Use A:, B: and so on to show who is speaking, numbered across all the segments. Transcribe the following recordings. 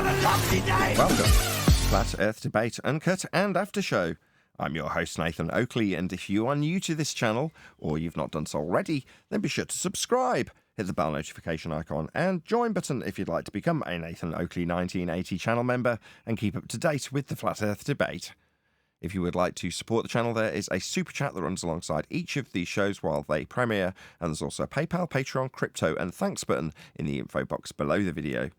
A: Welcome to Flat Earth Debate Uncut and After Show. I'm your host Nathan Oakley, and if you are new to this channel, or you've not done so already, then be sure to subscribe, hit the bell notification icon and join button if you'd like to become a Nathan Oakley 1980 channel member and keep up to date with the Flat Earth Debate. If you would like to support the channel, there is a super chat that runs alongside each of these shows while they premiere, and there's also a PayPal, Patreon, crypto and thanks button in the info box below the video.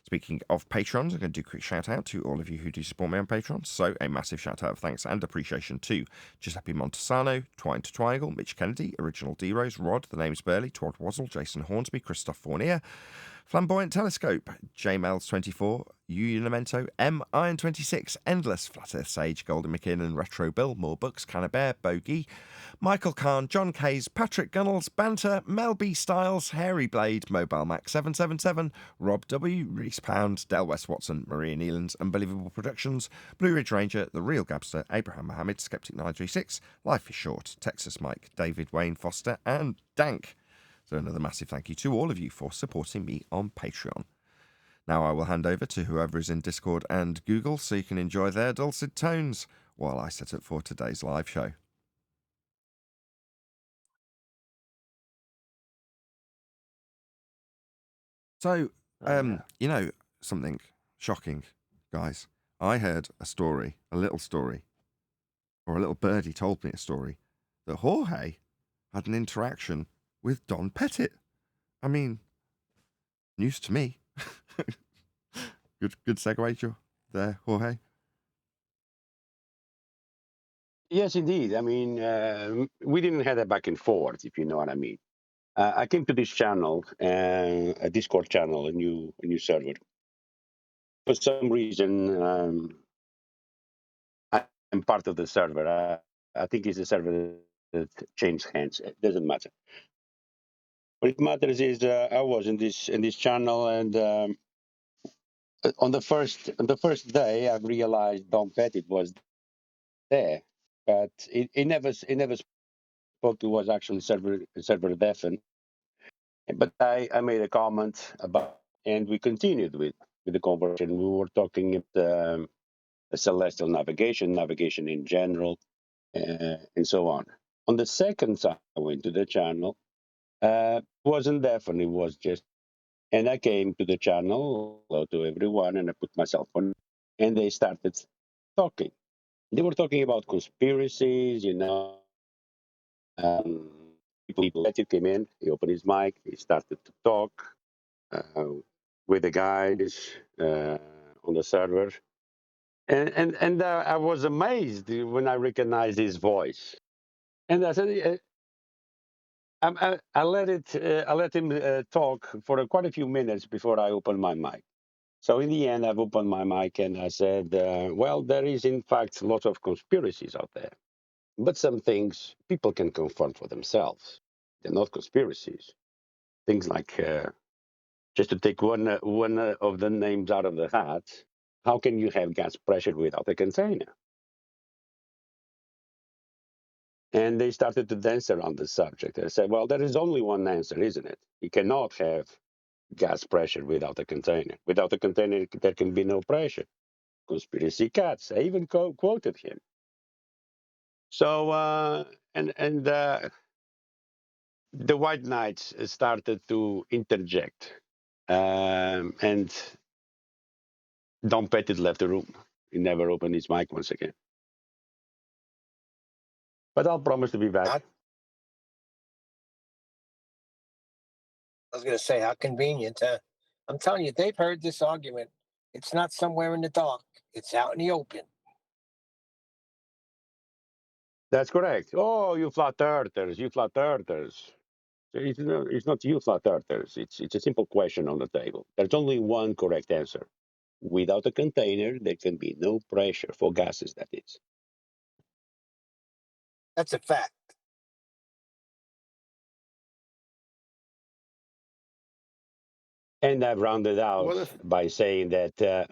A: Speaking of patrons, I'm going to do a quick shout out to all of you who do support me on Patreon. So a massive shout out of thanks and appreciation to Giuseppe Montesano, Twine to Twiggle, Mitch Kennedy, Original D-Rose, Rod, The Name's Burley, Todd Wazzle, Jason Hornsby, Christoph Fournier, Flamboyant Telescope, JMels24, Unimento, M Iron26, Endless, Flat Earth Sage, Golden McKinnon, Retro Bill, More Books, Cannabear, Bogey, Michael Kahn, John Kays, Patrick Gunnels, Banter, Mel B Styles, Hairy Blade, Mobile Mac 777, Rob W, Reese Pound, Del West Watson, Maria Nealons, Unbelievable Productions, Blue Ridge Ranger, The Real Gabster, Abraham Mohammed, Skeptic 936, Life is Short, Texas Mike, David Wayne Foster, and Dank. So another massive thank you to all of you for supporting me on Patreon. Now I will hand over to whoever is in Discord and Google so you can enjoy their dulcet tones while I set up for today's live show. So, you know, something shocking, guys. I heard a story, a little story, or a little birdie told me a story, that Jorge had an interaction with Don Pettit. I mean, news to me. Good segue there, Jorge.
B: Yes, indeed. I mean, we didn't have a back and forth, if you know what I mean. I came to this channel, a Discord channel, a new server. For some reason, I'm part of the server. I think it's a server that changed hands. It doesn't matter. What it matters is I was in this channel, and on the first day, I realized Don Pettit was there, but it never spoke. It was actually server deafened. But I made a comment about, and we continued with the conversation. We were talking about celestial navigation in general, and so on. On the second time, I went to the channel. Wasn't definitely was just, and I came to the channel, hello to everyone, and I put myself on, and they started talking. They were talking about conspiracies, you know. People that came in, he opened his mic, he started to talk uh, with the guys on the server, and I was amazed when I recognized his voice, and I said, I let him talk for quite a few minutes before I opened my mic. So in the end, I've opened my mic and I said, well, there is in fact lots of conspiracies out there, but some things people can confront for themselves. They're not conspiracies. Things like just to take one of the names out of the hat, how can you have gas pressure without a container? And they started to dance around the subject. I said, well, there is only one answer, isn't it? You cannot have gas pressure without a container. Without a container, there can be no pressure. Conspiracy cats. I even quoted him. So, and the White Knights started to interject. And Don Pettit left the room. He never opened his mic once again. But I'll promise to be back.
C: I was going to say, how convenient. I'm telling you, they've heard this argument. It's not somewhere in the dark. It's out in the open.
B: That's correct. Oh, you flat earthers, you flat earthers. It's not you flat earthers. It's a simple question on the table. There's only one correct answer. Without a container, there can be no pressure for gases, that is.
C: That's a fact.
B: And I've rounded out by saying that,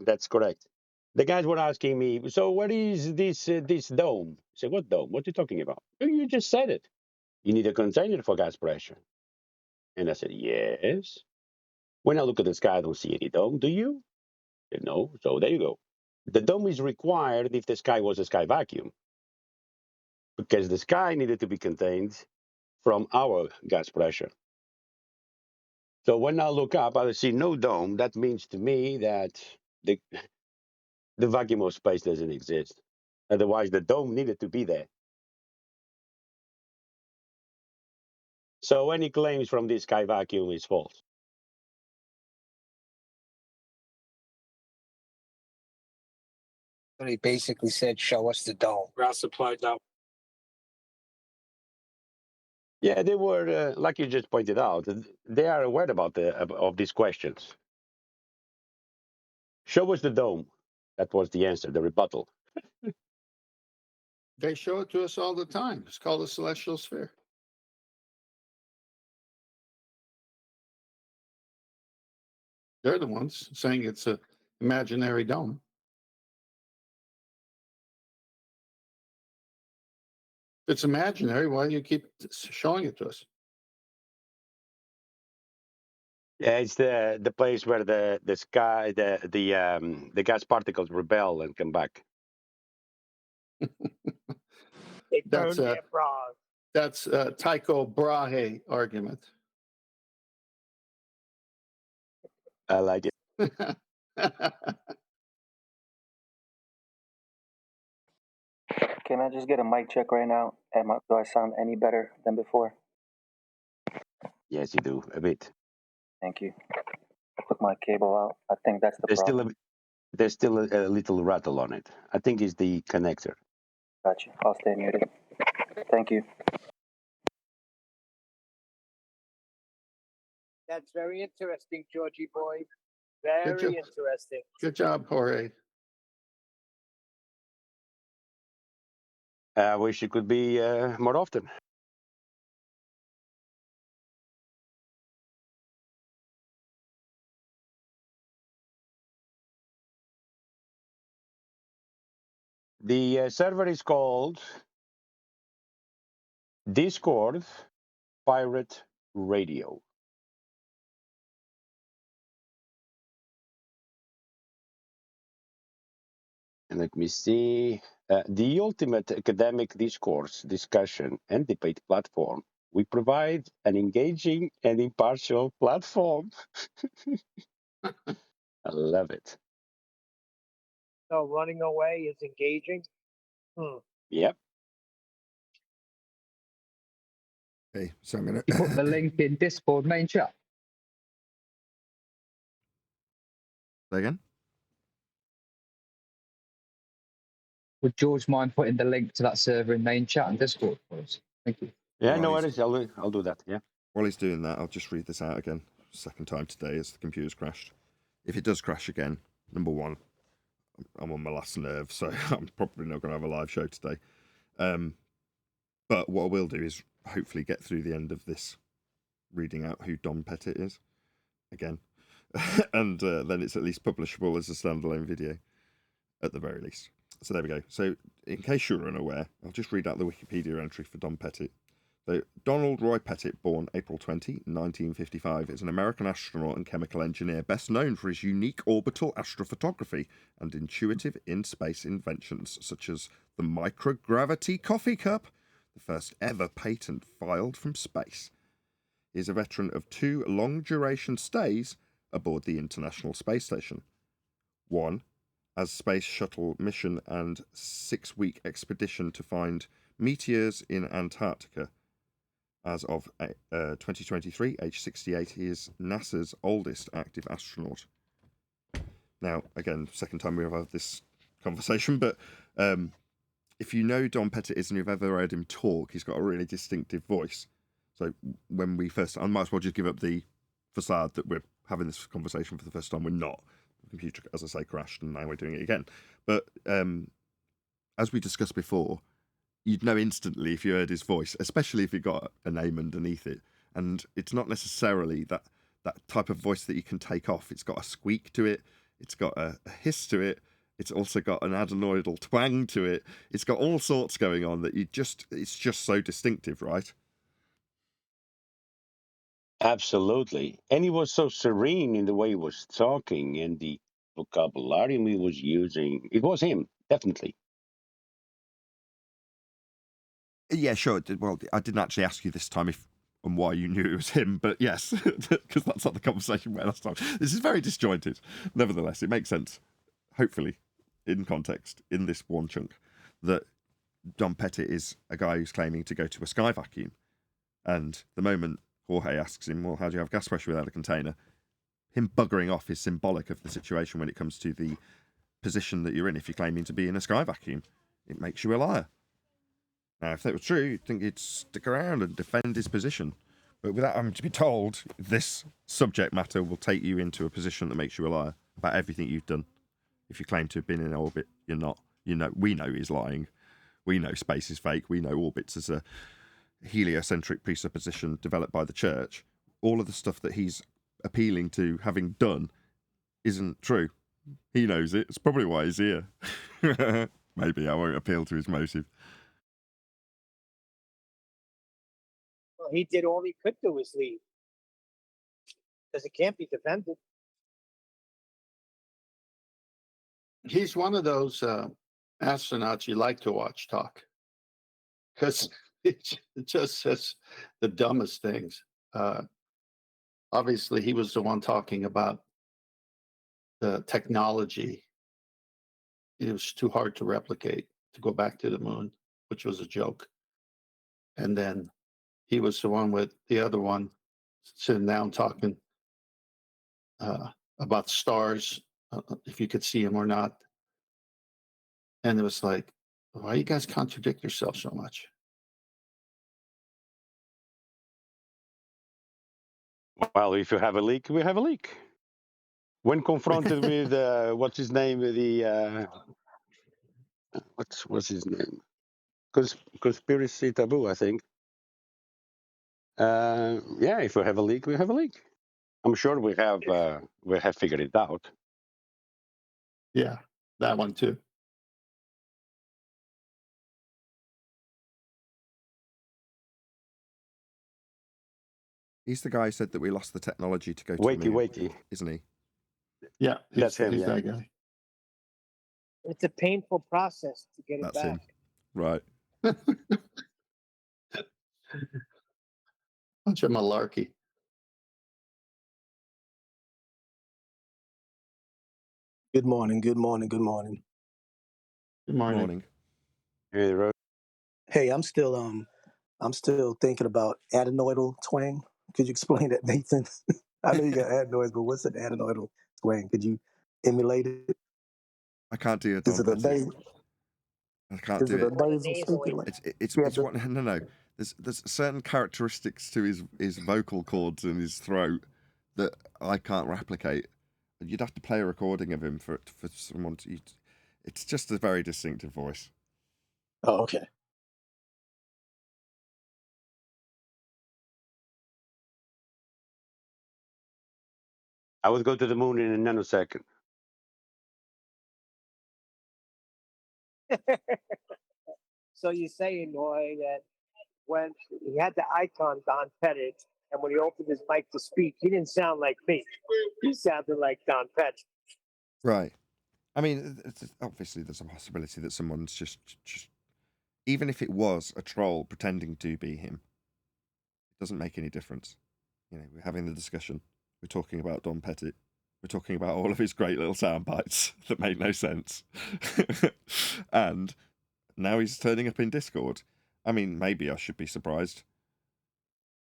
B: that's correct. The guys were asking me, so what is this dome? I said, what dome? What are you talking about? "Oh, you just said it. You need a container for gas pressure." And I said, yes. When I look at the sky, I don't see any dome. Do you? No. So there you go. The dome is required if the sky was a sky vacuum, because the sky needed to be contained from our gas pressure. So when I look up, I see no dome. That means to me that the vacuum of space doesn't exist. Otherwise, the dome needed to be there. So any claims from this sky vacuum is false.
C: But he basically said, "Show us the dome."
D: Ross supplied that.
B: Yeah, they were, like you just pointed out, they are aware about of these questions. Show us the dome. That was the answer, the rebuttal.
E: They show it to us all the time. It's called a celestial sphere. They're the ones saying it's an imaginary dome. If it's imaginary, why do you keep showing it to us?
B: Yeah, it's the place where the sky the gas particles rebel and come back.
C: They
E: That's
C: burned
E: a-
C: their bras.
E: That's a Tycho Brahe argument.
B: I like it.
F: Can I just get a mic check right now? Do I sound any better than before?
B: Yes, you do a bit.
F: Thank you. I took my cable out. I think that's the problem.
B: There's still a little rattle on it. I think it's the connector.
F: Gotcha. I'll stay muted. Thank you.
C: That's very interesting, Georgie boy.
E: Good
C: Very
E: job.
C: interesting.
E: Good job, Jorge.
B: I wish it could be more often. The server is called Discord Pirate Radio. And let me see. The ultimate academic discourse, discussion, and debate platform. We provide an engaging and impartial platform. I love it.
C: So running away is engaging.
B: Yep.
A: Okay, so I'm gonna.
G: You put the link in Discord main chat.
A: Say again.
G: Would George mind putting the link to that server in main chat and Discord for us? Thank you.
B: Yeah, no
A: Right.
B: worries. I'll do that. Yeah.
A: While he's doing that, I'll just read this out again. Second time today as the computer's crashed. If it does crash again, number one, I'm on my last nerve, so I'm probably not going to have a live show today. But what I will do is hopefully get through the end of this reading out who Don Pettit is again. And then it's at least publishable as a standalone video at the very least. So there we go. So in case you're unaware, I'll just read out the Wikipedia entry for Don Pettit. So, Donald Roy Pettit, born April 20, 1955, is an American astronaut and chemical engineer best known for his unique orbital astrophotography and intuitive in-space inventions such as the microgravity coffee cup, the first ever patent filed from space. He is a veteran of 2 long-duration stays aboard the International Space Station. 1 as Space Shuttle mission and 6-week expedition to find meteors in Antarctica. As of 2023, age 68, he is NASA's oldest active astronaut. Now, again, second time we've had this conversation, but if you know Don Pettit is and you've ever heard him talk, he's got a really distinctive voice. So when we first, I might as well just give up the facade that we're having this conversation for the first time. We're not. The computer, as I say, crashed, and now we're doing it again. But as we discussed before, you'd know instantly if you heard his voice, especially if he got a name underneath it. And it's not necessarily that type of voice that you can take off. It's got a squeak to it. It's got a hiss to it. It's also got an adenoidal twang to it. It's got all sorts going on that it's just so distinctive, right?
B: Absolutely. And he was so serene in the way he was talking and the vocabulary he was using. It was him, definitely.
A: Yeah, sure. Well, I didn't actually ask you this time if and why you knew it was him, but yes, because that's not the conversation we had last time. This is very disjointed. Nevertheless, it makes sense, hopefully, in context, in this one chunk, that Don Pettit is a guy who's claiming to go to a sky vacuum. And the moment Jorge asks him, well, how do you have gas pressure without a container? Him buggering off is symbolic of the situation when it comes to the position that you're in if you're claiming to be in a sky vacuum. It makes you a liar. Now, if that was true, you'd think he'd stick around and defend his position. But without having to be told, this subject matter will take you into a position that makes you a liar about everything you've done. If you claim to have been in orbit, you're not. You know, we know he's lying. We know space is fake. We know orbits as a heliocentric presupposition developed by the church. All of the stuff that he's appealing to having done isn't true. He knows it. It's probably why he's here. Maybe I won't appeal to his motive.
C: Well, he did all he could do is leave. Because it can't be defended.
E: He's one of those astronauts you like to watch talk, because it just says the dumbest things. Obviously, he was the one talking about the technology. It was too hard to replicate to go back to the moon, which was a joke. And then he was the one with the other one sitting down talking about stars, if you could see them or not. And it was like, why you guys contradict yourself so much?
B: Well, if you have a leak, we have a leak. When confronted with what's his name, what's his name? Conspiracy taboo, I think. Yeah, if we have a leak, we have a leak. I'm sure we have figured it out.
E: Yeah, that one too.
A: He's the guy who said that we lost the technology to go to
B: Wakey,
A: the moon,
B: wakey.
A: isn't he?
E: Yeah,
B: That's him,
E: He's
B: yeah.
E: that guy.
C: It's a painful process to get it
A: That's
C: back.
A: him. Right.
E: Bunch of malarkey.
D: Good morning, good morning, good morning.
E: Good morning.
A: Morning.
B: Hey, Rose.
D: Hey, I'm still thinking about adenoidal twang. Could you explain that, Nathan? I know you got adenoids, but what's an adenoidal twang? Could you emulate it?
A: I can't do a
D: Is
A: Don
D: it a
A: Pettit.
D: nasal?
A: I can't
D: Is
A: do
D: it a
A: it.
D: nasal speaker?
A: It's
D: Yeah,
A: it's what no. There's certain characteristics to his vocal cords and his throat that I can't replicate. You'd have to play a recording of him for someone to. It's just a very distinctive voice.
D: Oh, okay.
B: I would go to the moon in a nanosecond.
C: So you're saying, Roy, that when he had the icon Don Pettit, and when he opened his mic to speak, he didn't sound like me. He sounded like Don Pettit.
A: Right. I mean, obviously, there's a possibility that someone's just, even if it was a troll pretending to be him, it doesn't make any difference. You know, we're having the discussion. We're talking about Don Pettit. We're talking about all of his great little sound bites that made no sense. And now he's turning up in Discord. I mean, maybe I should be surprised.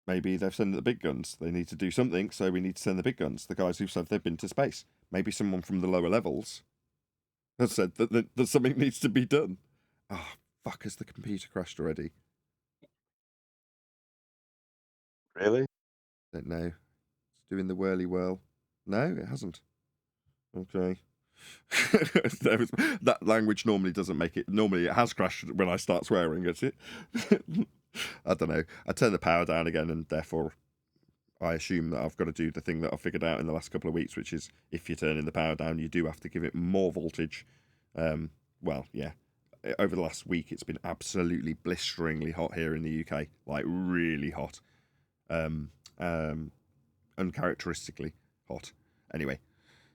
A: Maybe they've sent the big guns. They need to do something, so we need to send the big guns. The guys who said they've been to space. Maybe someone from the lower levels has said that something needs to be done. Oh, fuck, has the computer crashed already?
B: Really?
A: Don't know. It's doing the whirly whirl. No, it hasn't. Okay. That language normally doesn't make it. Normally it has crashed when I start swearing at it. I don't know. I turn the power down again, and therefore I assume that I've got to do the thing that I figured out in the last couple of weeks, which is if you're turning the power down, you do have to give it more voltage. Well, yeah. Over the last week, it's been absolutely blisteringly hot here in the UK, like really hot. uncharacteristically hot. Anyway,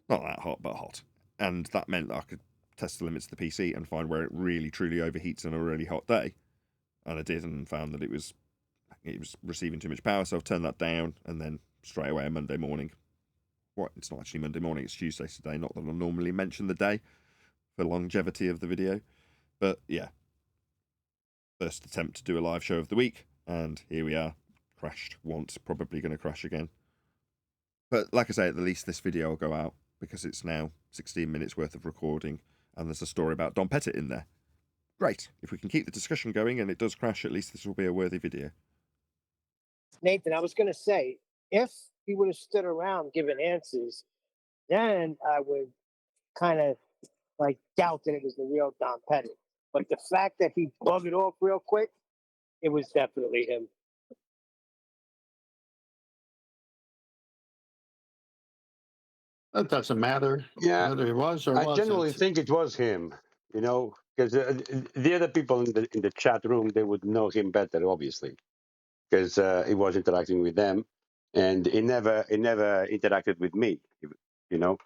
A: not that hot, but hot. And that meant that I could test the limits of the PC and find where it really truly overheats on a really hot day. And I did, and found that it was receiving too much power, so I've turned that down, and then straight away on Monday morning. What? It's not actually Monday morning, it's Tuesday today, not that I normally mention the day for longevity of the video. But yeah, first attempt to do a live show of the week, and here we are. Crashed once, probably going to crash again. But like I say, at the least this video will go out, because it's now 16 minutes worth of recording, and there's a story about Don Pettit in there. Great. If we can keep the discussion going and it does crash, at least this will be a worthy video.
C: Nathan, I was going to say, if he would have stood around giving answers, then I would kind of like doubt that it was the real Don Pettit. But the fact that he bugged it off real quick, it was definitely him.
E: That doesn't matter
B: Yeah,
E: whether it was or
B: I
E: wasn't.
B: genuinely think it was him. You know, because the other people in the chat room, they would know him better, obviously, because he was interacting with them, and he never interacted with me. You know,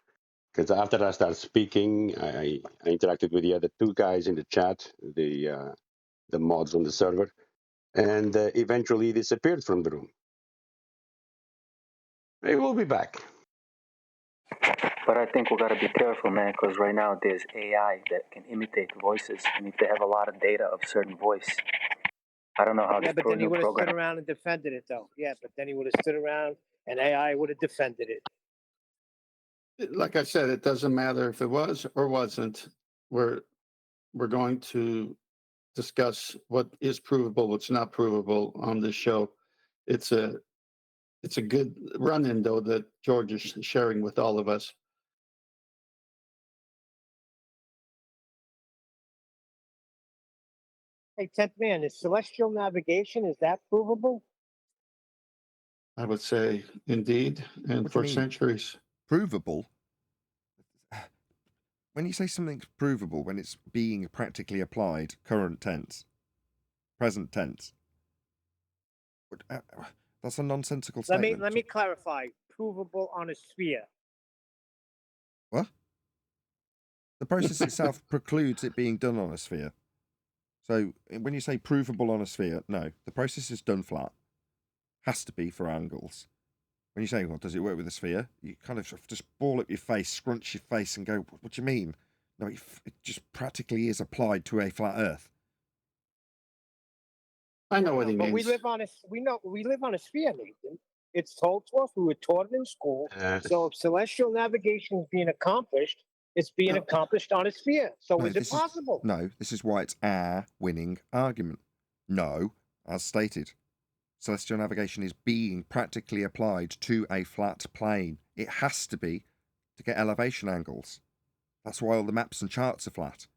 B: because after I started speaking, I interacted with the other two guys in the chat, the mods on the server, and eventually he disappeared from the room. He will be back.
F: But I think we got to be careful, man, because right now there's AI that can imitate voices, and if they have a lot of data of certain voice, I don't know how
C: Yeah,
F: this
C: but then he
F: new
C: would have stood
F: program.
C: around and defended it, though. Yeah, but then he would have stood around and AI would have defended it.
E: Like I said, it doesn't matter if it was or wasn't. We're going to discuss what is provable, what's not provable on this show. It's a good run-in, though, that George is sharing with all of us.
C: Hey, 10th man, is celestial navigation, is that provable?
E: I would say, indeed, and
A: What do
E: for
A: you mean?
E: centuries.
A: Provable? When you say something's provable, when it's being practically applied, current tense, present tense, that's a nonsensical statement.
C: Let me clarify. Provable on a sphere.
A: What? The process itself precludes it being done on a sphere. So when you say provable on a sphere, no, the process is done flat. Has to be for angles. When you say, well, does it work with a sphere? You kind of just ball up your face, scrunch your face and go, what do you mean? No, it just practically is applied to a flat Earth.
E: I know what he
C: But
E: means.
C: we live on a sphere, Nathan. It's told to us. We were taught it in school. So if celestial navigation is being accomplished, it's being accomplished on a sphere. So
A: No,
C: is it possible?
A: This is why it's our winning argument. No, as stated, celestial navigation is being practically applied to a flat plane. It has to be to get elevation angles. That's why all the maps and charts are flat.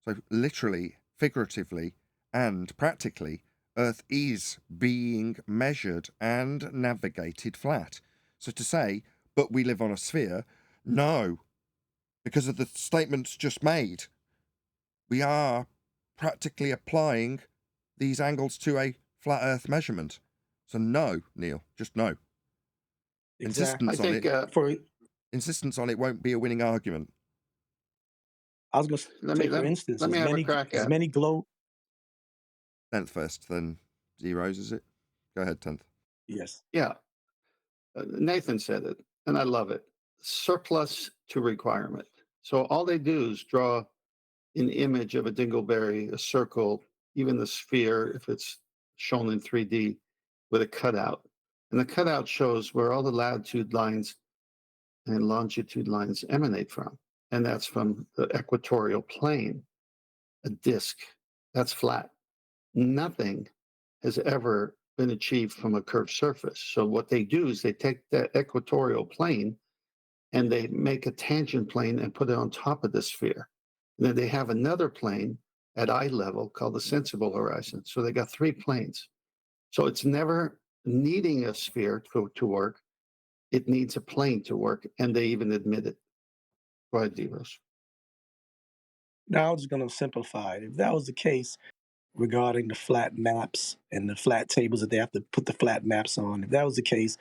A: So literally, figuratively, and practically, Earth is being measured and navigated flat. So to say, but we live on a sphere, no, because of the statements just made. We are practically applying these angles to a flat Earth measurement. So no, Neil, just no.
D: Exactly.
A: Insistence on it won't be a winning argument.
D: I was going to say, for instance, as many globe.
A: 10th first, then zeros, is it? Go ahead, 10th.
D: Yes.
E: Yeah. Nathan said it, and I love it. Surplus to requirement. So all they do is draw an image of a dingleberry, a circle, even the sphere, if it's shown in 3D, with a cutout. And the cutout shows where all the latitude lines and longitude lines emanate from. And that's from the equatorial plane, a disk. That's flat. Nothing has ever been achieved from a curved surface. So what they do is they take that equatorial plane and they make a tangent plane and put it on top of the sphere. And then they have another plane at eye level called the sensible horizon. So they got three planes. So it's never needing a sphere to work. It needs a plane to work, and they even admit it. Go ahead, Devos.
D: Now I'm just going to simplify it. If that was the case regarding the flat maps and the flat tables that they have to put the flat maps on, if that was the case,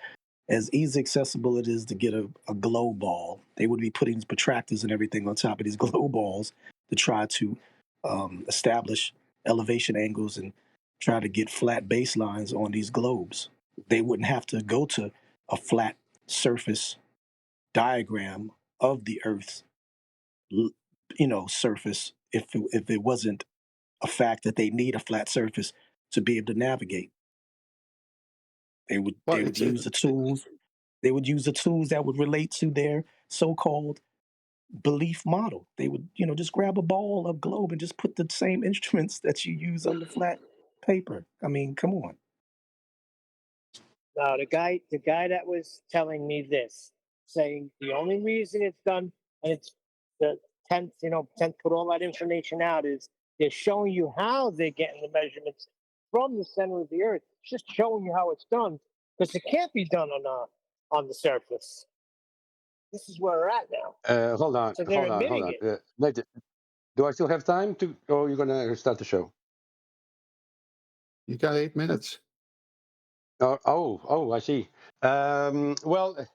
D: as easy accessible it is to get a glow ball, they would be putting protractors and everything on top of these glow balls to try to establish elevation angles and try to get flat baselines on these globes. They wouldn't have to go to a flat surface diagram of the Earth's, surface if it wasn't a fact that they need a flat surface to be able to navigate. They would
E: Well,
D: they would use the tools. They would use the tools that would relate to their so-called belief model. They would, just grab a ball of globe and just put the same instruments that you use on the flat paper. I mean, come on.
C: Now the guy that was telling me this, saying the only reason it's done and it's the tenth put all that information out is they're showing you how they're getting the measurements from the center of the earth. It's just showing you how it's done because it can't be done on the surface. This is where we're at now.
B: Hold on,
C: So they're
B: hold on, hold
C: admitting
B: on.
C: it.
B: Nathan, do I still have time to, or are you gonna start the show?
E: You got 8 minutes.
B: Oh, I see. Well,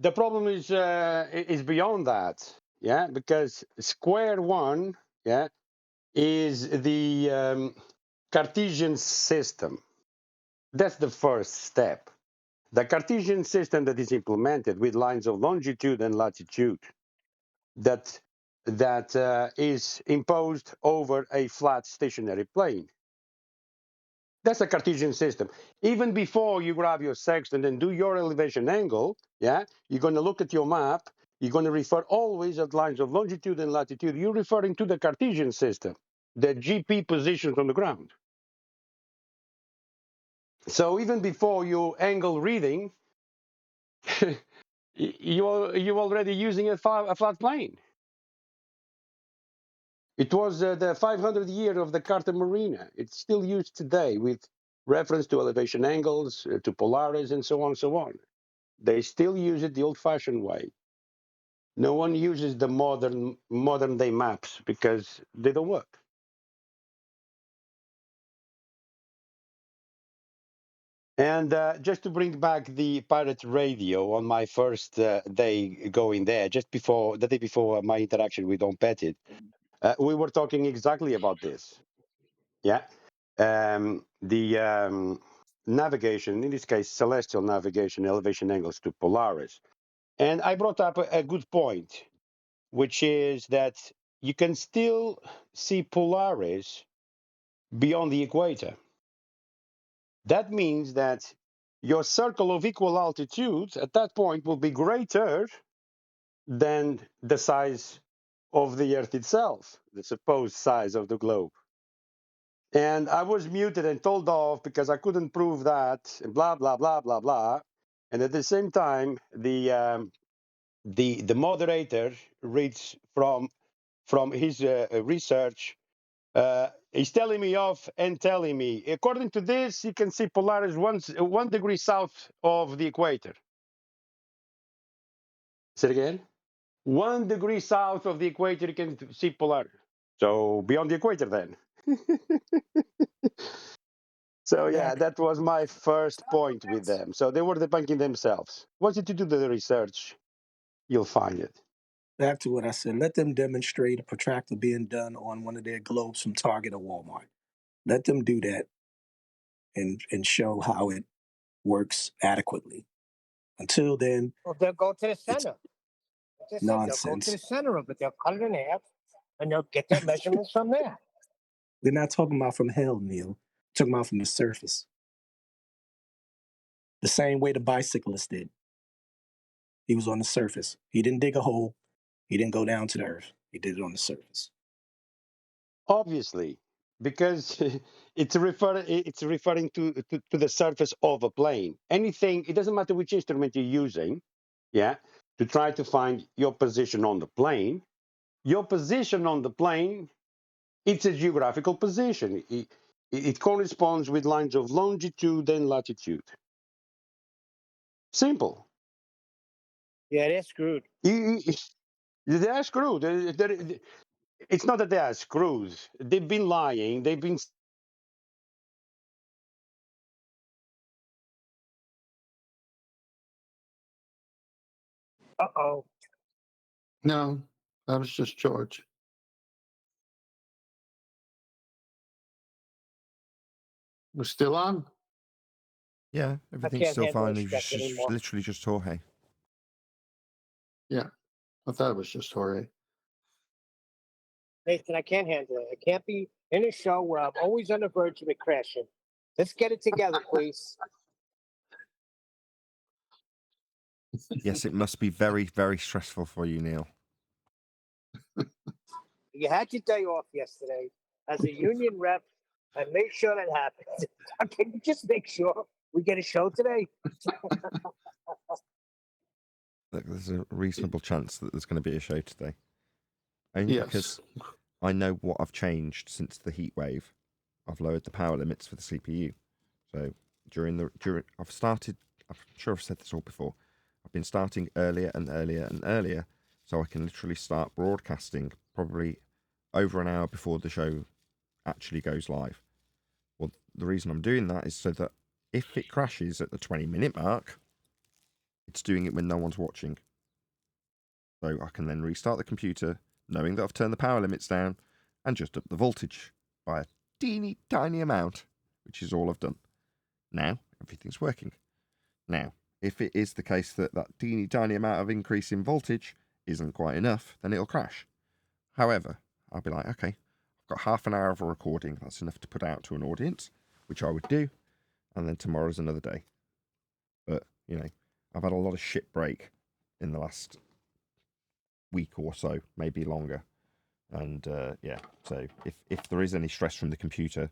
B: the problem is beyond that, yeah, because square one, yeah, is the Cartesian system. That's the first step. The Cartesian system that is implemented with lines of longitude and latitude that is imposed over a flat stationary plane. That's a Cartesian system. Even before you grab your sextant and do your elevation angle, yeah, you're going to look at your map. You're going to refer always at lines of longitude and latitude. You're referring to the Cartesian system, the GP positions on the ground. So even before your angle reading, you're already using a flat plane. It was the 500 year of the Carta Marina. It's still used today with reference to elevation angles, to Polaris, and so on and so on. They still use it the old-fashioned way. No one uses the modern day maps because they don't work. And just to bring back the pirate radio on my first day going there, just before the day before my interaction with Don Pettit, we were talking exactly about this. Yeah, the navigation, in this case, celestial navigation, elevation angles to Polaris, and I brought up a good point, which is that you can still see Polaris beyond the equator. That means that your circle of equal altitudes at that point will be greater than the size of the Earth itself, the supposed size of the globe. And I was muted and told off because I couldn't prove that, and blah blah blah blah blah. And at the same time, the moderator reads from his research. He's telling me off and telling me, according to this, you can see Polaris 1 degree south of the equator. Say it again. 1 degree south of the equator, you can see Polaris. So beyond the equator, then. So yeah, that was my first point with them. So they were debunking themselves. Once you do the research, you'll find it.
D: Back to what I said. Let them demonstrate a protractor being done on one of their globes from Target or Walmart. Let them do that and show how it works adequately. Until then,
C: Well, they'll go to the
D: it's
C: center. Like I said, they'll go to
D: nonsense.
C: the center of it. They'll cut it in half, and they'll get their measurements from there.
D: We're not talking about from hell, Neil. We're talking about from the surface. The same way the bicyclist did. He was on the surface. He didn't dig a hole. He didn't go down to the earth. He did it on the surface.
B: Obviously, because it's referring to the surface of a plane. Anything, it doesn't matter which instrument you're using, yeah, to try to find your position on the plane. Your position on the plane, it's a geographical position. It corresponds with lines of longitude and latitude. Simple.
C: Yeah, they're screwed.
B: They're screwed. It's not that they are screwed. They've been lying. They've been
C: Uh-oh.
E: No, that was just George. We're still on?
A: Yeah, everything's
C: can't
A: still
C: handle
A: fine.
C: the
A: It's
C: stress anymore.
A: literally just Jorge.
E: Yeah. I thought it was just Jorge.
C: Nathan, I can't handle it. I can't be in a show where I'm always on the verge of it crashing. Let's get it together, please.
A: Yes, it must be very, very stressful for you, Neil.
C: You had your day off yesterday as a union rep, and make sure that happens. Can you just make sure we get a show today?
A: Look, there's a reasonable chance that there's going to be a show today. Only
E: Yes.
A: because I know what I've changed since the heat wave. I've lowered the power limits for the CPU. So during I've started. I'm sure I've said this all before. I've been starting earlier and earlier and earlier, so I can literally start broadcasting probably over an hour before the show actually goes live. Well, the reason I'm doing that is so that if it crashes at the 20-minute mark, it's doing it when no one's watching. So I can then restart the computer, knowing that I've turned the power limits down, and just up the voltage by a teeny tiny amount, which is all I've done. Now, everything's working. Now, if it is the case that that teeny tiny amount of increase in voltage isn't quite enough, then it'll crash. However, I'll be like, okay, I've got half an hour of a recording. That's enough to put out to an audience, which I would do. And then tomorrow's another day. But, I've had a lot of shit break in the last week or so, maybe longer. And, so if there is any stress from the computer,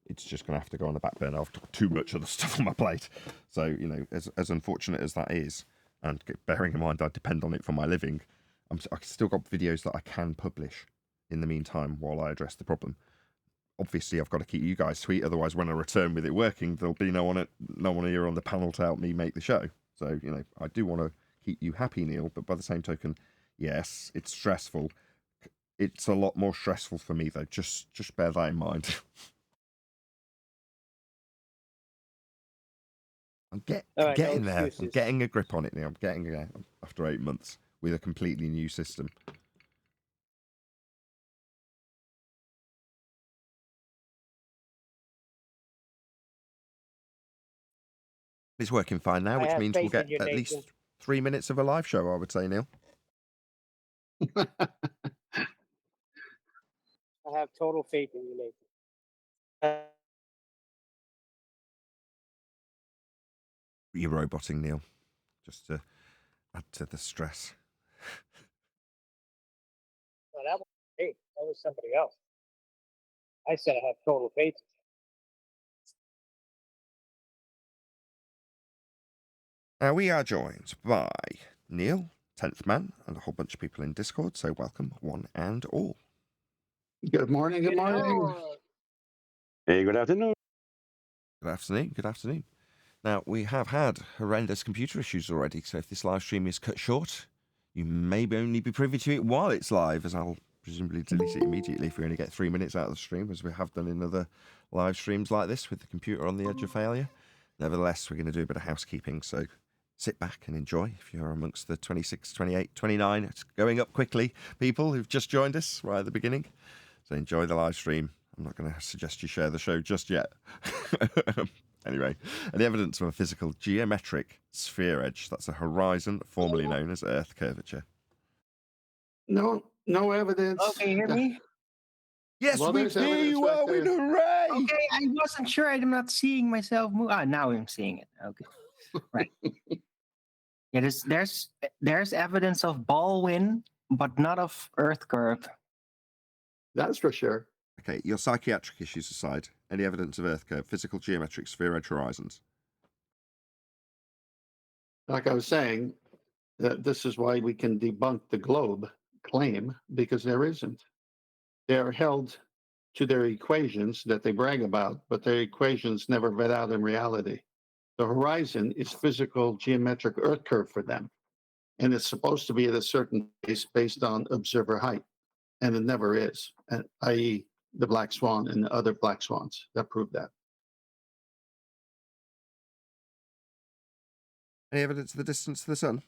A: it's just going to have to go on the back burner. I've got too much of the stuff on my plate. So, as unfortunate as that is, and bearing in mind I depend on it for my living, I've still got videos that I can publish in the meantime while I address the problem. Obviously, I've got to keep you guys sweet. Otherwise, when I return with it working, there'll be no one here on the panel to help me make the show. So, I do want to keep you happy, Neil. But by the same token, yes, it's stressful. It's a lot more stressful for me, though. Just bear that in mind. I'm getting
C: no
A: there. I'm
C: excuses.
A: getting a grip on it now. I'm getting there after 8 months with a completely new system. It's working fine now,
C: I
A: which
C: have
A: means we'll
C: faith
A: get
C: in you,
A: at
C: Nathan.
A: least 3 minutes of a live show, I would say, Neil.
C: I have total faith in you, Nathan.
A: You're roboting, Neil, just to add to the stress.
C: No, that was me. That was somebody else. I said I have total faith.
A: Now, we are joined by Neil, 10th Man, and a whole bunch of people in Discord, so welcome one and all.
E: Good morning. Good morning.
B: Hey, good afternoon.
A: Good afternoon. Good afternoon. Now, we have had horrendous computer issues already, so if this live stream is cut short, you may only be privy to it while it's live, as I'll presumably delete it immediately if we only get 3 minutes out of the stream, as we have done in other live streams like this with the computer on the edge of failure. Nevertheless, we're going to do a bit of housekeeping, so sit back and enjoy if you're amongst the 26, 28, 29. It's going up quickly, people who've just joined us right at the beginning. So enjoy the live stream. I'm not going to suggest you share the show just yet. Anyway, the evidence of a physical geometric sphere edge. That's a horizon, formerly known as Earth curvature.
E: No evidence.
C: Oh, can you hear me?
A: Yes,
E: Well,
A: we
E: there's
A: hear
E: evidence
A: you,
E: right
A: Owen.
E: there.
A: Hooray!
H: Okay, I wasn't sure. I'm not seeing myself move. Ah, now I'm seeing it. Okay, right. Yeah, there's evidence of Baldwin, but not of Earth curve.
E: That's for sure.
A: Okay, your psychiatric issues aside, any evidence of Earth curve, physical geometric sphere edge horizons?
E: Like I was saying, that this is why we can debunk the globe claim, because there isn't. They're held to their equations that they brag about, but their equations never vet out in reality. The horizon is physical geometric Earth curve for them, and it's supposed to be at a certain place based on observer height, and it never is, i.e. the black swan and the other black swans that prove that.
A: Any evidence of the distance to the sun?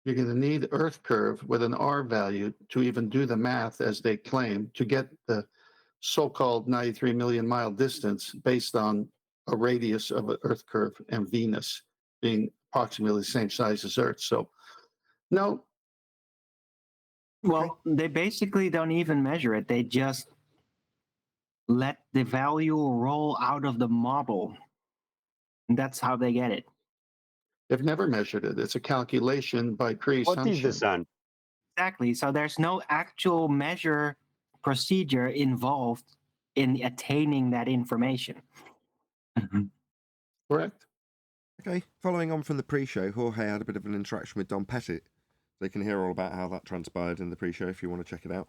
E: You're going to need Earth curve with an R value to even do the math as they claim to get the so-called 93 million mile distance based on a radius of an Earth curve and Venus being approximately the same size as Earth. So, no,
H: Well, they basically don't even measure it. They just let the value roll out of the model. And that's how they get it.
E: they've never measured it. It's a calculation by
B: What is the
E: pre-assumption.
B: sun?
H: Exactly. So there's no actual measure procedure involved in attaining that information.
E: Correct.
A: Okay, following on from the pre-show, Jorge had a bit of an interaction with Don Pettit. So you can hear all about how that transpired in the pre-show if you want to check it out.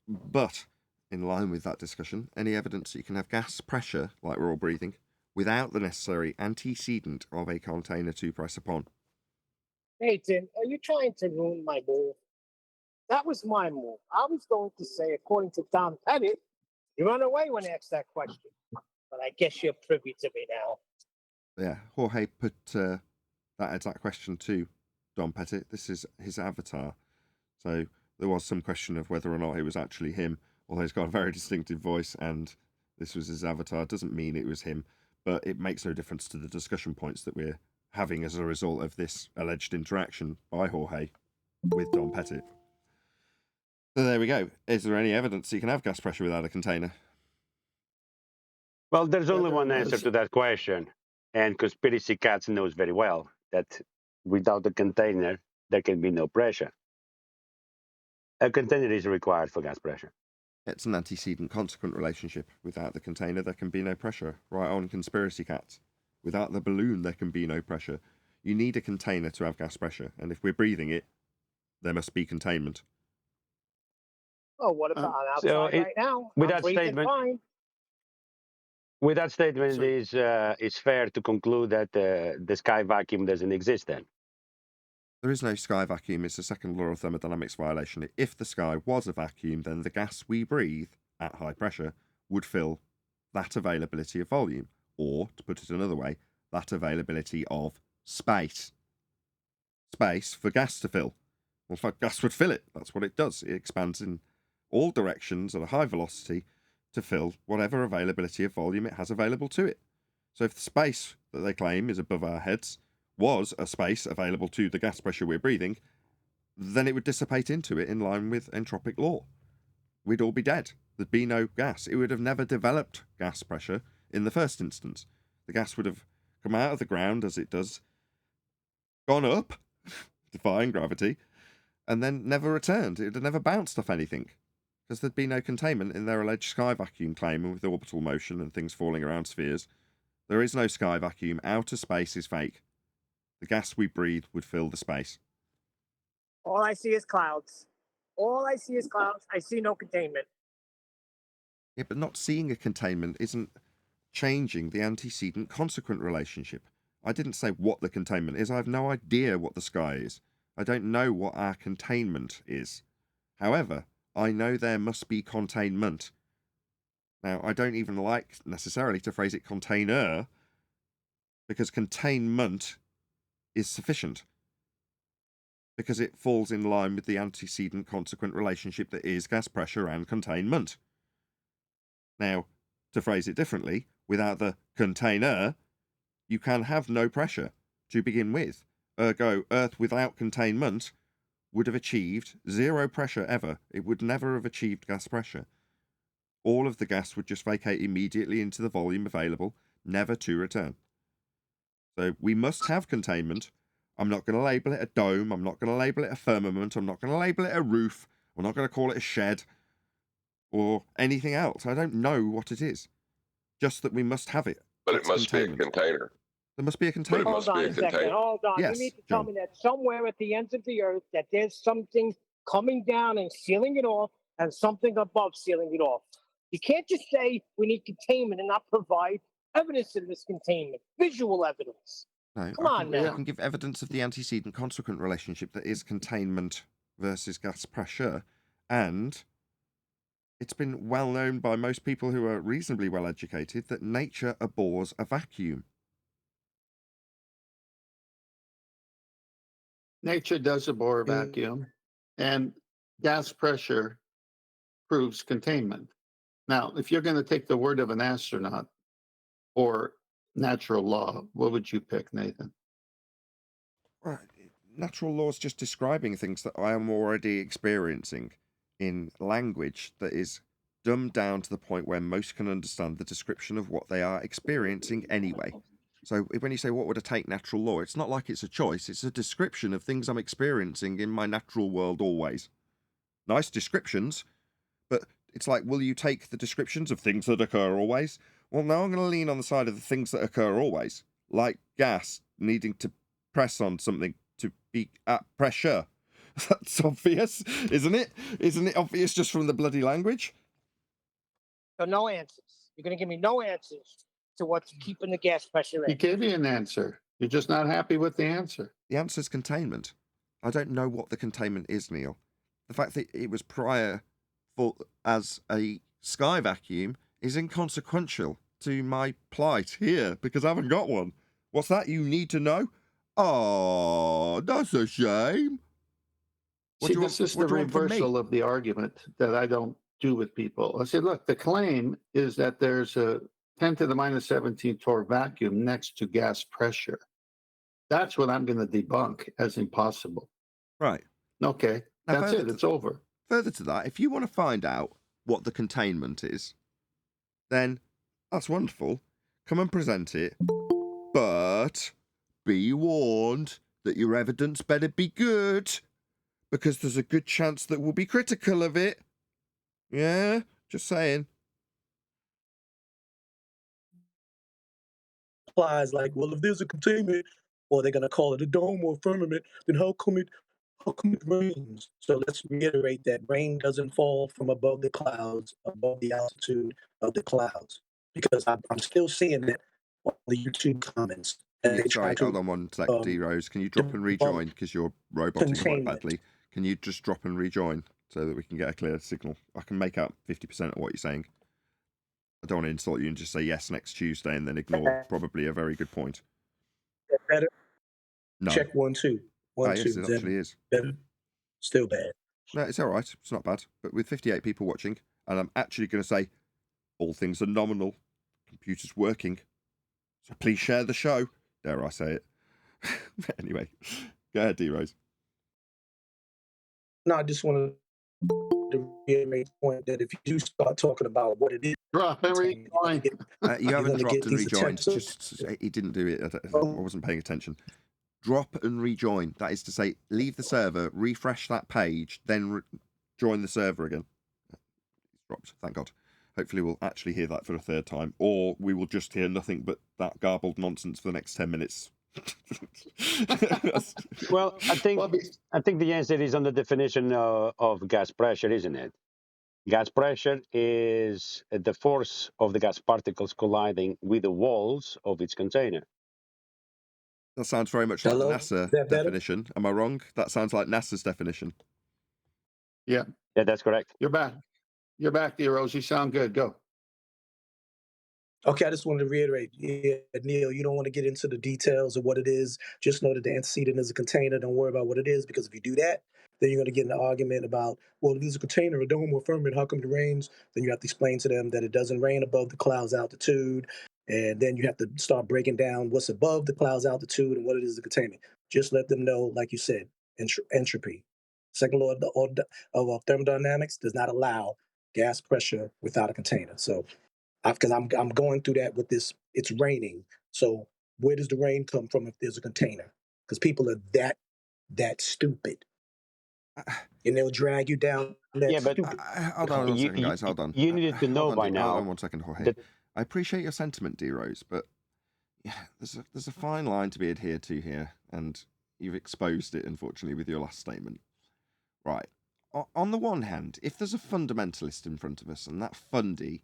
A: But in line with that discussion, any evidence that you can have gas pressure, like we're all breathing, without the necessary antecedent of a container to press upon?
C: Nathan, are you trying to ruin my move? That was my move. I was going to say, according to Tom Pettit, you run away when asked that question. But I guess you're privy to me now.
A: Yeah, Jorge put that exact question to Don Pettit. This is his avatar. So there was some question of whether or not it was actually him, although he's got a very distinctive voice and this was his avatar. It doesn't mean it was him, but it makes no difference to the discussion points that we're having as a result of this alleged interaction by Jorge with Don Pettit. So there we go. Is there any evidence you can have gas pressure without a container?
B: Well, there's only
E: Whether
B: one
E: it
B: answer
E: was-
B: to that question, and Conspiracy Cats knows very well that without the container, there can be no pressure. A container is required for gas pressure.
A: It's an antecedent consequent relationship. Without the container, there can be no pressure. Right on, Conspiracy Cats. Without the balloon, there can be no pressure. You need a container to have gas pressure, and if we're breathing it, there must be containment.
C: Oh, what about I'm outside
B: so it-
C: right now?
B: with
C: I'm
B: that
C: breathing
B: statement-
C: fine.
B: With that statement,
A: So-
B: it's fair to conclude that the sky vacuum doesn't exist then.
A: There is no sky vacuum. It's a second law of thermodynamics violation. If the sky was a vacuum, then the gas we breathe at high pressure would fill that availability of volume, or, to put it another way, that availability of space. Space for gas to fill. Well, gas would fill it. That's what it does. It expands in all directions at a high velocity to fill whatever availability of volume it has available to it. So if the space that they claim is above our heads was a space available to the gas pressure we're breathing, then it would dissipate into it in line with entropic law. We'd all be dead. There'd be no gas. It would have never developed gas pressure in the first instance. The gas would have come out of the ground as it does, gone up, defying gravity, and then never returned. It would have never bounced off anything, because there'd be no containment in their alleged sky vacuum claim with orbital motion and things falling around spheres. There is no sky vacuum. Outer space is fake. The gas we breathe would fill the space.
C: All I see is clouds. All I see is clouds. I see no containment.
A: Yeah, but not seeing a containment isn't changing the antecedent consequent relationship. I didn't say what the containment is. I have no idea what the sky is. I don't know what our containment is. However, I know there must be containment. Now, I don't even like necessarily to phrase it container, because containment is sufficient, because it falls in line with the antecedent consequent relationship that is gas pressure and containment. Now, to phrase it differently, without the container, you can have no pressure to begin with. Ergo, Earth without containment would have achieved zero pressure ever. It would never have achieved gas pressure. All of the gas would just vacate immediately into the volume available, never to return. So we must have containment. I'm not going to label it a dome. I'm not going to label it a firmament. I'm not going to label it a roof. I'm not going to call it a shed or anything else. I don't know what it is. Just that we must have it.
I: But
A: That's
I: it must
A: containment.
I: be a container.
A: There must be a
I: But it
A: container.
I: must
C: Hold on
I: be a
C: a second.
I: container.
C: Hold on.
A: Yes,
C: You need to tell
A: John.
C: me that somewhere at the ends of the earth that there's something coming down and sealing it off and something above sealing it off. You can't just say we need containment and not provide evidence of this containment, visual evidence.
A: No,
C: Come on
A: I
C: now.
A: can give evidence of the antecedent consequent relationship that is containment versus gas pressure, and it's been well known by most people who are reasonably well educated that nature abhors a vacuum.
E: Nature does a Bohr
D: Mm.
E: vacuum, and gas pressure proves containment. Now, if you're going to take the word of an astronaut or natural law, what would you pick, Nathan?
A: Right. Natural law is just describing things that I am already experiencing in language that is dumbed down to the point where most can understand the description of what they are experiencing anyway. So when you say what would I take natural law, it's not like it's a choice, it's a description of things I'm experiencing in my natural world always. Nice descriptions, but it's like, will you take the descriptions of things that occur always? Well, now I'm going to lean on the side of the things that occur always, like gas needing to press on something to be at pressure. That's obvious, isn't it? Isn't it obvious just from the bloody language?
C: So no answers. You're going to give me no answers to what's keeping the gas pressure
E: He
C: in.
E: gave you an answer. You're just not happy with the answer.
A: The answer is containment. I don't know what the containment is, Neil. The fact that it was prior for as a sky vacuum is inconsequential to my plight here because I haven't got one. What's that you need to know? Oh, that's a shame. What
E: See,
A: do you
E: this
A: want-
E: is
A: what
E: the
A: do you want from me?
E: reversal of the argument that I don't do with people. I say, look, the claim is that there's a 10 to the minus 17 torr vacuum next to gas pressure. That's what I'm going to debunk as impossible.
A: Right.
E: Okay,
A: Now,
E: that's it. It's over.
A: Further to that, if you want to find out what the containment is, then that's wonderful. Come and present it. But be warned that your evidence better be good, because there's a good chance that we'll be critical of it. Yeah? Just saying.
D: Applies like, well, if there's a containment, or they're gonna call it a dome or a firmament, then how come it rains? So let's reiterate that rain doesn't fall from above the clouds, above the altitude of the clouds, because I'm still seeing that on the YouTube comments. And they try
A: Sorry, hold
D: to
A: on one sec, D Rose. Can you drop and
D: debunk
A: rejoin because you're roboting quite
D: containment.
A: badly? Can you just drop and rejoin so that we can get a clear signal? I can make out 50% of what you're saying. I don't want to insult you and just say yes next Tuesday and then ignore probably a very good point.
D: Better?
A: No.
D: Check 1 2. 1 2.
A: Yes,
D: Is
A: it
D: that
A: actually is.
D: better? Still bad.
A: No, it's all right. It's not bad. But with 58 people watching, and I'm actually going to say all things are nominal. Computer's working. So please share the show. Dare I say it? Anyway, go ahead, D Rose.
D: No, I just want to reiterate the point that if you do start talking about what it is,
E: Drop and rejoin.
A: You haven't
D: gonna
A: dropped
D: get
A: and
D: these
A: rejoined.
D: attempts.
A: Just he didn't do it. I wasn't paying attention. Drop and rejoin. That is to say, leave the server, refresh that page, then join the server again. It's dropped. Thank God. Hopefully, we'll actually hear that for a third time, or we will just hear nothing but that garbled nonsense for the next 10 minutes.
B: Well, I think the answer is on the definition of gas pressure, isn't it? Gas pressure is the force of the gas particles colliding with the walls of its container.
A: That sounds very much like the
D: Hello?
A: NASA
D: Is that better?
A: definition. Am I wrong? That sounds like NASA's definition.
E: Yeah,
B: Yeah, that's correct.
E: you're back. You're back, dear Rose. You sound good. Go.
D: Okay, I just wanted to reiterate. Yeah, Neil, you don't want to get into the details of what it is. Just know that the antecedent is a container. Don't worry about what it is, because if you do that, then you're going to get in an argument about, well, if it's a container, a dome, or firmament, how come it rains? Then you have to explain to them that it doesn't rain above the cloud's altitude. And then you have to start breaking down what's above the cloud's altitude and what it is the container. Just let them know, like you said, entropy. Second law of thermodynamics does not allow gas pressure without a container. So, because I'm going through that with this. It's raining, so where does the rain come from if there's a container? Because people are that stupid, and they'll drag you down that
B: Yeah, but
D: stupid.
A: Hold on one second, guys. Hold on.
B: You needed to know
A: Hold on,
B: by
A: hold on
B: now.
A: 1 second, Jorge.
B: that-
A: I appreciate your sentiment, D Rose, but yeah, there's a fine line to be adhered to here, and you've exposed it, unfortunately, with your last statement. Right. On the one hand, if there's a fundamentalist in front of us, and that fundy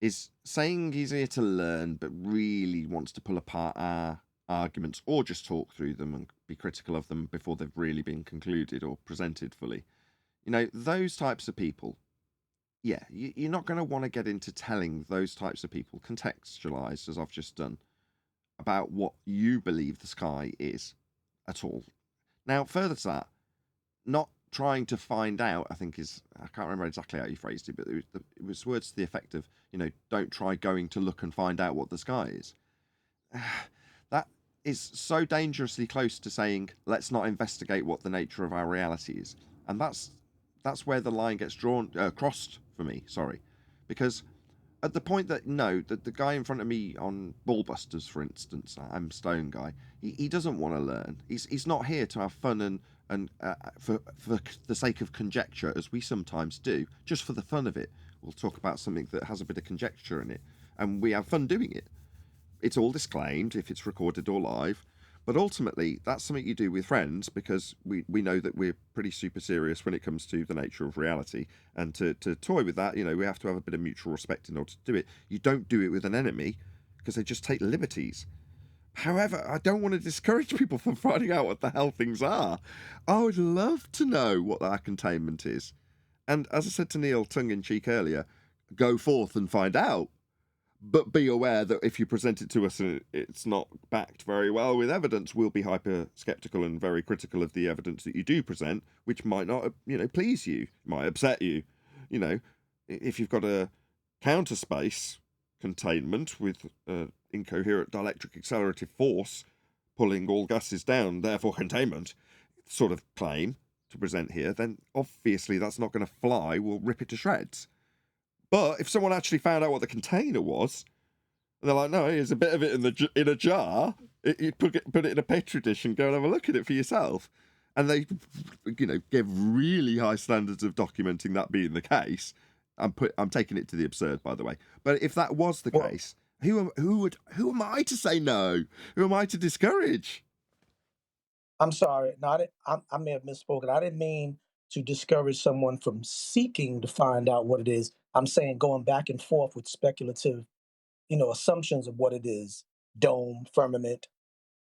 A: is saying he's here to learn, but really wants to pull apart our arguments, or just talk through them and be critical of them before they've really been concluded or presented fully. You know, those types of people, yeah, you're not going to want to get into telling those types of people, contextualized as I've just done, about what you believe the sky is at all. Now, further to that, not trying to find out, I think I can't remember exactly how you phrased it, but it was words to the effect of, don't try going to look and find out what the sky is. That is so dangerously close to saying, let's not investigate what the nature of our reality is. And that's where the line gets crossed for me, sorry. Because at the point that, the guy in front of me on Ballbusters, for instance, I'm Stone Guy, he doesn't want to learn. He's not here to have fun and for the sake of conjecture, as we sometimes do, just for the fun of it. We'll talk about something that has a bit of conjecture in it, and we have fun doing it. It's all disclaimed if it's recorded or live, but ultimately that's something you do with friends, because we know that we're pretty super serious when it comes to the nature of reality, and to toy with that, we have to have a bit of mutual respect in order to do it. You don't do it with an enemy, because they just take liberties. However, I don't want to discourage people from finding out what the hell things are. I would love to know what our containment is. And as I said to Neil tongue-in-cheek earlier, go forth and find out. But be aware that if you present it to us and it's not backed very well with evidence, we'll be hyper skeptical and very critical of the evidence that you do present, which might not, please you, might upset you. If you've got a counter space containment with incoherent dielectric accelerative force pulling all gases down, therefore containment sort of claim to present here, then obviously that's not going to fly. We'll rip it to shreds. But if someone actually found out what the container was, and they're like, no, here's a bit of it in a jar, you put it in a petri dish and go and have a look at it for yourself. And they, give really high standards of documenting that being the case. I'm taking it to the absurd, by the way. But if that was the case, who am I to say no? Who am I to discourage?
D: I'm sorry. No, I may have misspoken. I didn't mean to discourage someone from seeking to find out what it is. I'm saying going back and forth with speculative, assumptions of what it is. Dome, firmament,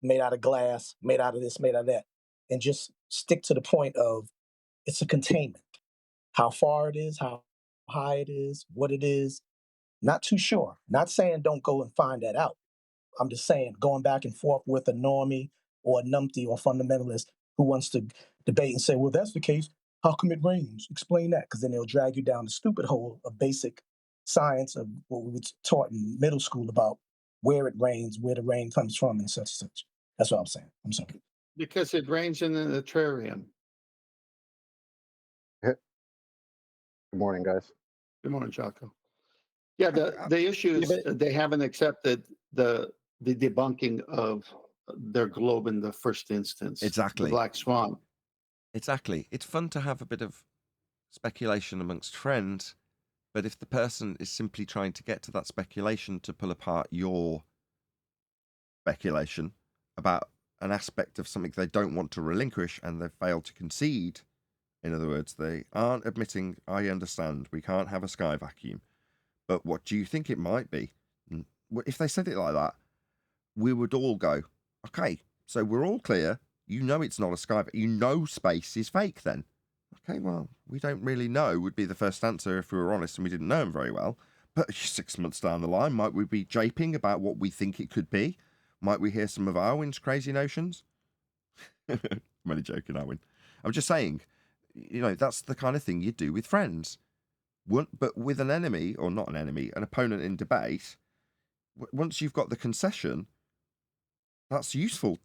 D: made out of glass, made out of this, made out of that. And just stick to the point of it's a containment. How far it is, how high it is, what it is, not too sure. Not saying don't go and find that out. I'm just saying going back and forth with a normie or a numpty or fundamentalist who wants to debate and say, well, that's the case. How come it rains? Explain that. Because then they'll drag you down the stupid hole of basic science of what we were taught in middle school about where it rains, where the rain comes from, and such and such. That's what I'm saying. I'm sorry.
E: Because it rains in an terrarium.
I: Good morning, guys.
E: Good morning, Jocko. Yeah, the issue is they haven't accepted the debunking of their globe in the first instance.
A: Exactly.
E: The Black Swan.
A: Exactly. It's fun to have a bit of speculation amongst friends, but if the person is simply trying to get to that speculation to pull apart your speculation about an aspect of something they don't want to relinquish and they've failed to concede, in other words, they aren't admitting, I understand, we can't have a sky vacuum, but what do you think it might be? If they said it like that, we would all go, okay, so we're all clear. It's not a sky vacuum. Space is fake then. Okay, well, we don't really know would be the first answer if we were honest and we didn't know them very well. But 6 months down the line, might we be japing about what we think it could be? Might we hear some of Arwin's crazy notions? I'm only joking, Arwin. I'm just saying, that's the kind of thing you do with friends. But with an enemy, or not an enemy, an opponent in debate, once you've got the concession, that's useful.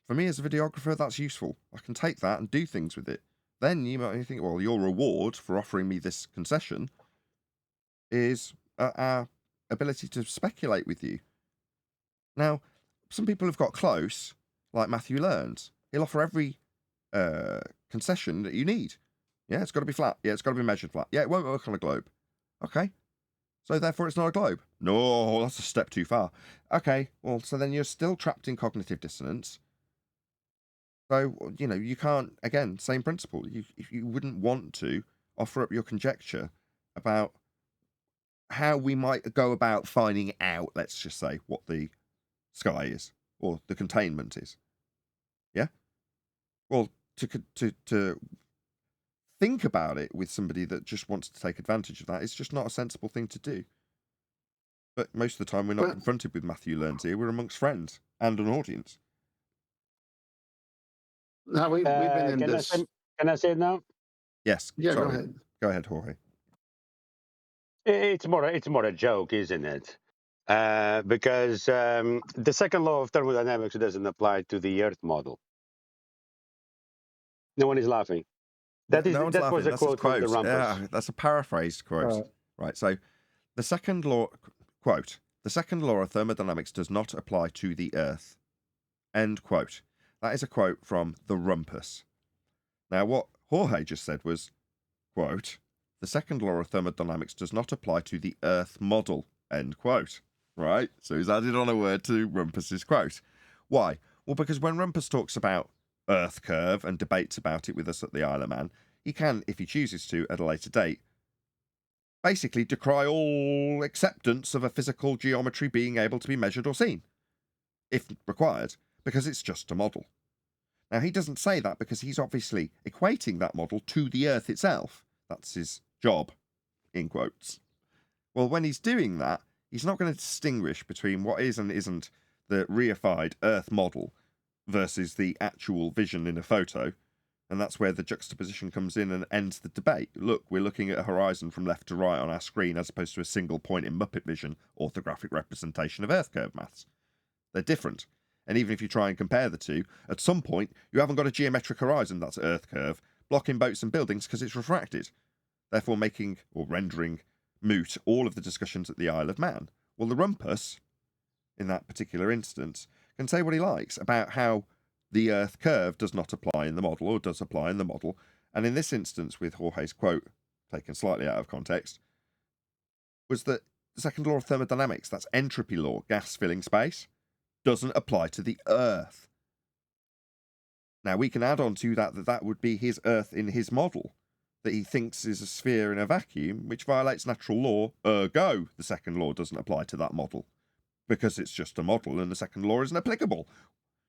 A: For me as a videographer, that's useful. I can take that and do things with it. Then you might think, well, your reward for offering me this concession is our ability to speculate with you. Now, some people have got close, like Matthew Learns. He'll offer every concession that you need. Yeah, it's got to be flat. Yeah, it's got to be measured flat. Yeah, it won't work on a globe. Okay. So therefore it's not a globe. No, that's a step too far. Okay, well, so then you're still trapped in cognitive dissonance. So, you can't, again, same principle. If you wouldn't want to offer up your conjecture about how we might go about finding out, let's just say, what the sky is or the containment is. Yeah? Well, to think about it with somebody that just wants to take advantage of that is just not a sensible thing to do. But most of the time, we're not confronted with Matthew Learns here. We're amongst friends and an audience.
E: Now we've been in
B: Can I
E: this.
B: say? Can I say it now?
A: Yes.
E: Yeah, go
A: Sorry.
E: ahead.
A: Go ahead, Jorge.
B: It's more a joke, isn't it? Because the second law of thermodynamics doesn't apply to the Earth model. No one is laughing.
A: No one's
B: That was
A: laughing.
B: a
A: That's his
B: quote from the
A: quote.
B: Rumpus.
A: Yeah, that's a paraphrased quote.
B: Uh,
A: Right. So the second law, quote, the second law of thermodynamics does not apply to the Earth. End quote. That is a quote from the Rumpus. Now, what Jorge just said was, quote, the second law of thermodynamics does not apply to the Earth model. End quote. Right? So he's added on a word to Rumpus's quote. Why? Well, because when Rumpus talks about Earth curve and debates about it with us at the Isle of Man, he can, if he chooses to, at a later date, basically decry all acceptance of a physical geometry being able to be measured or seen, if required, because it's just a model. Now, he doesn't say that because he's obviously equating that model to the Earth itself. That's his job, in quotes. Well, when he's doing that, he's not going to distinguish between what is and isn't the reified Earth model versus the actual vision in a photo. And that's where the juxtaposition comes in and ends the debate. Look, we're looking at a horizon from left to right on our screen as opposed to a single point in Muppet Vision orthographic representation of Earth curve maths. They're different. And even if you try and compare the two, at some point, you haven't got a geometric horizon that's Earth curve blocking boats and buildings because it's refracted, therefore making or rendering moot all of the discussions at the Isle of Man. Well, the Rumpus, in that particular instance, can say what he likes about how the Earth curve does not apply in the model or does apply in the model. And in this instance, with Jorge's quote, taken slightly out of context, was that the second law of thermodynamics, that's entropy law, gas filling space, doesn't apply to the Earth. Now, we can add on to that would be his Earth in his model, that he thinks is a sphere in a vacuum, which violates natural law, ergo the second law doesn't apply to that model, because it's just a model and the second law isn't applicable.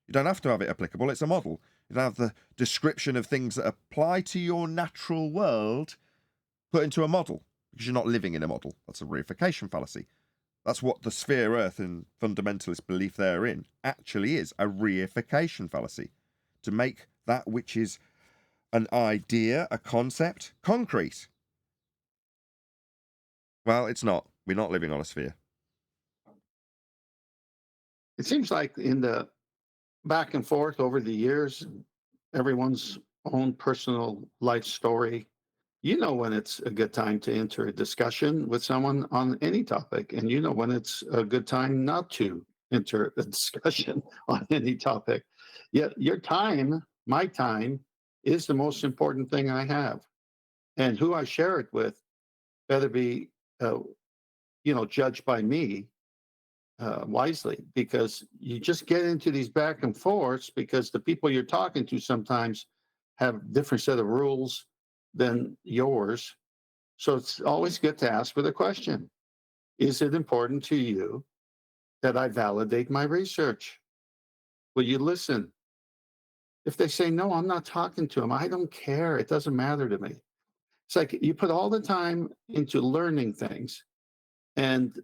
A: You don't have to have it applicable, it's a model. You don't have the description of things that apply to your natural world put into a model, because you're not living in a model. That's a reification fallacy. That's what the sphere Earth and fundamentalist belief therein actually is, a reification fallacy. To make that which is an idea, a concept, concrete. Well, it's not. We're not living on a sphere.
E: It seems like in the back and forth over the years, everyone's own personal life story. You know when it's a good time to enter a discussion with someone on any topic, and you know when it's a good time not to enter a discussion on any topic. Yet your time, my time, is the most important thing I have. And who I share it with better be, judged by me wisely, because you just get into these back and forths because the people you're talking to sometimes have different set of rules than yours. So it's always good to ask for the question. Is it important to you that I validate my research? Will you listen? If they say, no, I'm not talking to them, I don't care. It doesn't matter to me. It's like you put all the time into learning things and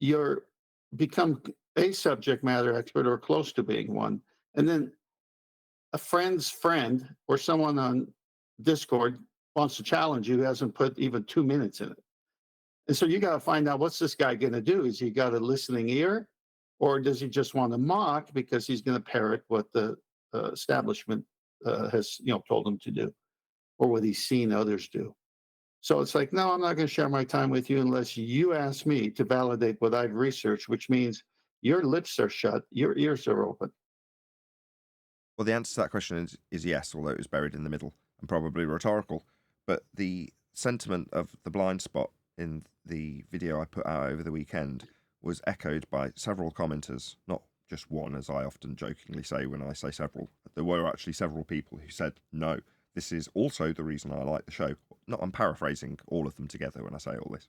E: you're become a subject matter expert or close to being one. And then a friend's friend or someone on Discord wants to challenge you who hasn't put even 2 minutes in it. And so you got to find out, what's this guy going to do? Is he got a listening ear, or does he just want to mock because he's going to parrot what the establishment has told him to do, or what he's seen others do? So it's like, no, I'm not going to share my time with you unless you ask me to validate what I've researched, which means your lips are shut, your ears are open.
A: Well, the answer to that question is yes, although it was buried in the middle and probably rhetorical. But the sentiment of the blind spot in the video I put out over the weekend was echoed by several commenters, not just one, as I often jokingly say when I say several. There were actually several people who said, no, this is also the reason I like the show. I'm paraphrasing all of them together when I say all this.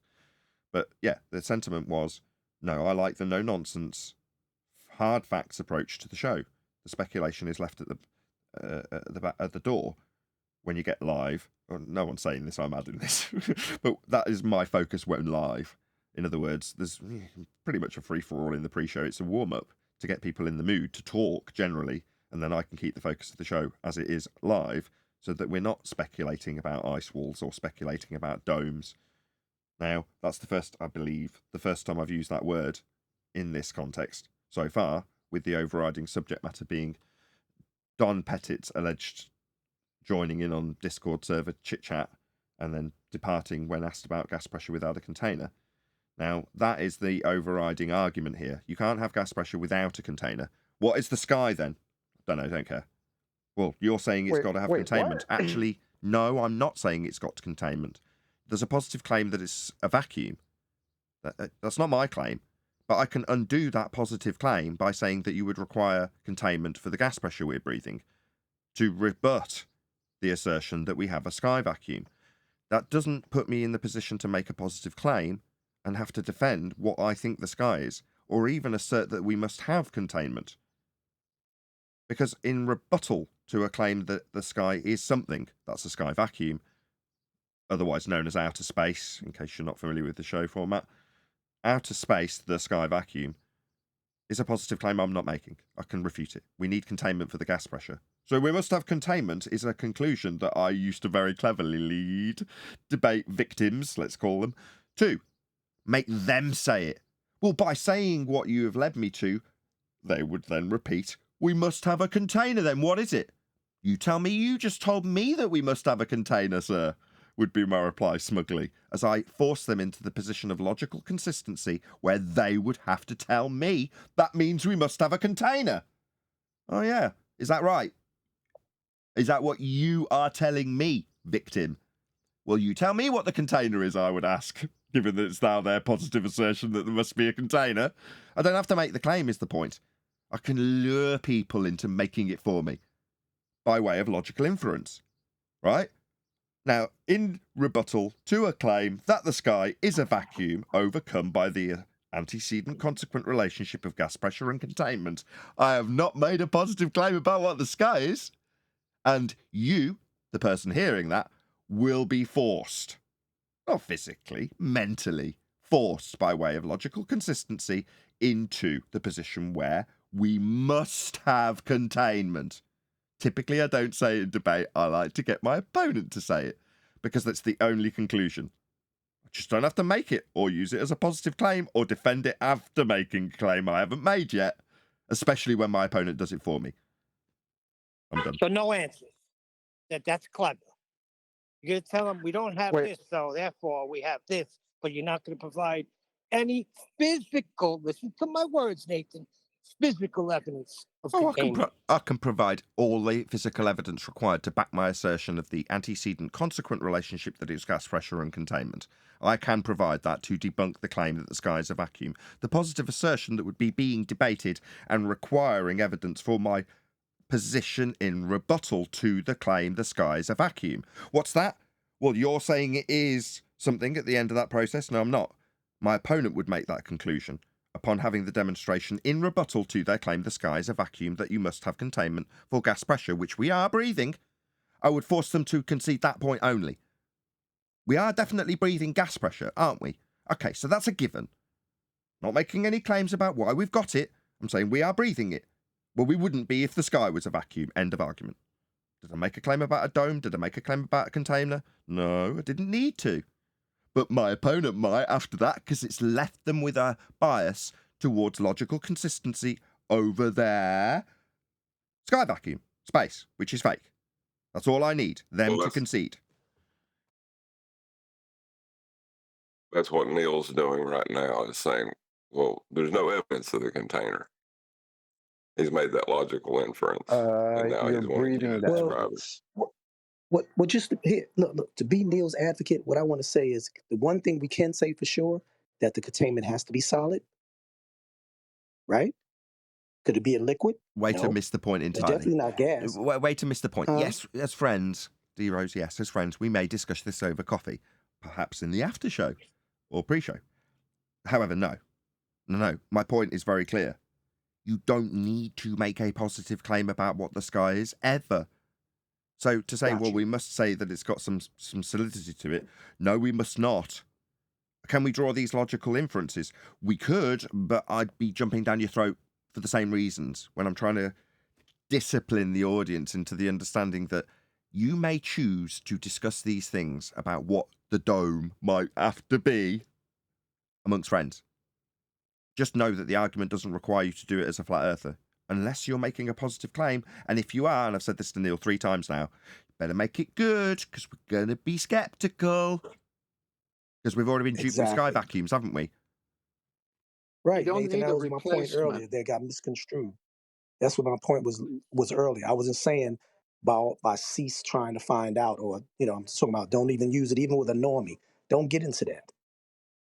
A: But yeah, the sentiment was, no, I like the no-nonsense, hard facts approach to the show. The speculation is left at the door when you get live. Well, no one's saying this, I'm adding this. But that is my focus when live. In other words, there's pretty much a free-for-all in the pre-show. It's a warm-up to get people in the mood to talk generally and then I can keep the focus of the show as it is live, so that we're not speculating about ice walls or speculating about domes. Now, that's I believe, the first time I've used that word in this context so far, with the overriding subject matter being Don Pettit's alleged joining in on Discord server chit-chat and then departing when asked about gas pressure without a container. Now, that is the overriding argument here. You can't have gas pressure without a container. What is the sky then? Don't know, don't care. Well, you're saying it's got to have containment.
I: What?
A: Actually, no, I'm not saying it's got containment. There's a positive claim that it's a vacuum. That's not my claim. But I can undo that positive claim by saying that you would require containment for the gas pressure we're breathing to rebut the assertion that we have a sky vacuum. That doesn't put me in the position to make a positive claim and have to defend what I think the sky is, or even assert that we must have containment. Because in rebuttal to a claim that the sky is something, that's a sky vacuum, otherwise known as outer space, in case you're not familiar with the show format, outer space, the sky vacuum, is a positive claim I'm not making. I can refute it. We need containment for the gas pressure. So we must have containment is a conclusion that I used to very cleverly lead debate victims, let's call them, to make them say it. Well, by saying what you have led me to, they would then repeat, we must have a container then. What is it? You tell me you just told me that we must have a container, sir, would be my reply smugly, as I force them into the position of logical consistency where they would have to tell me that means we must have a container. Oh yeah, is that right? Is that what you are telling me, victim? Well, you tell me what the container is, I would ask, given that it's now their positive assertion that there must be a container. I don't have to make the claim, is the point. I can lure people into making it for me by way of logical inference, right? Now, in rebuttal to a claim that the sky is a vacuum overcome by the antecedent consequent relationship of gas pressure and containment, I have not made a positive claim about what the sky is. And you, the person hearing that, will be forced, not physically, mentally, forced by way of logical consistency into the position where we must have containment. Typically, I don't say it in debate. I like to get my opponent to say it because that's the only conclusion. I just don't have to make it or use it as a positive claim or defend it after making a claim I haven't made yet, especially when my opponent does it for me. I'm done.
C: So no answers. That's clever. You're going to tell them we don't have
I: Wait.
C: this, so therefore we have this, but you're not going to provide any physical, listen to my words, Nathan, physical evidence of containment.
A: I can provide all the physical evidence required to back my assertion of the antecedent consequent relationship that is gas pressure and containment. I can provide that to debunk the claim that the sky is a vacuum. The positive assertion that would be being debated and requiring evidence for my position in rebuttal to the claim the sky is a vacuum. What's that? Well, you're saying it is something at the end of that process? No, I'm not. My opponent would make that conclusion upon having the demonstration in rebuttal to their claim the sky is a vacuum that you must have containment for gas pressure, which we are breathing. I would force them to concede that point only. We are definitely breathing gas pressure, aren't we? Okay, so that's a given. Not making any claims about why we've got it. I'm saying we are breathing it. Well, we wouldn't be if the sky was a vacuum. End of argument. Did I make a claim about a dome? Did I make a claim about a container? No, I didn't need to. But my opponent might after that, because it's left them with a bias towards logical consistency over there. Sky vacuum, space, which is fake. That's all I need, them to concede.
J: That's what Neil's doing right now, is saying, well, there's no evidence of the container. He's made that logical inference. And now
I: You're
J: he's wanting
I: breathing
J: to
I: that.
J: describe it.
D: What just here, look, to be Neil's advocate, what I want to say is the one thing we can say for sure, that the containment has to be solid, right? Could it be a liquid?
A: Way to
D: No.
A: miss the point
D: It's
A: entirely.
D: definitely not gas.
A: Way to miss the point.
D: Huh?
A: Yes, as friends, D-Rose, yes, as friends, we may discuss this over coffee, perhaps in the after show or pre-show. However, no. My point is very clear. You don't need to make a positive claim about what the sky is, ever. So to say, well, we must say that it's got some solidity to it. No, we must not. Can we draw these logical inferences? We could, but I'd be jumping down your throat for the same reasons when I'm trying to discipline the audience into the understanding that you may choose to discuss these things about what the dome might have to be amongst friends. Just know that the argument doesn't require you to do it as a flat earther, unless you're making a positive claim. And if you are, and I've said this to Neil 3 times now, better make it good, because we're going to be skeptical. Because we've already been duped with sky
D: Exactly.
A: vacuums, haven't we?
D: Right,
E: You don't
D: Nathan.
E: need
D: That
E: a
D: was my point earlier.
E: replacement.
D: They got misconstrued. That's what my point was earlier. I wasn't saying by cease trying to find out, or I'm talking about don't even use it, even with a normie. Don't get into that.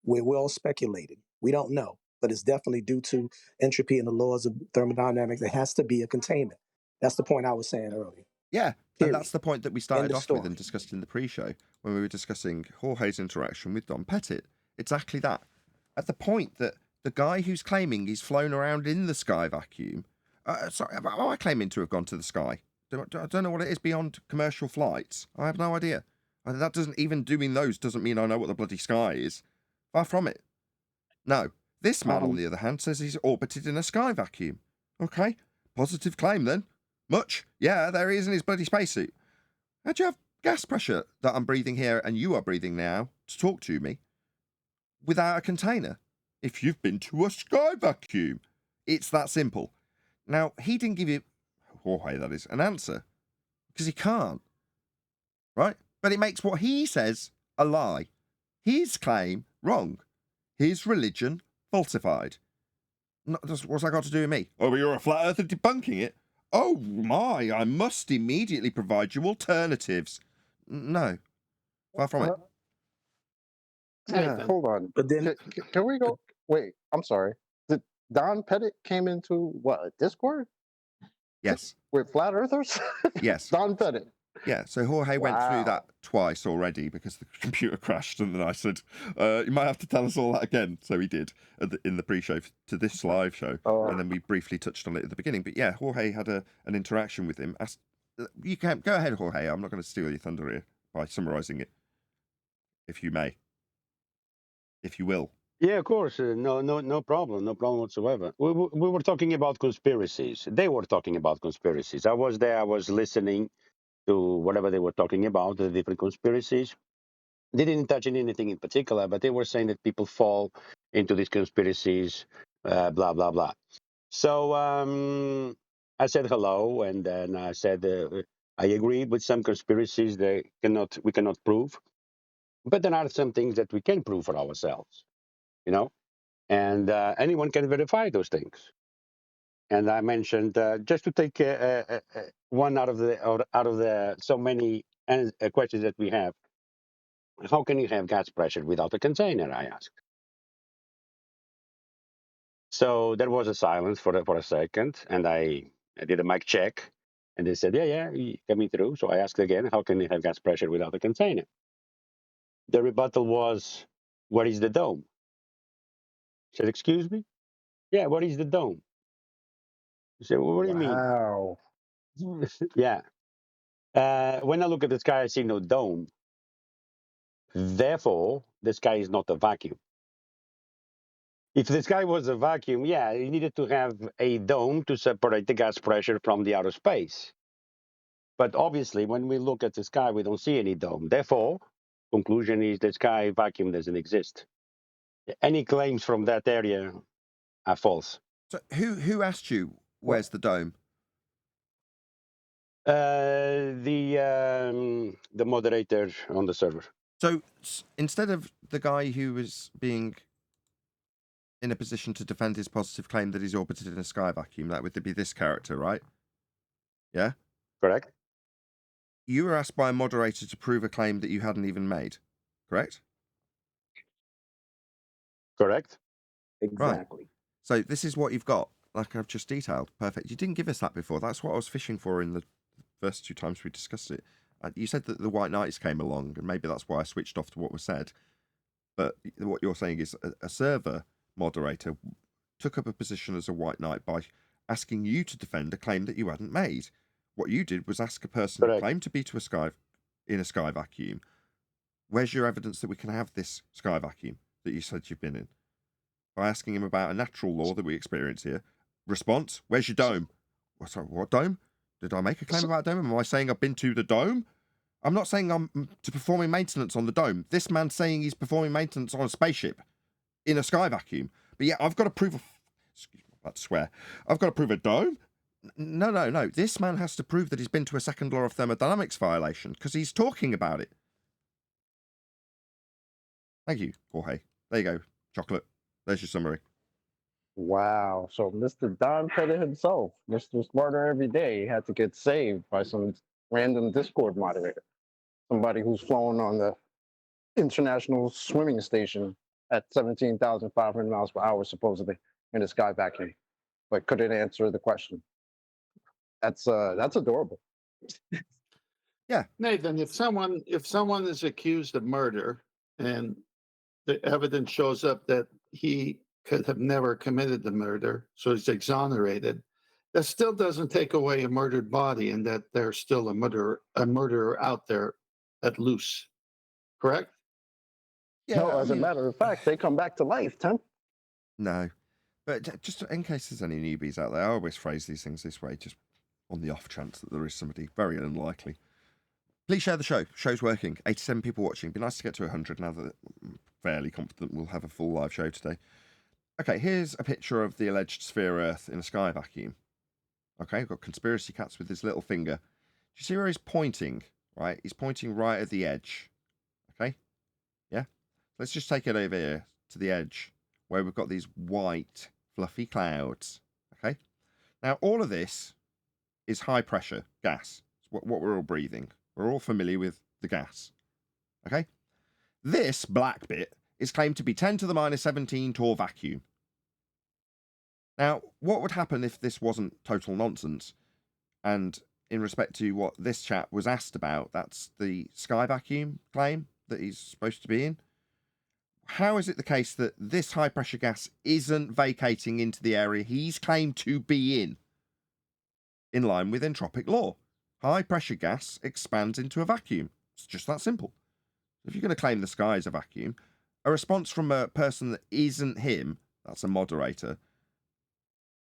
D: We're all speculating. We don't know, but it's definitely due to entropy and the laws of thermodynamics. There has to be a containment. That's the point I was saying earlier.
A: Yeah,
D: Period.
A: and that's the point that we
D: End
A: started
D: of
A: off with and
D: story.
A: discussed in the pre-show when we were discussing Jorge's interaction with Don Pettit. Exactly that. At the point that the guy who's claiming he's flown around in the sky vacuum, sorry, am I claiming to have gone to the sky? I don't know what it is beyond commercial flights. I have no idea. And that doesn't, even doing those doesn't mean I know what the bloody sky is. Far from it. No. This man, on the other hand, says he's orbited in a sky vacuum. Okay. Positive claim then. Much? Yeah, there he is in his bloody spacesuit. How'd you have gas pressure that I'm breathing here and you are breathing now to talk to me without a container? If you've been to a sky vacuum. It's that simple. Now, he didn't give you, Jorge that is, an answer. Because he can't. Right? But it makes what he says a lie. His claim wrong. His religion falsified. What's that got to do with me? Oh, but you're a flat earther debunking it. Oh my, I must immediately provide you alternatives. No. Far from it.
I: Yeah,
E: Nathan,
I: hold on.
D: But then,
I: Can we go? Wait, I'm sorry. Did Don Pettit came into what, a Discord
A: Yes.
I: with flat earthers?
A: Yes.
I: Don Pettit.
A: Yeah, so Jorge went through
I: Wow.
A: that twice already because the computer crashed, and then I said, you might have to tell us all that again. So he did in the pre-show to this live show, and then we briefly touched on it at the beginning. But yeah, Jorge had an interaction with him. You can go ahead, Jorge. I'm not going to steal your thunder here by summarising it, if you may, if you will.
B: Yeah, of course. No problem. No problem whatsoever. We were talking about conspiracies. They were talking about conspiracies. I was there. I was listening to whatever they were talking about, the different conspiracies. They didn't touch on anything in particular, but they were saying that people fall into these conspiracies, blah, blah, blah. So I said hello, and then I said I agree with some conspiracies that we cannot prove, but there are some things that we can prove for ourselves, and anyone can verify those things. And I mentioned just to take one out of the so many questions that we have. How can you have gas pressure without a container? I asked. So there was a silence for a second, and I did a mic check, and they said, "Yeah, coming through." So I asked again, "How can you have gas pressure without a container?" The rebuttal was, "Where is the dome?" I said, "Excuse me? Yeah, what is the dome?" I said, "Well, what do you mean?"
I: Wow.
B: Yeah. When I look at the sky, I see no dome. Therefore, the sky is not a vacuum. If the sky was a vacuum, yeah, you needed to have a dome to separate the gas pressure from the outer space. But obviously, when we look at the sky, we don't see any dome. Therefore, conclusion is the sky vacuum doesn't exist. Any claims from that area are false.
A: So who asked you where's the dome?
B: The moderator on the server.
A: So instead of the guy who was being in a position to defend his positive claim that he's orbited in a sky vacuum, that would be this character, right? Yeah?
B: Correct?
A: You were asked by a moderator to prove a claim that you hadn't even made, correct?
B: Correct.
D: exactly.
A: Right. So this is what you've got, like I've just detailed. Perfect. You didn't give us that before. That's what I was fishing for in the first 2 times we discussed it. You said that the White Knights came along, and maybe that's why I switched off to what was said. But what you're saying is a server moderator took up a position as a White Knight by asking you to defend a claim that you hadn't made. What you did was ask a person who
B: Correct.
A: claimed to be in a sky vacuum, where's your evidence that we can have this sky vacuum that you said you've been in? By asking him about a natural law that we experience here. Response, where's your dome? Sorry, what dome? Did I make a claim about a dome? Am I saying I've been to the dome? I'm not saying I'm to performing maintenance on the dome. This man's saying he's performing maintenance on a spaceship in a sky vacuum. But yeah, I've got to prove excuse me, I'm about to swear. I've got to prove a dome? No. This man has to prove that he's been to a second law of thermodynamics violation because he's talking about it. Thank you, Jorge. There you go, chocolate. There's your summary.
I: Wow. So Mr. Don Pettit himself, Mr. Smarter Every Day, had to get saved by some random Discord moderator. Somebody who's flown on the International Swimming Station at 17,500 miles per hour, supposedly, in a sky vacuum, but couldn't answer the question. That's adorable.
E: Nathan, if someone is accused of murder and the evidence shows up that he could have never committed the murder, so he's exonerated, that still doesn't take away a murdered body and that there's still a murderer out there at loose. Correct?
A: Yeah,
I: No, as a matter of fact, they come back to life, Tim.
A: No. But just in case there's any newbies out there, I always phrase these things this way, just on the off chance that there is somebody very unlikely. Please share the show. Show's working. 87 people watching. Be nice to get to 100 now that I'm fairly confident we'll have a full live show today. Okay, here's a picture of the alleged sphere Earth in a sky vacuum. Okay, we've got Conspiracy Cats with his little finger. Do you see where he's pointing? Right, he's pointing right at the edge. Okay, yeah? Let's just take it over here to the edge where we've got these white, fluffy clouds. Okay, now all of this is high pressure gas. It's what we're all breathing. We're all familiar with the gas. Okay, this black bit is claimed to be 10 to the minus 17 torr vacuum. Now, what would happen if this wasn't total nonsense? And in respect to what this chap was asked about, that's the sky vacuum claim that he's supposed to be in. How is it the case that this high pressure gas isn't vacating into the area he's claimed to be in line with entropic law? High pressure gas expands into a vacuum. It's just that simple. If you're going to claim the sky is a vacuum, a response from a person that isn't him, that's a moderator,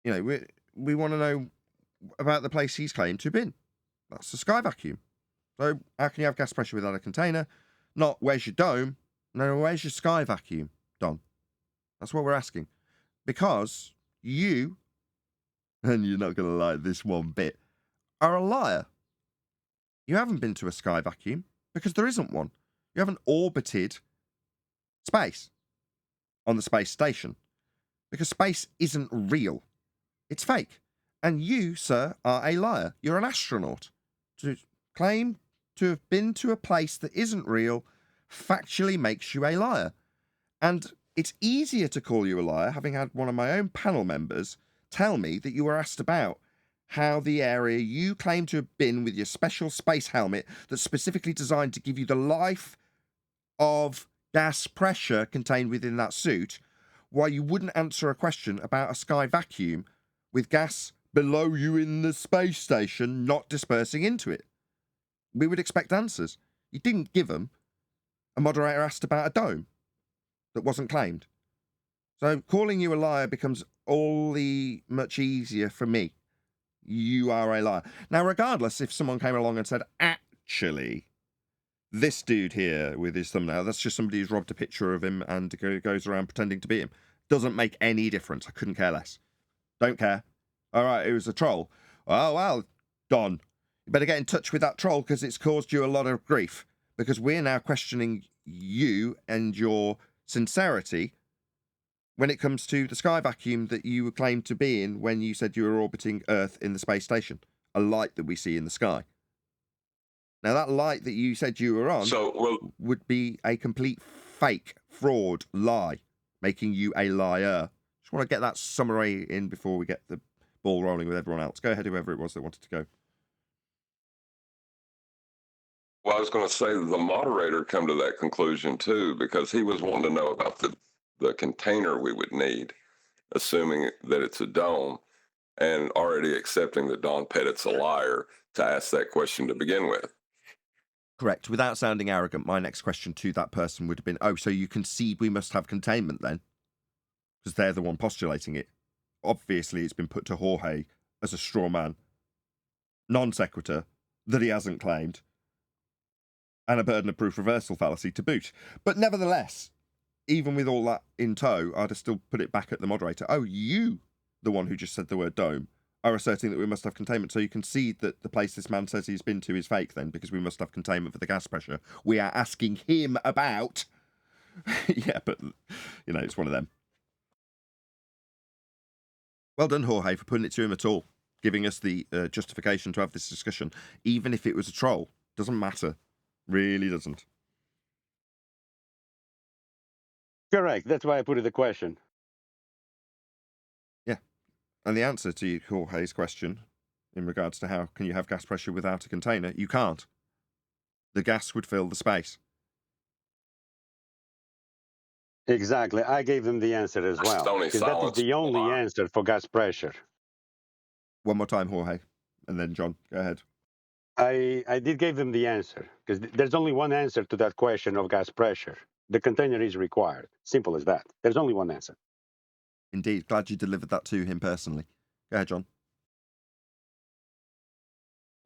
A: you know, we want to know about the place he's claimed to have been. That's the sky vacuum. So how can you have gas pressure without a container? Not where's your dome? No, where's your sky vacuum, Don? That's what we're asking. Because you, and you're not going to like this one bit, are a liar. You haven't been to a sky vacuum because there isn't one. You haven't orbited space on the space station because space isn't real. It's fake. And you, sir, are a liar. You're an astronaut. To claim to have been to a place that isn't real factually makes you a liar. And it's easier to call you a liar, having had one of my own panel members tell me that you were asked about how the area you claim to have been with your special space helmet that's specifically designed to give you the life of gas pressure contained within that suit, why you wouldn't answer a question about a sky vacuum with gas below you in the space station not dispersing into it. We would expect answers. You didn't give them. A moderator asked about a dome that wasn't claimed. So calling you a liar becomes all the much easier for me. You are a liar. Now, regardless, if someone came along and said, actually, this dude here with his thumbnail, that's just somebody who's robbed a picture of him and goes around pretending to be him. Doesn't make any difference. I couldn't care less. Don't care. All right, it was a troll. Oh, well, Don, you better get in touch with that troll because it's caused you a lot of grief. Because we're now questioning you and your sincerity when it comes to the sky vacuum that you claimed to be in when you said you were orbiting Earth in the space station, a light that we see in the sky. Now, that light that you said you were on would be a complete fake, fraud, lie, making you a liar. Just want to get that summary in before we get the ball rolling with everyone else. Go ahead, whoever it was that wanted to go.
J: Well, I was going to say the moderator come to that conclusion too, because he was wanting to know about the container we would need, assuming that it's a dome, and already accepting that Don Pettit's a liar to ask that question to begin with.
A: Correct. Without sounding arrogant, my next question to that person would have been, oh, so you concede we must have containment then? Because they're the one postulating it. Obviously, it's been put to Jorge as a straw man, non sequitur, that he hasn't claimed, and a burden of proof reversal fallacy to boot. But nevertheless, even with all that in tow, I'd have still put it back at the moderator. Oh, you, the one who just said the word dome, are asserting that we must have containment. So you concede that the place this man says he's been to is fake then, because we must have containment for the gas pressure. We are asking him about. Yeah, but, you know, it's one of them. Well done, Jorge, for putting it to him at all, giving us the justification to have this discussion. Even if it was a troll, doesn't matter. Really doesn't.
B: Correct. That's why I put it the question.
A: Yeah. And the answer to Jorge's question in regards to how can you have gas pressure without a container, you can't. The gas would fill the space.
B: Exactly. I gave them the answer as well.
J: Stony
B: Because that is
J: silence
B: the
J: from
B: only
J: Lamar.
B: answer for gas pressure.
A: One more time, Jorge. And then, John, go ahead.
B: I did give them the answer. Because there's only one answer to that question of gas pressure. The container is required. Simple as that. There's only one answer.
A: Indeed. Glad you delivered that to him personally. Go ahead, John.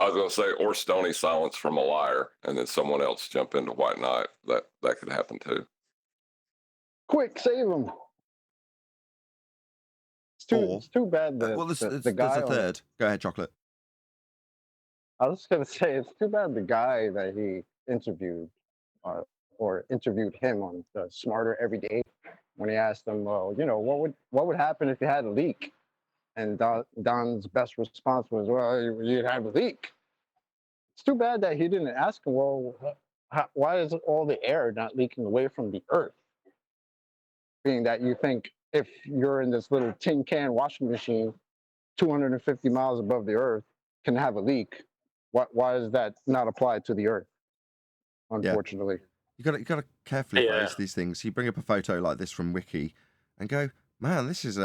J: I was going to say, or Stony silence from a liar, and then someone else jump into White Knight. That could happen too.
I: Quick, save him. It's too bad that
A: well,
I: the
A: there's
I: guy
A: a third. Go ahead, Chocolate.
I: I was just gonna say it's too bad the guy that he interviewed, or interviewed him on the Smarter Every Day, when he asked him, well, you know, what would happen if you had a leak, and Don's best response was, well, you'd have a leak. It's too bad that he didn't ask him, well, why is all the air not leaking away from the Earth? Being that you think if you're in this little tin can washing machine 250 miles above the Earth can have a leak, why is that not applied to the Earth? Unfortunately,
A: You got to carefully phrase these things. You bring up a photo like this from Wiki, and go, man, this is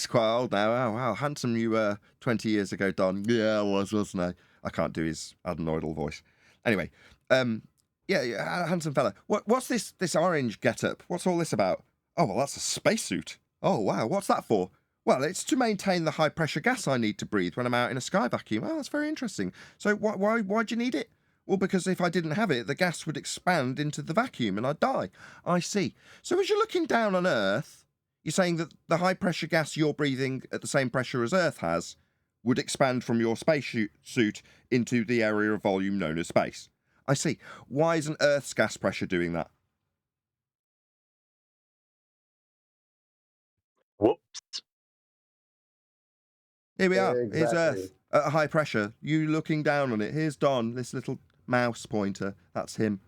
A: quite old now. Oh, wow, handsome you were 20 years ago, Don. Yeah, I was, wasn't I? I can't do his adenoidal voice. Anyway, yeah, handsome fella. What's this orange getup? What's all this about? Oh, well, that's a spacesuit. Oh, wow, what's that for? Well, it's to maintain the high pressure gas I need to breathe when I'm out in a sky vacuum. Oh, that's very interesting. So why'd you need it? Well, because if I didn't have it, the gas would expand into the vacuum and I'd die. I see. So as you're looking down on Earth, you're saying that the high pressure gas you're breathing at the same pressure as Earth has would expand from your spacesuit into the area of volume known as space. I see. Why isn't Earth's gas pressure doing that?
B: Whoops.
A: Here we are.
I: Exactly.
A: Here's Earth at a high pressure. You looking down on it. Here's Don, this little mouse pointer. That's him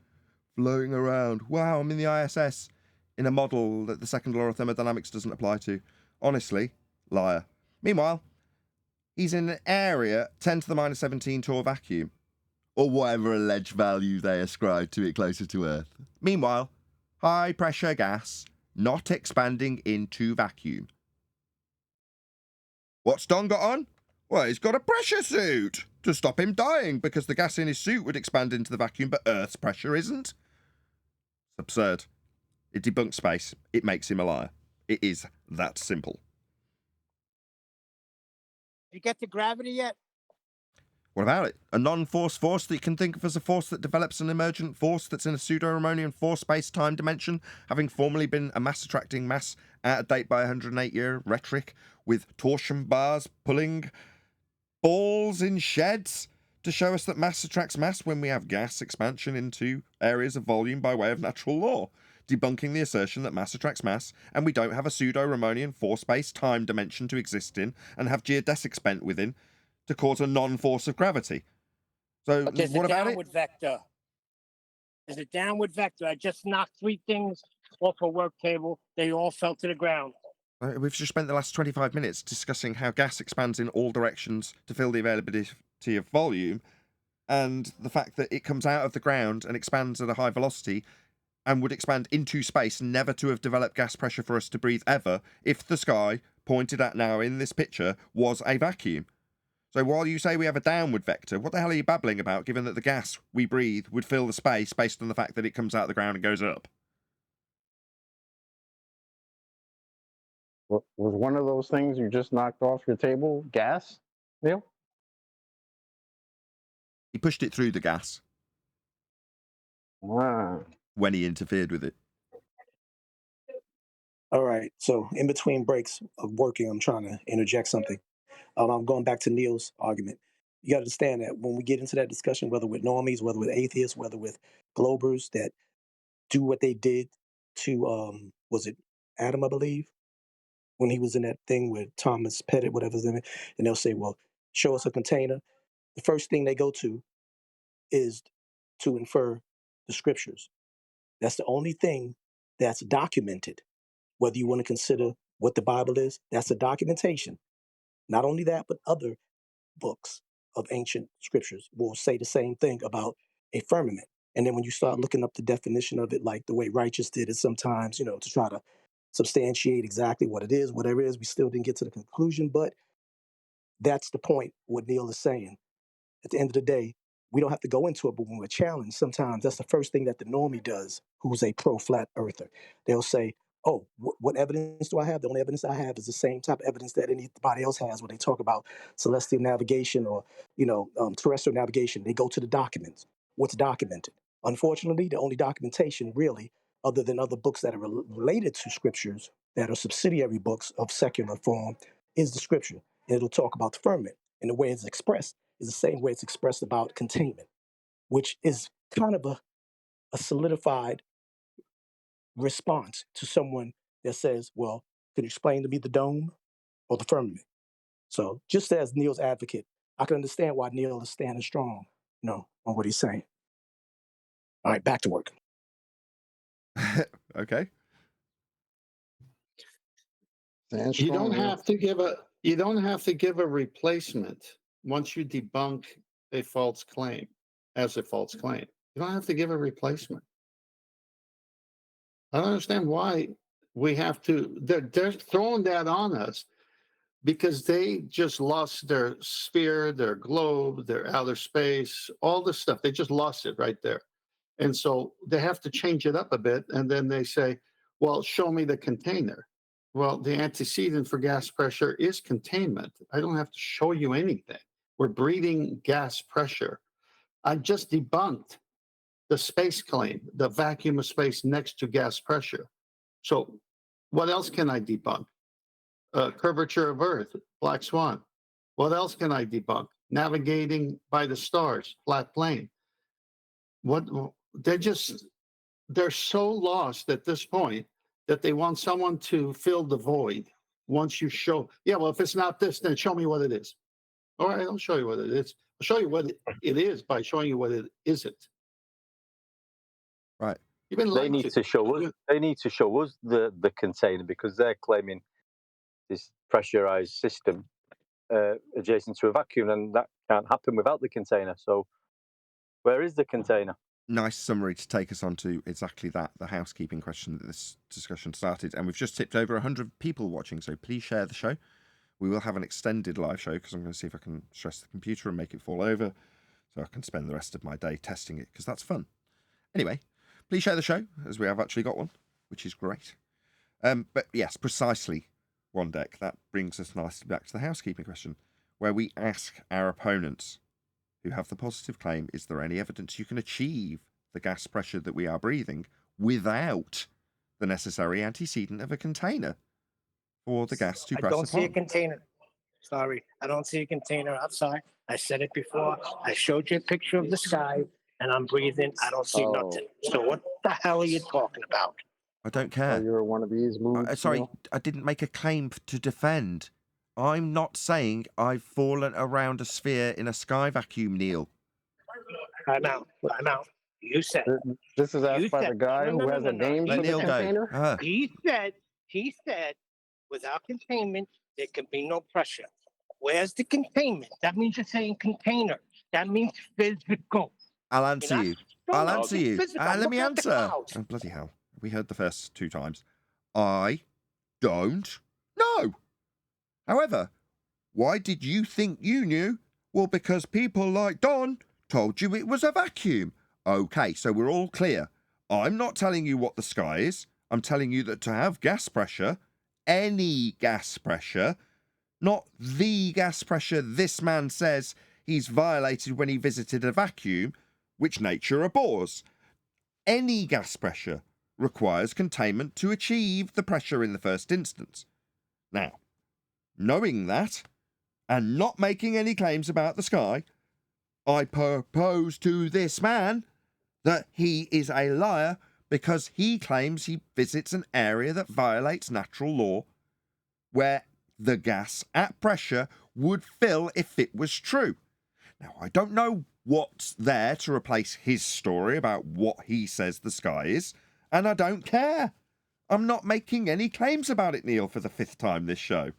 A: floating around. Wow, I'm in the ISS in a model that the second law of thermodynamics doesn't apply to. Honestly, liar. Meanwhile, he's in an area 10 to the minus 17 Torr vacuum, or whatever alleged value they ascribe to it closer to Earth. Meanwhile, high pressure gas not expanding into vacuum. What's Don got on? Well, he's got a pressure suit to stop him dying because the gas in his suit would expand into the vacuum, but Earth's pressure isn't. It's absurd. It debunks space. It makes him a liar. It is that simple.
C: You get to gravity yet?
A: What about it? A non-force force that you can think of as a force that develops an emergent force that's in a pseudo-Riemannian force space-time dimension, having formerly been a mass-attracting mass out of date by 108-year rhetoric, with torsion bars pulling balls in sheds to show us that mass attracts mass when we have gas expansion into areas of volume by way of natural law, debunking the assertion that mass attracts mass and we don't have a pseudo-Riemannian force space-time dimension to exist in and have geodesics bent within to cause a non-force of gravity. So
C: But there's
A: what
C: a
A: about
C: downward vector. There's a downward vector. I just knocked 3 things off a work table. They all fell to the ground.
A: We've just spent the last 25 minutes discussing how gas expands in all directions to fill the availability of volume, and the fact that it comes out of the ground and expands at a high velocity and would expand into space, never to have developed gas pressure for us to breathe ever, if the sky, pointed at now in this picture, was a vacuum. So while you say we have a downward vector, what the hell are you babbling about, given that the gas we breathe would fill the space based on the fact that it comes out of the ground and goes up?
I: Was one of those things you just knocked off your table gas? Neil?
A: He pushed it through the gas
I: Ah.
A: when he interfered with it.
D: All right. So in between breaks of working, I'm trying to interject something. I'm going back to Neil's argument. You got to understand that when we get into that discussion, whether with normies, whether with atheists, whether with globers that do what they did to, was it Adam, I believe, when he was in that thing with Thomas Pettit, whatever his name is, and they'll say, well, show us a container. The first thing they go to is to infer the scriptures. That's the only thing that's documented. Whether you want to consider what the Bible is, that's a documentation. Not only that, but other books of ancient scriptures will say the same thing about a firmament. And then when you start looking up the definition of it, like the way Righteous did it sometimes, to try to substantiate exactly what it is, whatever it is, we still didn't get to the conclusion. But that's the point, what Neil is saying. At the end of the day, we don't have to go into it, but when we're challenged, sometimes that's the first thing that the normie does, who's a pro-flat earther. They'll say, oh, what evidence do I have? The only evidence I have is the same type of evidence that anybody else has when they talk about celestial navigation or, terrestrial navigation. They go to the documents, what's documented. Unfortunately, the only documentation really, other than other books that are related to scriptures, that are subsidiary books of secular form, is the scripture. And it'll talk about the firmament. And the way it's expressed is the same way it's expressed about containment, which is kind of a solidified response to someone that says, well, can you explain to me the dome or the firmament? So just as Neil's advocate, I can understand why Neil is standing strong, on what he's saying. All right, back to work.
A: Okay.
E: You don't have to give a replacement once you debunk a false claim as a false claim. You don't have to give a replacement. I don't understand why we have to. They're throwing that on us because they just lost their sphere, their globe, their outer space, all this stuff. They just lost it right there. And so they have to change it up a bit. And then they say, well, show me the container. Well, the antecedent for gas pressure is containment. I don't have to show you anything. We're breathing gas pressure. I just debunked the space claim, the vacuum of space next to gas pressure. So what else can I debunk? Curvature of Earth, black swan. What else can I debunk? Navigating by the stars, flat plane. They're so lost at this point that they want someone to fill the void once you show, well, if it's not this, then show me what it is. All right, I'll show you what it is. I'll show you what it is by showing you what it isn't.
A: Right.
K: They need to show us. They need to show us the container because they're claiming this pressurized system adjacent to a vacuum, and that can't happen without the container. So, where is the container?
A: Nice summary to take us on to exactly that, the housekeeping question that this discussion started. And we've just tipped over 100 people watching, so please share the show. We will have an extended live show because I'm going to see if I can stress the computer and make it fall over so I can spend the rest of my day testing it because that's fun. Anyway, please share the show as we have actually got one, which is great. But yes, precisely, One Deck. That brings us nicely back to the housekeeping question where we ask our opponents who have the positive claim, is there any evidence you can achieve the gas pressure that we are breathing without the necessary antecedent of a container for the gas to press upon?
C: I don't see a container. Sorry, I don't see a container outside. I said it before. I showed you a picture of the sky, and I'm breathing. I don't see nothing. So what the hell are you talking about?
A: I don't care.
I: You're one of these moves.
A: Sorry, I didn't make a claim to defend. I'm not saying I've fallen around a sphere in a sky vacuum, Neil.
C: I'm out. You said.
I: This is asked by the guy who has a name for the container?
C: He said, without containment, there can be no pressure. Where's the containment? That means you're saying container. That means physical.
A: I'll answer you. Let me answer.
C: Oh,
A: bloody hell. We heard the first 2 times. I don't know. However, why did you think you knew? Well, because people like Don told you it was a vacuum. Okay, so we're all clear. I'm not telling you what the sky is. I'm telling you that to have gas pressure, any gas pressure, not the gas pressure this man says he's violated when he visited a vacuum, which nature abhors. Any gas pressure requires containment to achieve the pressure in the first instance. Now, knowing that, and not making any claims about the sky, I propose to this man that he is a liar because he claims he visits an area that violates natural law, where the gas at pressure would fill if it was true. Now, I don't know what's there to replace his story about what he says the sky is, and I don't care. I'm not making any claims about it, Neil, for the 5th time this show.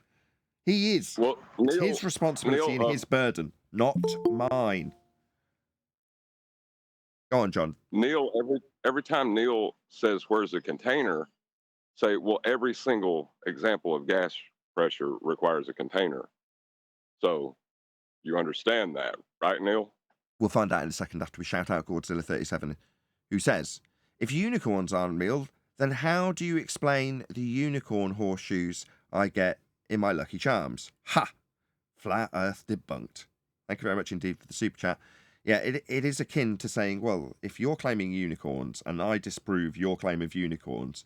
A: He is.
J: Well,
A: It's
J: Neil,
A: his responsibility
J: Neil,
A: and his burden, not mine. Go on, John.
J: Neil, every time Neil says, "Where's the container?" say, "Well, every single example of gas pressure requires a container." So you understand that, right, Neil?
A: We'll find out in a second after we shout out Godzilla37, who says, if unicorns aren't real, then how do you explain the unicorn horseshoes I get in my Lucky Charms? Ha! Flat Earth debunked. Thank you very much indeed for the super chat. Yeah, it is akin to saying, well, if you're claiming unicorns and I disprove your claim of unicorns,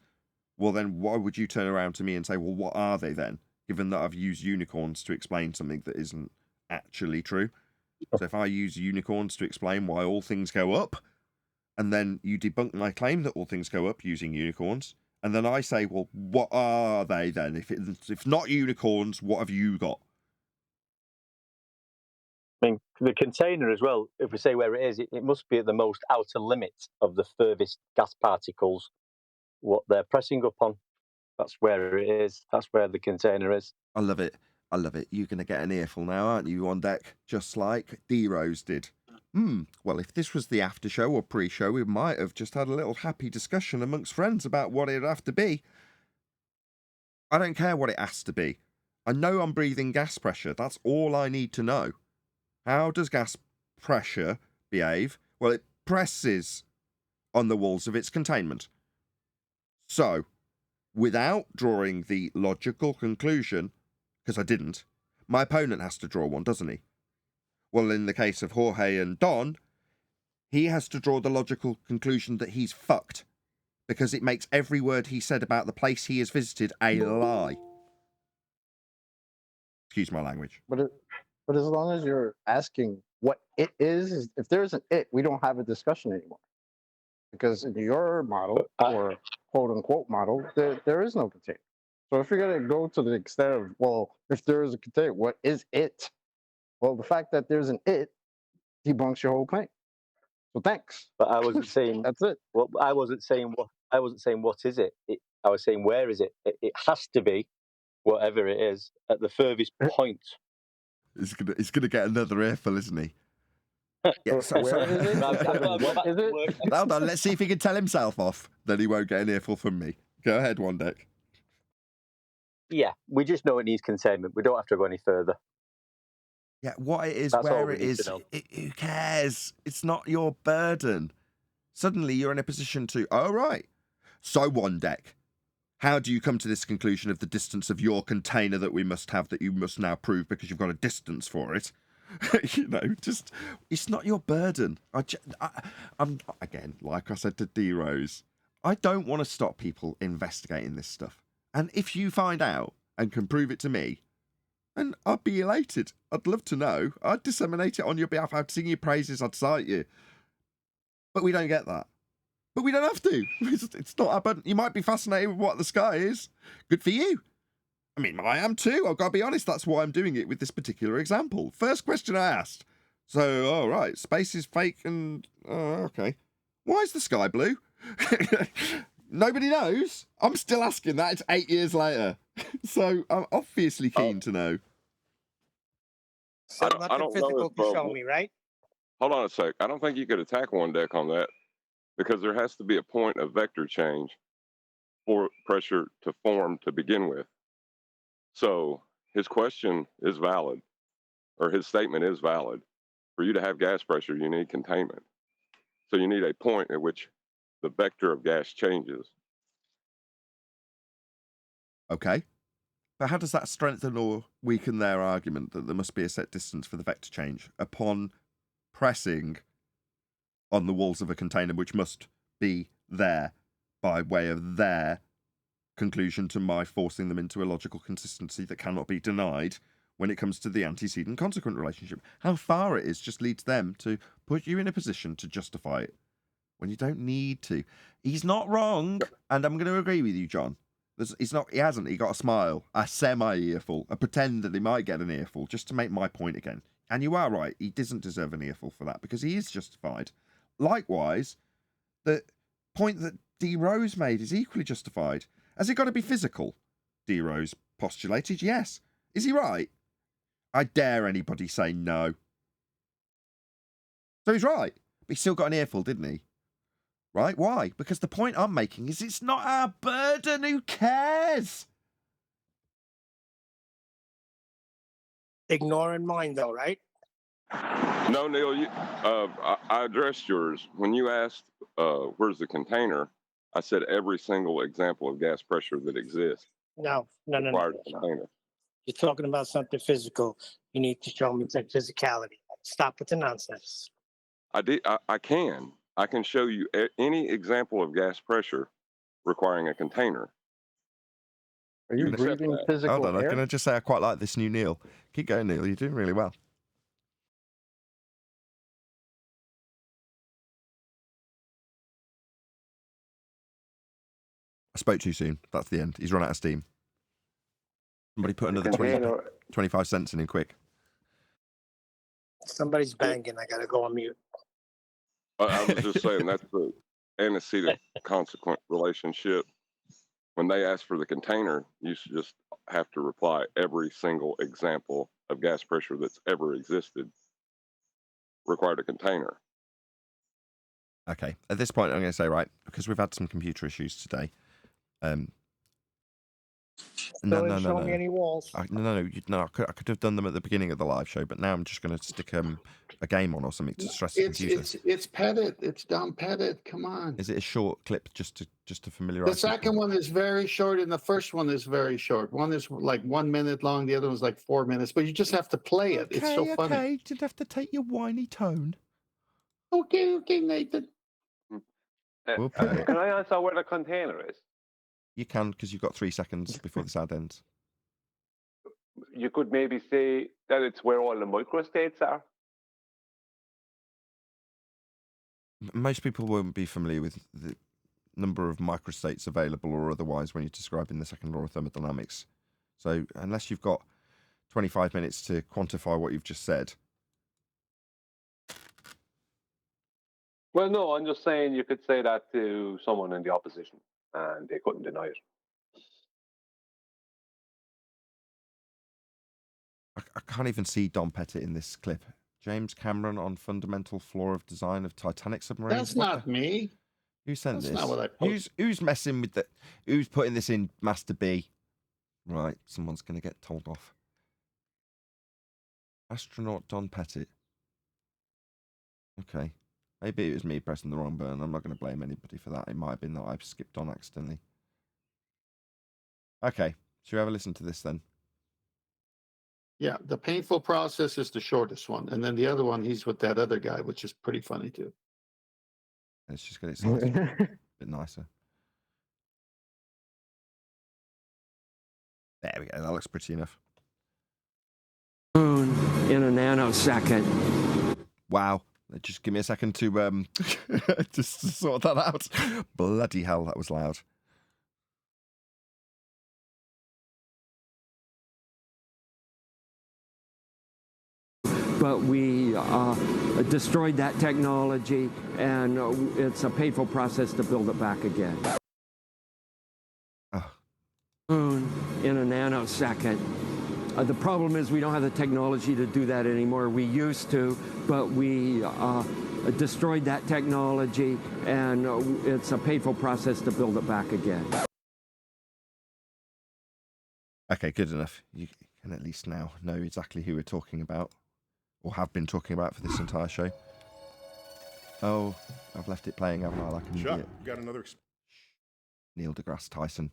A: well, then why would you turn around to me and say, well, what are they then? Given that I've used unicorns to explain something that isn't actually true. So if I use unicorns to explain why all things go up, and then you debunk my claim that all things go up using unicorns, and then I say, well, what are they then? If not unicorns, what have you got?
K: I mean, the container as well, if we say where it is, it must be at the most outer limit of the furthest gas particles, what they're pressing up on. That's where it is. That's where the container is.
A: I love it. I love it. You're going to get an earful now, aren't you, on deck? Just like D-Rose did. Well, if this was the after show or pre-show, we might have just had a little happy discussion amongst friends about what it'd have to be. I don't care what it has to be. I know I'm breathing gas pressure. That's all I need to know. How does gas pressure behave? Well, it presses on the walls of its containment. So, without drawing the logical conclusion, because I didn't, my opponent has to draw one, doesn't he? Well, in the case of Jorge and Don, he has to draw the logical conclusion that he's fucked, because it makes every word he said about the place he has visited a lie. Excuse my language.
I: But as long as you're asking what it is, if there's an it, we don't have a discussion anymore. Because in your model, or quote unquote model, there is no container. So if you're going to go to the extent of, well, if there is a container, what is it? Well, the fact that there's an it debunks your whole claim. So thanks.
K: But I wasn't saying
I: that's it.
K: Well, I wasn't saying what is it. I was saying where is it? It has to be whatever it is at the furthest point.
A: He's gonna get another earful, isn't he? Yeah,
I: Where is it? What is it?
A: Hold on, let's see if he can tell himself off. Then he won't get an earful from me. Go ahead, One Deck.
K: Yeah, we just know it needs containment. We don't have to go any further.
A: Yeah, what it is,
K: That's all
A: where
K: we
A: it
K: need
A: is,
K: to know.
A: who cares? It's not your burden. Suddenly you're in a position to, oh, right. So, One Deck, how do you come to this conclusion of the distance of your container that we must have, that you must now prove because you've got a distance for it? You know, just, it's not your burden. I'm again, like I said to D-Rose, I don't want to stop people investigating this stuff. And if you find out and can prove it to me, then I'd be elated. I'd love to know. I'd disseminate it on your behalf. I'd sing your praises. I'd cite you. But we don't get that. But we don't have to. It's not our burden. You might be fascinated with what the sky is. Good for you. I mean, I am too. I've got to be honest. That's why I'm doing it with this particular example. First question I asked. So, all right, space is fake and... okay. Why is the sky blue? Nobody knows. I'm still asking that. It's 8 years later. So I'm obviously keen to know.
C: So
J: I don't
C: nothing
J: know
C: physical
J: if,
C: to show me, right?
J: Hold on a sec. I don't think you could attack One Deck on that because there has to be a point of vector change for pressure to form to begin with. So his question is valid, or his statement is valid. For you to have gas pressure, you need containment. So you need a point at which the vector of gas changes.
A: Okay. But how does that strengthen or weaken their argument that there must be a set distance for the vector change upon pressing on the walls of a container, which must be there by way of their conclusion to my forcing them into a logical consistency that cannot be denied when it comes to the antecedent consequent relationship? How far it is just leads them to put you in a position to justify it when you don't need to. He's not wrong, and I'm going to agree with you, John. He's not. He hasn't. He got a smile, a semi-earful, a pretend that he might get an earful, just to make my point again. And you are right. He doesn't deserve an earful for that because he is justified. Likewise, the point that D. Rose made is equally justified. Has it got to be physical? D. Rose postulated, yes. Is he right? I dare anybody say no. So he's right. But he still got an earful, didn't he? Right? Why? Because the point I'm making is it's not our burden. Who cares?
C: Ignoring mine, though, right?
J: No, Neil, I addressed yours. When you asked, where's the container, I said every single example of gas pressure that exists
C: No.
J: requires a container.
C: You're talking about something physical. You need to show me some physicality. Stop with the nonsense.
J: I can show you any example of gas pressure requiring a container.
I: Are you
J: accept
I: breathing
J: that?
I: physical
A: Hold on, I'm
I: air?
A: going to just say I quite like this new Neil. Keep going, Neil. You're doing really well. I spoke too soon. That's the end. He's run out of steam. Somebody put another 25 cents in him quick.
C: Somebody's banging. I gotta go on mute.
J: I was just saying that's the antecedent consequent relationship. When they ask for the container, you should just have to reply every single example of gas pressure that's ever existed required a container.
A: Okay. At this point, I'm going to say, right, because we've had some computer issues today. No.
C: Show me any walls.
A: I could have done them at the beginning of the live show, but now I'm just going to stick a game on or something to stress the computer.
E: It's Pettit. It's Don Pettit. Come on.
A: Is it a short clip just to familiarize?
E: The second one is very short, and the first one is very short. One is like 1 minute long. The other one's like 4 minutes. But you just have to play it. It's so funny.
A: Okay, didn't have to take your whiny tone.
E: Okay, Nathan.
A: We'll play it.
L: Can I answer where the container is?
A: You can, because you've got 3 seconds before this ad ends.
L: You could maybe say that it's where all the microstates are.
A: Most people won't be familiar with the number of microstates available or otherwise when you're describing the second law of thermodynamics. So unless you've got 25 minutes to quantify what you've just said.
L: Well, no, I'm just saying you could say that to someone in the opposition and they couldn't deny it.
A: I can't even see Don Pettit in this clip. James Cameron on fundamental flaw of design of Titanic submarine.
E: That's not me.
A: Who sent
E: That's
A: this?
E: not what I posted.
A: Who's messing with the? Who's putting this in Master B? Right, someone's going to get told off. Astronaut Don Pettit. Okay. Maybe it was me pressing the wrong button. I'm not going to blame anybody for that. It might have been that I've skipped on accidentally. Okay. Should we have a listen to this then?
E: Yeah, the painful process is the shortest one. And then the other one, he's with that other guy, which is pretty funny too.
A: Let's just get it started a bit nicer. There we go. That looks pretty enough.
M: In a nanosecond.
A: Wow. Just give me a second to just to sort that out. Bloody hell, that was loud.
M: But we destroyed that technology, and it's a painful process to build it back again. In a nanosecond. The problem is we don't have the technology to do that anymore. We used to, but we destroyed that technology, and it's a painful process to build it back again.
A: Okay, good enough. You can at least now know exactly who we're talking about, or have been talking about for this entire show. Oh, I've left it playing, haven't I? Like an
N: Chuck,
A: idiot.
N: got another.
A: Neil deGrasse Tyson.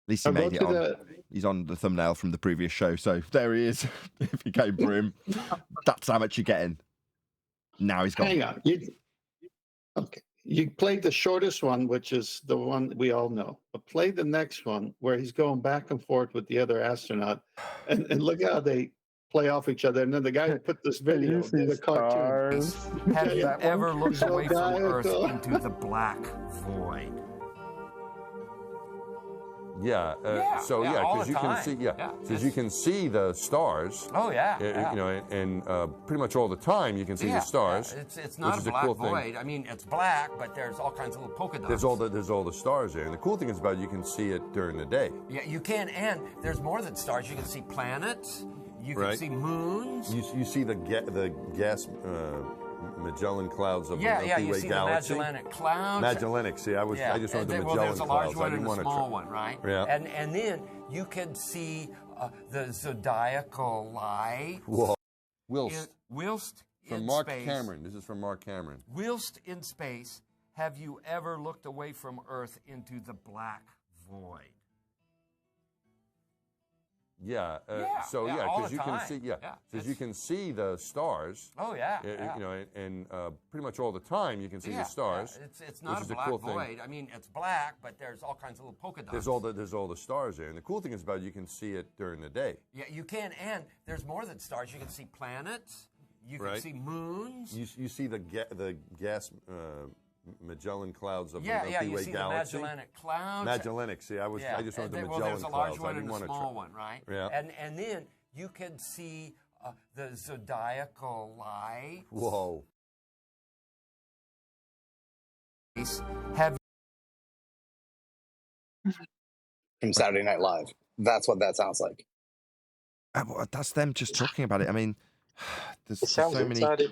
A: least he
E: I'll go
A: made it
E: to
A: on.
E: the.
A: He's on the thumbnail from the previous show, so there he is. If you came for him, that's how much you're getting. Now he's gone.
E: Hang on. Okay. You played the shortest one, which is the one we all know. But play the next one where he's going back and forth with the other astronaut. And look how they play off each other. And then the guy who put this video did a cartoon.
N: Have you
E: that
N: ever
E: one?
N: looked away from Earth
E: Zodiacal.
N: into the black void?
O: Yeah. So
N: yeah,
O: yeah,
N: all
O: because
N: the
O: you can
N: time.
O: see,
N: Yeah,
O: because you can see the stars.
N: Oh yeah,
O: You know, and pretty much all the time you can see the stars.
N: It's not
O: which
N: a
O: is
N: black
O: cool
N: void.
O: thing.
N: I mean, it's black, but there's all kinds of little polka dots.
O: There's all the stars there, and the cool thing is about it, you can see it during the day.
N: Yeah, you can, and there's more than stars. You can see planets. You can
O: Right.
N: see moons.
O: You see the gas Magellan clouds of the Milky
N: you
O: Way
N: see
O: galaxy.
N: the Magellanic Clouds.
O: Magellanic. See, I just wanted the
N: well,
O: Magellan
N: there's a large
O: clouds. I
N: one
O: didn't
N: and a
O: want to.
N: small one, right?
O: Yeah.
N: And then you can see the zodiacal light.
O: Whoa. Whilst.
N: Whilst
O: From
N: in
O: Mark
N: space.
O: Cameron. This is from Mark Cameron.
N: Whilst in space, have you ever looked away from Earth into the black void?
O: Yeah.
N: all
O: because
N: the
O: you can
N: time.
O: see,
N: Yeah,
O: because you can see the stars.
N: Oh yeah.
O: You know, and pretty much all the time you can see the stars.
N: It's not
O: which
N: a
O: is the
N: black
O: cool thing.
N: void. I mean, it's black, but there's all kinds of little polka dots.
O: There's all the stars there, and the cool thing is about it, you can see it during the day.
N: Yeah, you can, and there's more than stars. You can see planets. You can
O: Right.
N: see moons.
O: You see the gas Magellan clouds of the
N: You
O: Milky Way
N: see
O: galaxy.
N: the Magellanic Clouds.
O: Magellanic. See, I just wanted the
N: well,
O: Magellan
N: there's a large
O: clouds. I
N: one
O: didn't
N: and a
O: want to.
N: small one, right?
O: Yeah.
N: And then you can see the zodiacal light.
O: Whoa.
N: Have
P: From Saturday Night Live. That's what that sounds like.
A: Well, that's them just talking about it. I mean, there's
E: sounds
A: so many.
E: inside it.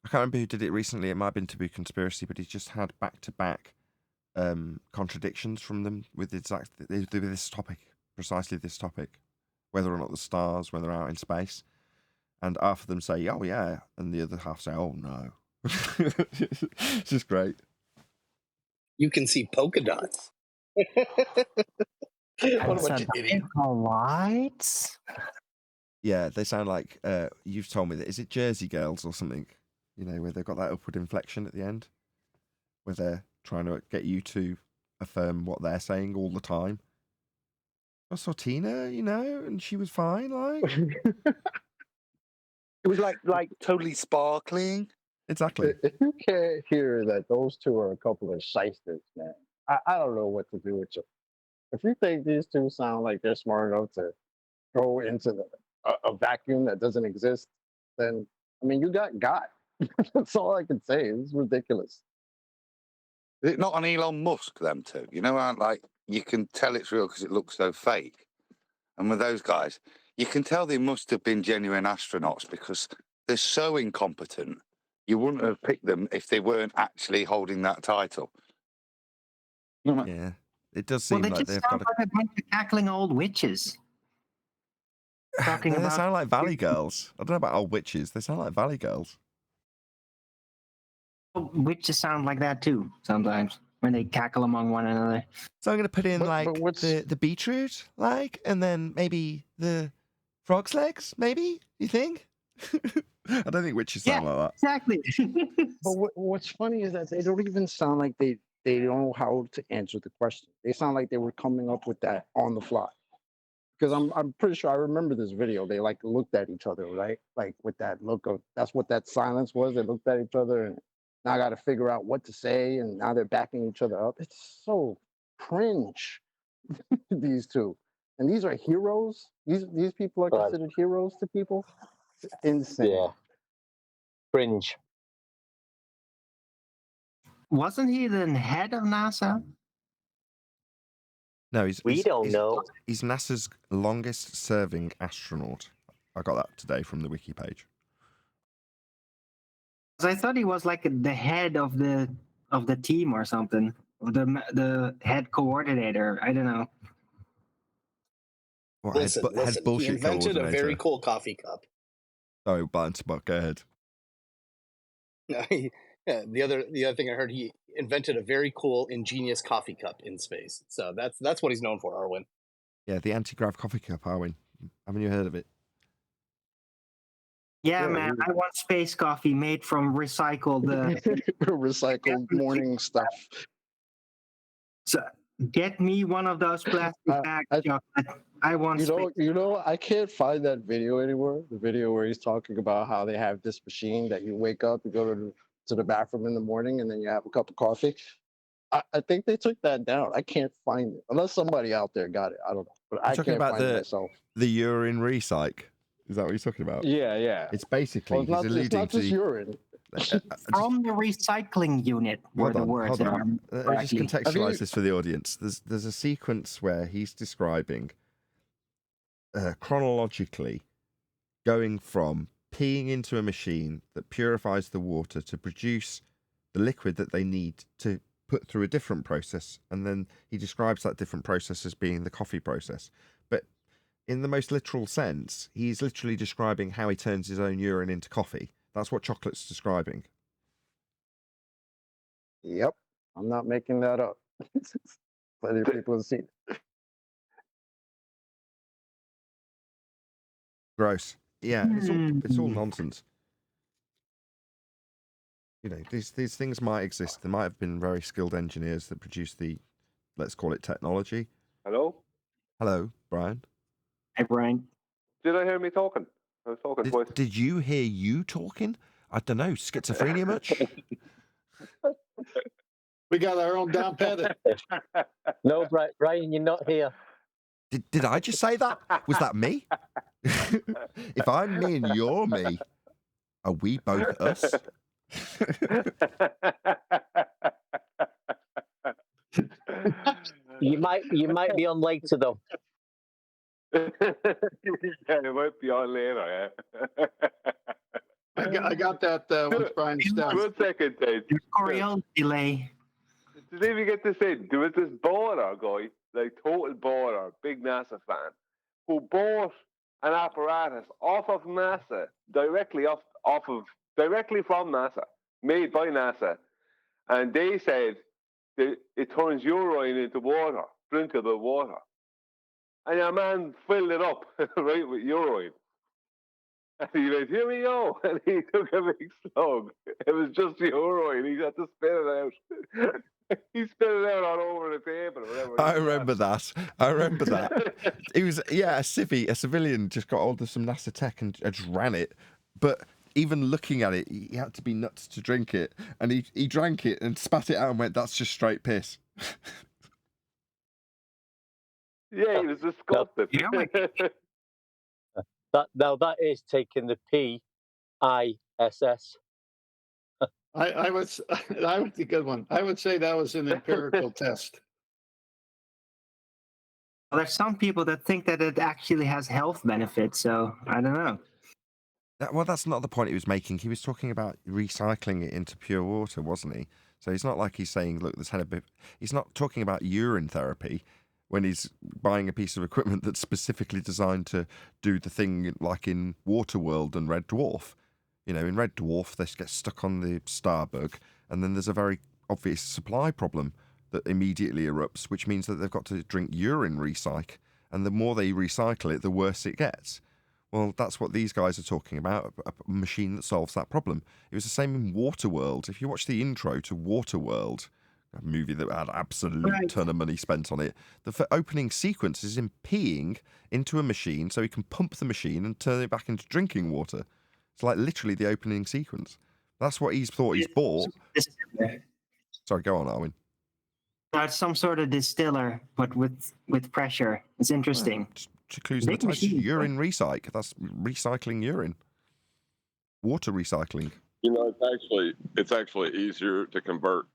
A: I can't remember who did it recently. It might have been Taboo Conspiracy, but he's just had back-to-back contradictions from them with this topic, precisely this topic, whether or not the stars, whether they're out in space, and half of them say, "Oh yeah," and the other half say, "Oh no." It's just great.
P: You can see polka dots. What a bunch of idiots.
H: Lights?
A: Yeah, they sound like you've told me that. Is it Jersey Girls or something? You know, where they've got that upward inflection at the end, where they're trying to get you to affirm what they're saying all the time. I saw Tina, you know, and she was fine. Like
Q: It was like totally sparkling.
A: exactly.
I: If you can't hear that those two are a couple of shysters, man, I don't know what to do with you. If you think these two sound like they're smart enough to go into a vacuum that doesn't exist, then, I mean, you got God. That's all I can say. It's ridiculous.
Q: Is it not on Elon Musk, them two? You know, how, like, you can tell it's real because it looks so fake. And with those guys, you can tell they must have been genuine astronauts because they're so incompetent. You wouldn't have picked them if they weren't actually holding that title.
A: Yeah, it does seem
H: Well, they
A: like
H: just
A: they've
H: sound
A: got.
H: like a bunch of cackling old witches. Talking
A: They
H: about
A: sound like Valley Girls. I don't know about old witches. They sound like Valley Girls.
H: witches sound like that too sometimes when they cackle among one another.
A: So I'm going to put in
I: But
A: like
I: what's-
A: the beetroot, like, and then maybe the frog's legs. Maybe you think? I don't think witches sound like that.
H: Exactly.
I: But what's funny is that they don't even sound like they know how to answer the question. They sound like they were coming up with that on the fly. Because I'm pretty sure I remember this video. They like looked at each other, right? Like with that look of that's what that silence was. They looked at each other and now I got to figure out what to say, and now they're backing each other up. It's so cringe. These two, and these are heroes. These people are
K: Right.
I: considered heroes to people. It's insane.
K: Yeah. Fringe.
H: Wasn't he the head of NASA?
A: No, he's
K: don't know.
A: He's NASA's longest serving astronaut. I got that today from the wiki page.
H: 'Cause I thought he was like the head of the team or something, or the head coordinator. I don't know.
A: What,
P: Listen,
A: head
P: he
A: bullshit
P: invented a
A: coordinator.
P: very cool coffee cup.
A: Oh, Barton Spot, go ahead.
P: Yeah, the other thing I heard, he invented a very cool, ingenious coffee cup in space. So that's what he's known for, Arwen.
A: Yeah, the anti-grav coffee cup, Arwin. Haven't you heard of it?
H: Yeah, man. I want space coffee made from recycled.
I: Recycled morning stuff.
H: So get me one of those plastic bags, chocolate. I want space.
I: I can't find that video anymore. The video where he's talking about how they have this machine that you wake up, you go to the bathroom in the morning, and then you have a cup of coffee. I think they took that down. I can't find it unless somebody out there got it. I don't know, but I
A: talking
I: can't
A: about
I: find it myself.
A: the urine recyc. Is that what you're talking about?
I: Yeah.
A: It's basically
I: Well, it's not just urine.
H: From the recycling unit were the words.
A: Hold on. Let me just
H: correctly.
A: contextualize this for the audience. There's a sequence where he's describing chronologically going from peeing into a machine that purifies the water to produce the liquid that they need to put through a different process, and then he describes that different process as being the coffee process. But in the most literal sense, he's literally describing how he turns his own urine into coffee. That's what Chocolate's describing.
I: Yep, I'm not making that up. Plenty of people have seen it.
A: Gross. Yeah, it's all nonsense. You know, these things might exist. There might have been very skilled engineers that produced the, let's call it, technology.
L: Hello?
A: Hello, Brian.
H: Hey, Brian.
L: Did I hear me talking? I was talking twice.
A: Did you hear you talking? I don't know. Schizophrenia much?
E: We got our own Don Pettit.
K: No, Brian, you're not here.
A: Did I just say that? Was that me? If I'm me and you're me, are we both us?
K: You might be on later though.
L: Yeah, it might be on later. Yeah.
E: I got that once Brian's done.
L: 1 second, Dave.
H: Coriolis delay.
L: To see if you get this in, there was this border guy, like total border, big NASA fan, who bought an apparatus off of NASA, directly from NASA, made by NASA, and they said that it turns urine into water, drinkable water. And your man filled it up, right, with urine. And he went, here we go. And he took a big slug. It was just urine. He had to spit it out. He spit it out all over the table or whatever.
A: I remember that. It was, a civilian just got hold of some NASA tech and just ran it. But even looking at it, he had to be nuts to drink it. And he drank it and spat it out and went, that's just straight piss.
L: Yeah, he was disgusted.
K: That is taking the PISS.
E: I was a good one. I would say that was an empirical test.
H: Well, there's some people that think that it actually has health benefits, so I don't know.
A: Well, that's not the point he was making. He was talking about recycling it into pure water, wasn't he? So it's not like he's saying, look, there's had a bit. He's not talking about urine therapy when he's buying a piece of equipment that's specifically designed to do the thing like in Waterworld and Red Dwarf. You know, in Red Dwarf, they get stuck on the Starbug, and then there's a very obvious supply problem that immediately erupts, which means that they've got to drink urine recyc, and the more they recycle it, the worse it gets. Well, that's what these guys are talking about, a machine that solves that problem. It was the same in Waterworld. If you watch the intro to Waterworld, a movie that had absolute ton of money spent on it, the opening sequence is him peeing into a machine so he can pump the machine and turn it back into drinking water. It's like literally the opening sequence. That's what he's thought he's bought. Sorry, go on, Arwin.
H: It's some sort of distiller, but with pressure. It's interesting.
A: Clues in the title. Urine recyc. That's recycling urine. Water recycling.
J: You know, it's actually easier to convert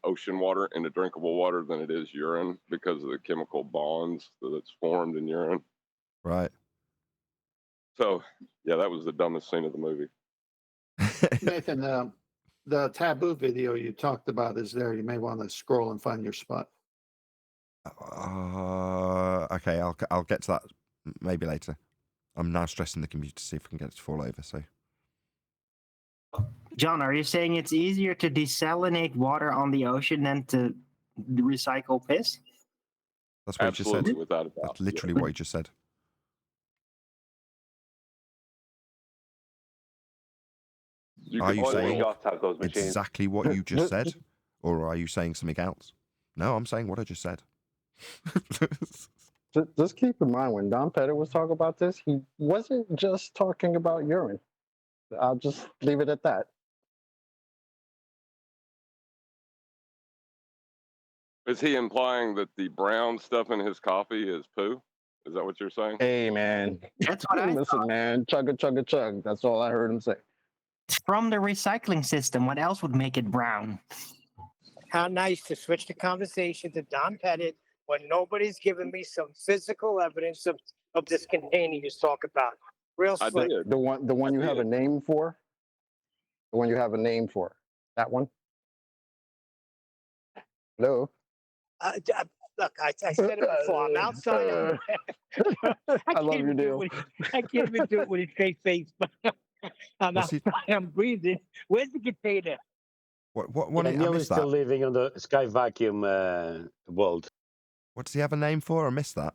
J: ocean water into drinkable water than it is urine because of the chemical bonds that's formed in urine.
A: Right.
J: So, yeah, that was the dumbest scene of the movie.
E: Nathan, the taboo video you talked about is there. You may want to scroll and find your spot.
A: Okay, I'll get to that maybe later. I'm now stressing the computer to see if I can get it to fall over. So,
H: John, are you saying it's easier to desalinate water on the ocean than to recycle piss?
A: That's what you just said.
J: Absolutely, without a doubt.
A: That's literally what you just said. Are you
L: all
A: saying
L: yachts have those machines.
A: exactly what you just said? Or are you saying something else? No, I'm saying what I just said.
I: Just keep in mind when Don Pettit was talking about this, he wasn't just talking about urine. I'll just leave it at that.
J: Is he implying that the brown stuff in his coffee is poo? Is that what you're saying?
I: Hey, man.
H: That's what I
I: Listen,
H: thought.
I: man. Chug a chug a chug. That's all I heard him say.
H: It's from the recycling system. What else would make it brown?
C: How nice to switch the conversation to Don Pettit when nobody's giving me some physical evidence of this container you talk about. Real
J: I
C: slick.
J: did.
I: The one you have a name for? The one you have a name for. That one? Hello?
C: Look, I said it before. I'm outside.
I: I love you, Neil.
C: I can't even do it with a straight face. But I'm
A: What's he-
C: outside. I'm breathing. Where's the container?
A: What? I
B: Neil is
A: missed
B: still
A: that.
B: living on the Sky Vacuum world.
A: What does he have a name for? I missed that.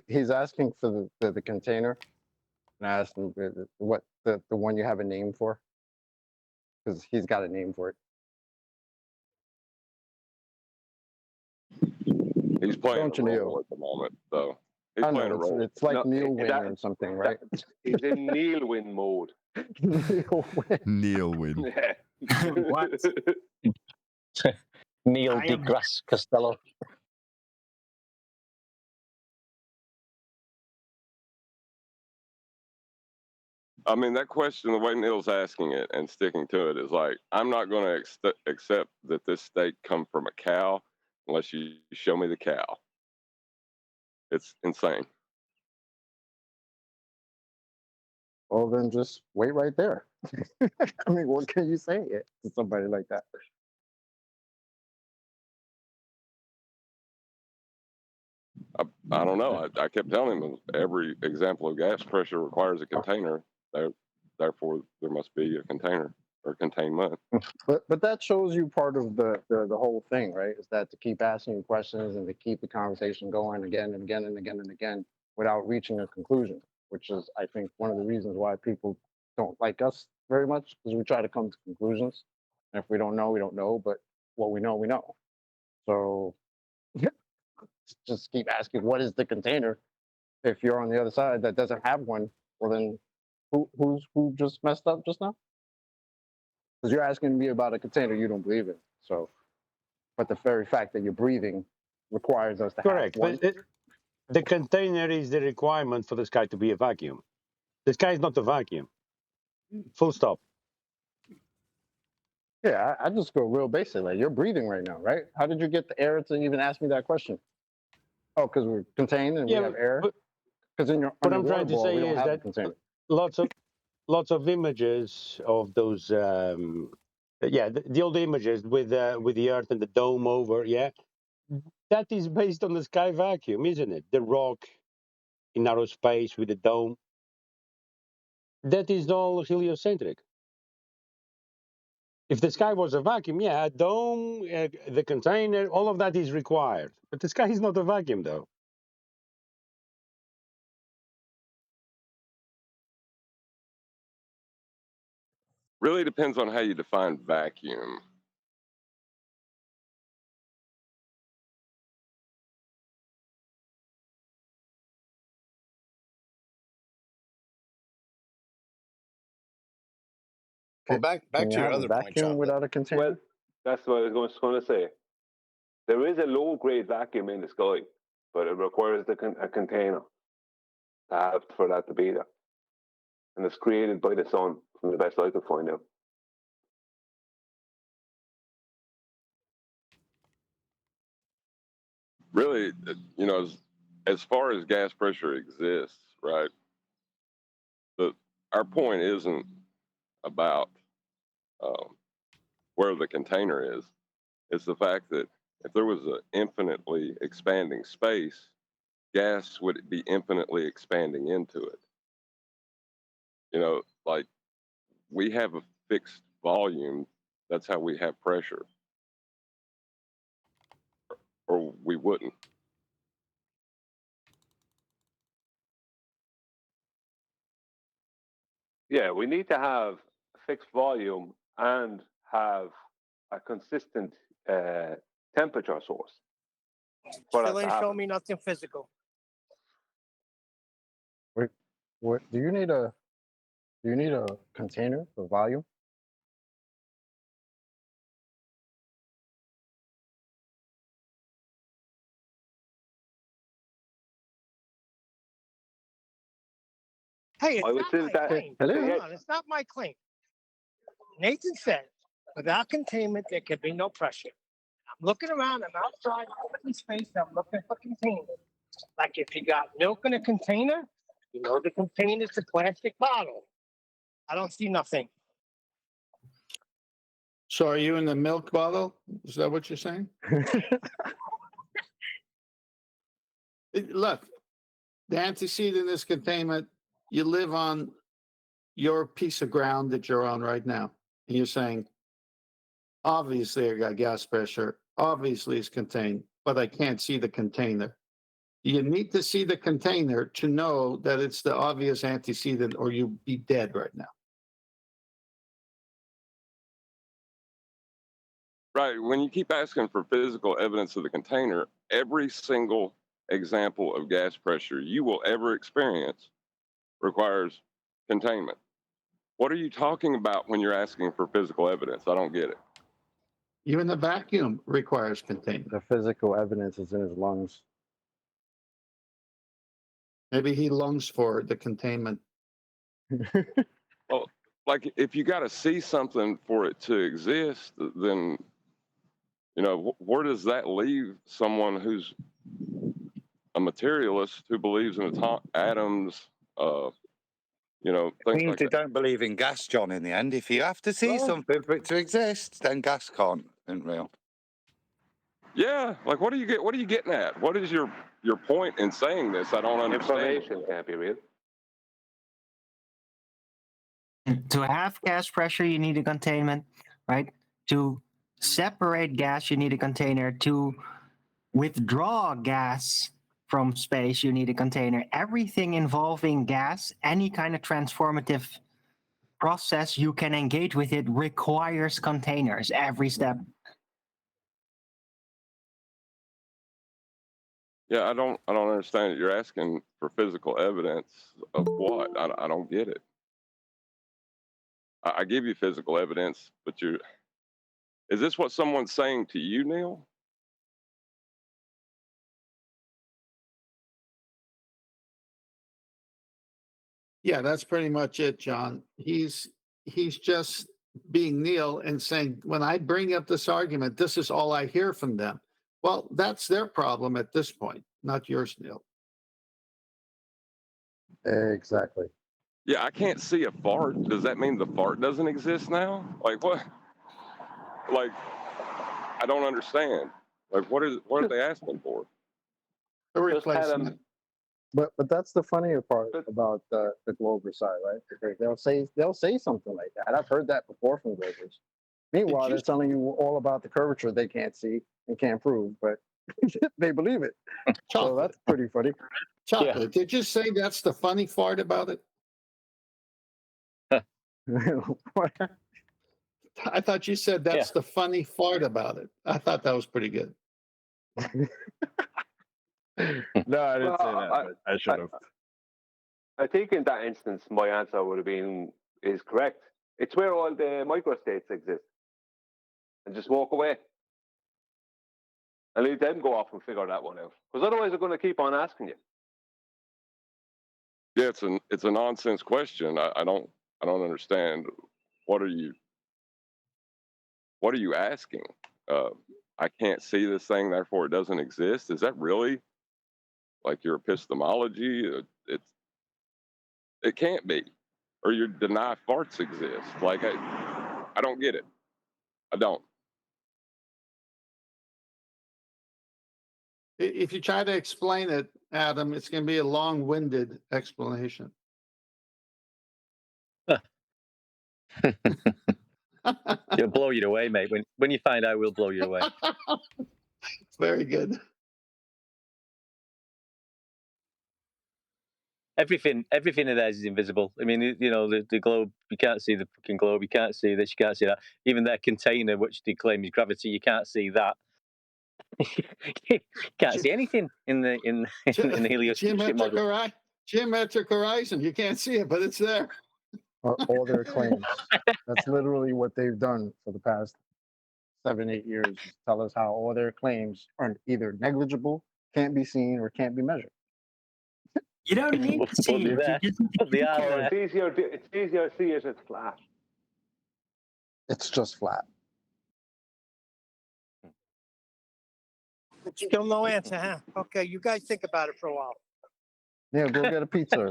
I: He's asking for the container. And I asked him what the one you have a name for. Because he's got a name for it.
J: He's playing
I: Don't
J: a
I: you,
J: role
I: Neil?
J: at the moment, though. He's
I: I
J: playing a
I: know,
J: role.
I: it's like
L: No,
I: Neil Win
L: that-
I: or something, right?
L: He's in Neil win mode.
I: Neil Win.
A: Neil Win.
L: Yeah.
C: What?
F: Neil
C: I am-
F: deGrasse Costello.
J: I mean, that question, the way Neil's asking it and sticking to it is like, I'm not going to accept that this steak come from a cow unless you show me the cow. It's insane.
I: Well, then just wait right there. I mean, what can you say to somebody like that?
J: I don't know. I kept telling him every example of gas pressure requires a container. Therefore, there must be a container or containment.
I: But that shows you part of the whole thing, right? Is that to keep asking you questions and to keep the conversation going again and again and again and again without reaching a conclusion, which is, I think, one of the reasons why people don't like us very much, because we try to come to conclusions. And if we don't know, we don't know. But what we know, we know. So just keep asking, what is the container? If you're on the other side that doesn't have one, well then who just messed up just now? Because you're asking me about a container you don't believe in. So, but the very fact that you're breathing requires us to
B: Correct.
I: have one.
B: But the container is the requirement for the sky to be a vacuum. The sky is not a vacuum. Full stop.
I: Yeah, I just go real basic. Like, you're breathing right now, right? How did you get the air to even ask me that question? Oh, because we're contained and
B: Yeah,
I: we have air.
B: but
I: Because in your
B: what I'm
I: underwater
B: trying to
I: ball, we
B: say
I: don't
B: is
I: have a
B: that
I: container.
B: lots of images of those the old images with the earth and the dome over, that is based on the sky vacuum, isn't it? The rock in narrow space with the dome, that is all heliocentric. If the sky was a vacuum, a dome, the container, all of that is required, but the sky is not a vacuum though.
J: Really depends on how you define vacuum.
P: Well, back
I: Can
P: to
I: you
P: your
I: have a
P: other point,
I: vacuum
P: Chocolate.
I: without a container?
L: Well, that's what I was going to say. There is a low-grade vacuum in the sky, but it requires a container to have for that to be there. And it's created by the sun, from the best I could find out.
J: Really, as far as gas pressure exists, right? Our point isn't about where the container is. It's the fact that if there was an infinitely expanding space, gas would be infinitely expanding into it. Like we have a fixed volume. That's how we have pressure. or we wouldn't.
L: Yeah, we need to have fixed volume and have a consistent temperature source. For that
C: Still
L: to
C: ain't show
L: happen.
C: me nothing physical.
I: Wait, what? Do you need a container for volume?
C: Hey, it's
L: I would
C: not
L: say
C: my
L: that.
C: claim.
I: Hello?
C: Hold on, it's not my claim. Nathan said, without containment, there can be no pressure. I'm looking around, I'm outside, open space, I'm looking for containment. Like if you got milk in a container, you know the container's a plastic bottle. I don't see nothing.
E: So are you in the milk bottle? Is that what you're saying? Look, the antecedent is containment. You live on your piece of ground that you're on right now. And you're saying, obviously I got gas pressure. Obviously it's contained, but I can't see the container. You need to see the container to know that it's the obvious antecedent or you'll be dead right now.
J: Right. When you keep asking for physical evidence of the container, every single example of gas pressure you will ever experience requires containment. What are you talking about when you're asking for physical evidence? I don't get it.
E: Even the vacuum requires containment.
I: The physical evidence is in his lungs.
E: Maybe he longs for the containment.
J: Well, like if you got to see something for it to exist, then, you know, where does that leave someone who's a materialist who believes in atoms, you know, things
Q: Means
J: like
Q: they
J: that?
Q: don't believe in gas, John, in the end. If you have to see
J: Well-
Q: something for it to exist, then gas isn't real.
J: Yeah, like what are you getting at? What is your point in saying this? I don't understand.
L: Information can't be real.
H: To have gas pressure, you need a containment, right? To separate gas, you need a container. To withdraw gas from space, you need a container. Everything involving gas, any kind of transformative process you can engage with it requires containers every step.
J: Yeah, I don't understand it. You're asking for physical evidence of what? I don't get it. I give you physical evidence, but is this what someone's saying to you, Neil?
E: Yeah, that's pretty much it, John. He's just being Neil and saying, when I bring up this argument, this is all I hear from them. Well, that's their problem at this point, not yours, Neil.
I: Exactly.
J: Yeah, I can't see a fart. Does that mean the fart doesn't exist now? Like what? Like I don't understand. Like what are they asking for?
E: A
L: Just had
E: replacement.
I: But that's the funnier part about the Glober side, right? Because they'll say something like that. I've heard that before from Globers. Meanwhile, they're telling you all about the curvature they can't see and can't prove, but they believe it. So that's pretty funny.
E: Chocolate. Did you say that's the funny part about it? I thought you said that's the funny part about it. I thought that was pretty good.
I: No, I didn't say
L: Well,
I: that. But I should have.
L: I think in that instance, my answer would have been is correct. It's where all the microstates exist, and just walk away and leave them go off and figure that one out. Because otherwise, they're going to keep on asking you.
J: Yeah, it's a nonsense question. I don't understand. What are you asking? I can't see this thing, therefore it doesn't exist. Is that really like your epistemology? It can't be, or you deny farts exist. Like I don't get it. I don't.
E: If you try to explain it, Adam, it's going to be a long-winded explanation.
K: It'll blow you away, mate. When you find out, we'll blow you away.
E: Very good.
K: Everything of theirs is invisible. I mean, you know, the globe, you can't see the fucking globe, you can't see this, you can't see that. Even their container, which they claim is gravity, you can't see that. You can't see anything in the heliocentric model.
E: Geometric horizon. You can't see it, but it's there.
I: All their claims. That's literally what they've done for the past 7-8 years. Is tell us how all their claims are either negligible, can't be seen, or can't be measured.
H: You don't need to see it. You just need to
L: It's easier to see it. It's flat.
I: It's just flat.
C: Still no answer, huh? Okay, you guys think about it for a while.
I: Yeah, go get a pizza.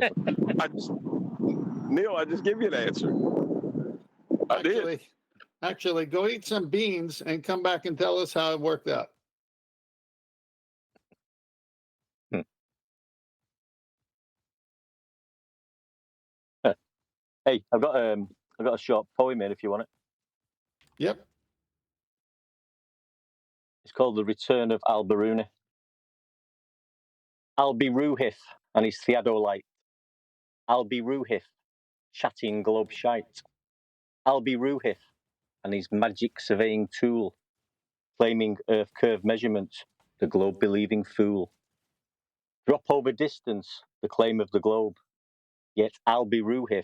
J: Neil, I just give you an answer. I did.
E: Actually, go eat some beans and come back and tell us how it worked out.
K: Hey, I've got a short poem here if you want it.
E: Yep.
K: It's called The Return of Al-Biruni. Al-Biruhith and his theodolite. Al-Biruhith, chatting globe shite. Al-Biruhith and his magic surveying tool, claiming earth curve measurements, the globe believing fool. Drop over distance, the claim of the globe, yet Al-Biruhith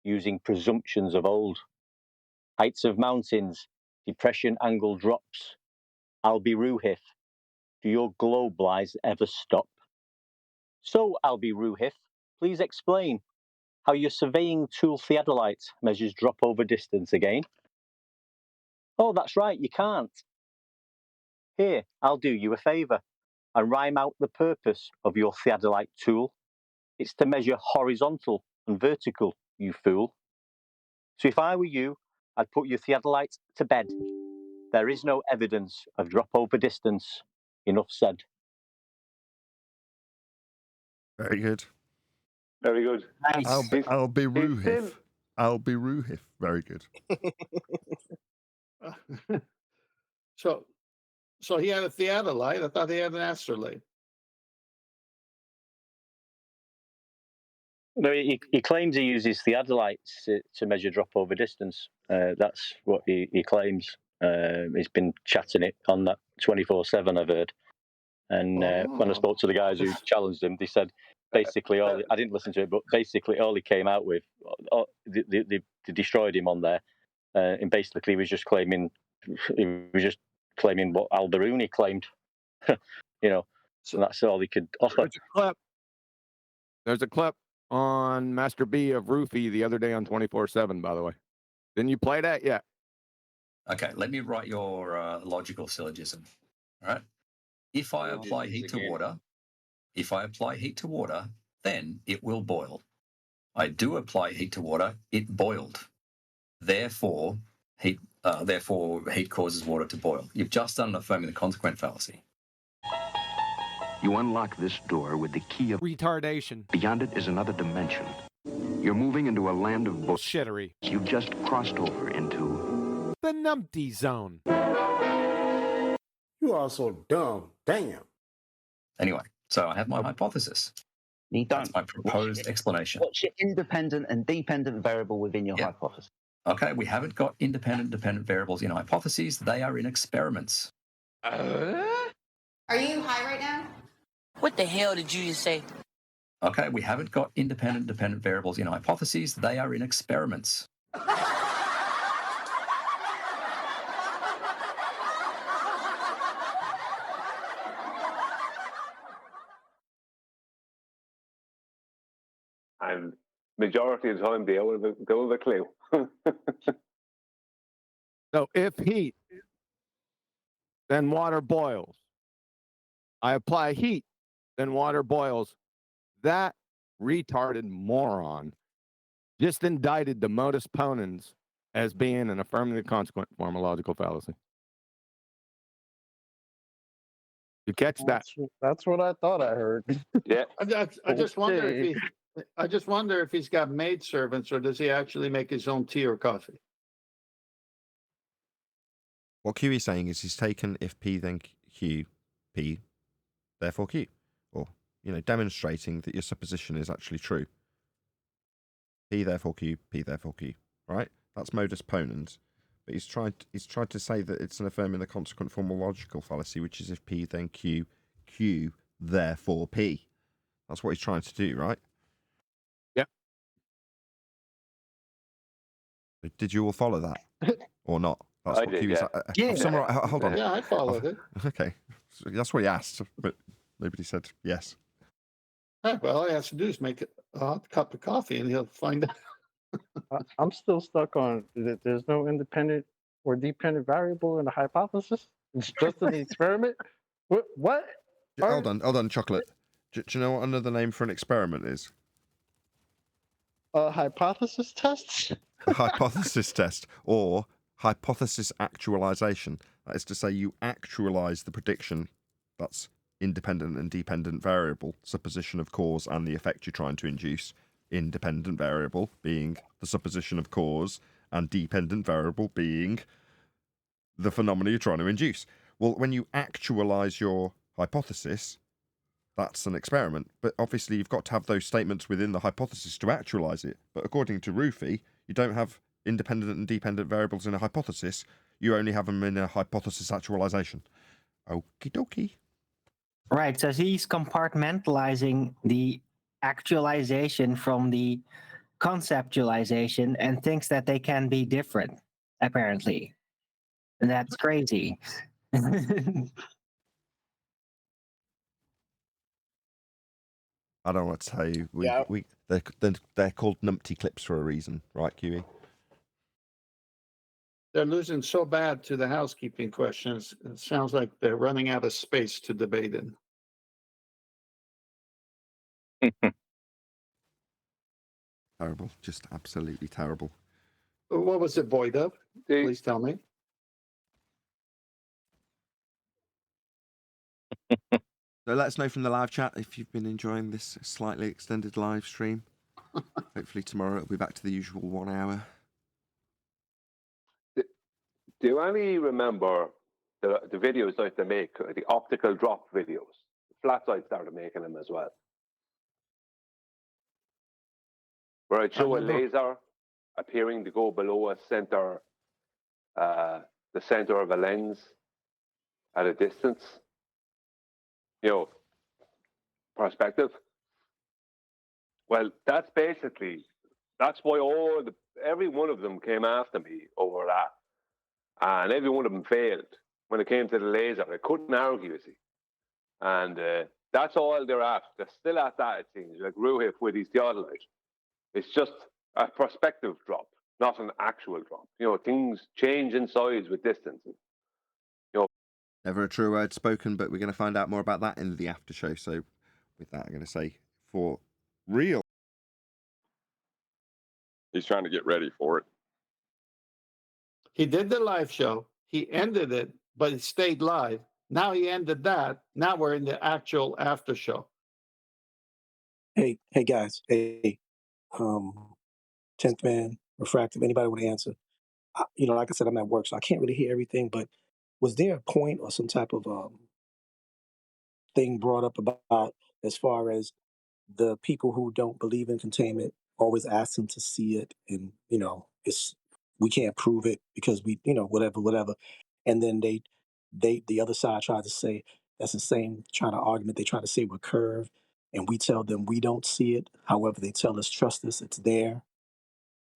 K: using presumptions of old. Heights of mountains, depression angle drops. Al-Biruhith, do your globe lies ever stop? So, Al-Biruhith, please explain how your surveying tool theodolite measures drop over distance again. Oh, that's right, you can't. Here, I'll do you a favour and rhyme out the purpose of your theodolite tool. It's to measure horizontal and vertical, you fool. So if I were you, I'd put your theodolite to bed. There is no evidence of drop over distance. Enough said.
A: Very good.
L: Very good.
H: Nice.
A: I'll be Ruhif. I'll be Ruhif. Very good.
E: So he had a theodolite. I thought he had an astrolabe.
K: No, he claims he uses theodolites to measure drop over distance. That's what he claims. He's been chatting it on that 24/7, I've heard. And when I spoke to the guys who challenged him, they said basically I didn't listen to it, but basically all he came out with, they destroyed him on there. And basically he was just claiming what Al-Biruni claimed. You know, so that's all he could offer.
R: There's a clip on Master B of Roofy the other day on 24/7, by the way. Didn't you play that yet?
S: Okay, let me write your logical syllogism. All right. If I apply heat to water, then it will boil. I do apply heat to water, it boiled. Therefore, heat causes water to boil. You've just done an affirming the consequent fallacy.
T: You unlock this door with the key of
N: retardation.
T: Beyond it is another dimension. You're moving into a land of
N: bullshittery.
T: You just crossed over into
N: the numpty zone.
U: You are so dumb. Damn.
S: Anyway, so I have my hypothesis. That's my proposed explanation.
V: What's your independent and dependent variable within your hypothesis?
S: Okay, we haven't got independent and dependent variables in hypotheses. They are in experiments.
W: Are you high right now?
X: What the hell did you just say?
S: Okay, we haven't got independent and dependent variables in hypotheses. They are in experiments.
L: And majority of the time, they don't have a clue.
R: So if heat, then water boils. I apply heat, then water boils. That retarded moron just indicted the modus ponens as being an affirmative consequent form of logical fallacy. You catch that?
I: That's what I thought I heard.
L: Yeah.
E: I just wonder if he's got maidservants, or does he actually make his own tea or coffee?
A: What Q is saying is he's taken if P then Q P, therefore Q. Or, demonstrating that your supposition is actually true. P, therefore Q, P, therefore Q. Right? That's modus ponens. But he's tried to say that it's an affirming the consequent formal logical fallacy, which is if P, then Q, Q, therefore P. That's what he's trying to do, right?
R: Yep.
A: Did you all follow that or not? That's
B: I
A: what
B: did,
A: Q is.
B: yeah.
A: Hold on.
E: Yeah, I followed it.
A: Okay, so that's what he asked, but nobody said yes.
E: Well, all he has to do is make a hot cup of coffee, and he'll find out.
I: I'm still stuck on that. There's no independent or dependent variable in the hypothesis. It's just an experiment. What?
A: Hold on, Chocolate. Do you know what another name for an experiment is?
I: A hypothesis test?
A: A hypothesis test, or hypothesis actualization. That is to say, you actualize the prediction that's independent and dependent variable, supposition of cause and the effect you're trying to induce. Independent variable being the supposition of cause, and dependent variable being the phenomena you're trying to induce. Well, when you actualize your hypothesis, that's an experiment. But obviously, you've got to have those statements within the hypothesis to actualize it. But according to Rufy, you don't have independent and dependent variables in a hypothesis. You only have them in a hypothesis actualization. Okie dokie.
H: Right. So he's compartmentalizing the actualization from the conceptualization and thinks that they can be different, apparently. And that's crazy.
A: I don't know what to tell you.
C: Yeah.
A: They're called numpty clips for a reason, right, QE?
E: They're losing so bad to the housekeeping questions. It sounds like they're running out of space to debate in.
A: Terrible. Just absolutely terrible.
E: What was it void of? Please tell me.
A: So let us know from the live chat if you've been enjoying this slightly extended live stream. Hopefully tomorrow it'll be back to the usual 1 hour.
L: Do any remember the videos that they make, the optical drop videos? Flatside started making them as well. Where I'd show a laser appearing to go below a center, the center of a lens at a distance. Perspective. Well, that's why every one of them came after me over that. And every one of them failed when it came to the laser. They couldn't argue, you see. And that's all they're at. They're still at that, it seems, like Ruhif with his theodolite. It's just a perspective drop, not an actual drop. Things change in size with distance.
A: Never a true word spoken, but we're going to find out more about that in the after show. So with that, I'm going to say for real.
J: He's trying to get ready for it.
E: He did the live show. He ended it, but it stayed live. Now he ended that. Now we're in the actual after show.
D: Hey guys. Hey, 10th Man, Refractive, anybody want to answer? Like I said, I'm at work, so I can't really hear everything, but was there a point or some type of thing brought up about as far as the people who don't believe in containment always ask them to see it, and we can't prove it because we whatever, and then the other side tried to say that's the same trying to argument. They try to say we're curved, and we tell them we don't see it. However, they tell us trust us, it's there.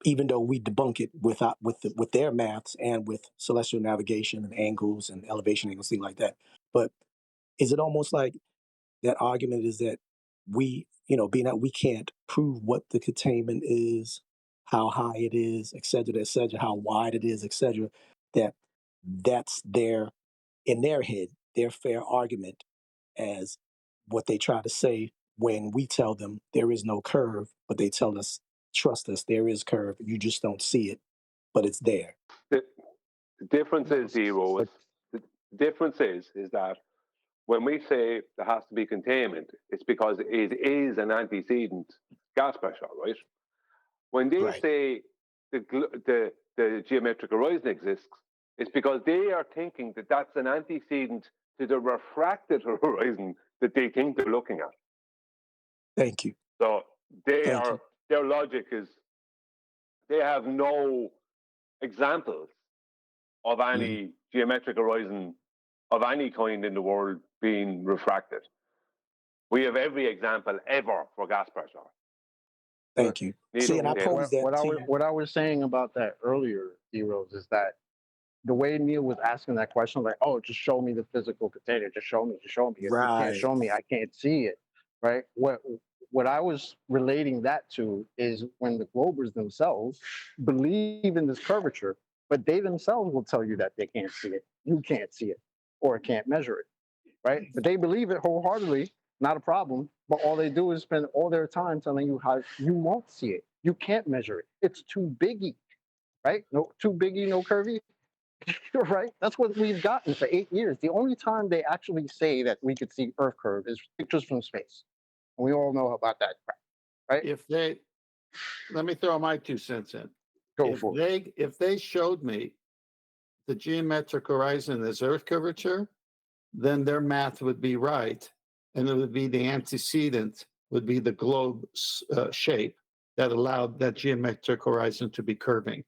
D: Even though we debunk it with their maths and with celestial navigation and angles and elevation angles, things like that. But is it almost like that argument is that we, being that we can't prove what the containment is, how high it is, et cetera, how wide it is, et cetera, that's in their head, their fair argument as what they try to say when we tell them there is no curve, but they tell us, trust us, there is curve. You just don't see it, but it's there.
L: The difference is, Zero, the difference is that when we say there has to be containment, it's because it is an antecedent gas pressure, right? When they say the geometric horizon exists, it's because they are thinking that that's an antecedent to the refracted horizon that they think they're looking at.
D: Thank you.
L: So
D: Thank you.
L: their logic is they have no examples of any geometric horizon of any kind in the world being refracted. We have every example ever for gas pressure.
D: Thank you. See, and I posed that to you.
I: What I was saying about that earlier, D-Rose, is that the way Neil was asking that question, like, oh, just show me the physical container, just show me. If you can't
D: Right.
I: show me, I can't see it, right? What I was relating that to is when the Globers themselves believe in this curvature, but they themselves will tell you that they can't see it. You can't see it or can't measure it, right? But they believe it wholeheartedly, not a problem. But all they do is spend all their time telling you how you won't see it. You can't measure it. It's too biggy, right? No, too biggy, no curvy. Right? That's what we've gotten for 8 years. The only time they actually say that we could see Earth curve is pictures from space. And we all know about that crap, right?
E: Let me throw my 2 cents in.
I: Go for it.
E: If they showed me the geometric horizon as Earth curvature, then their math would be right. And it would be the antecedent would be the globe shape that allowed that geometric horizon to be curving.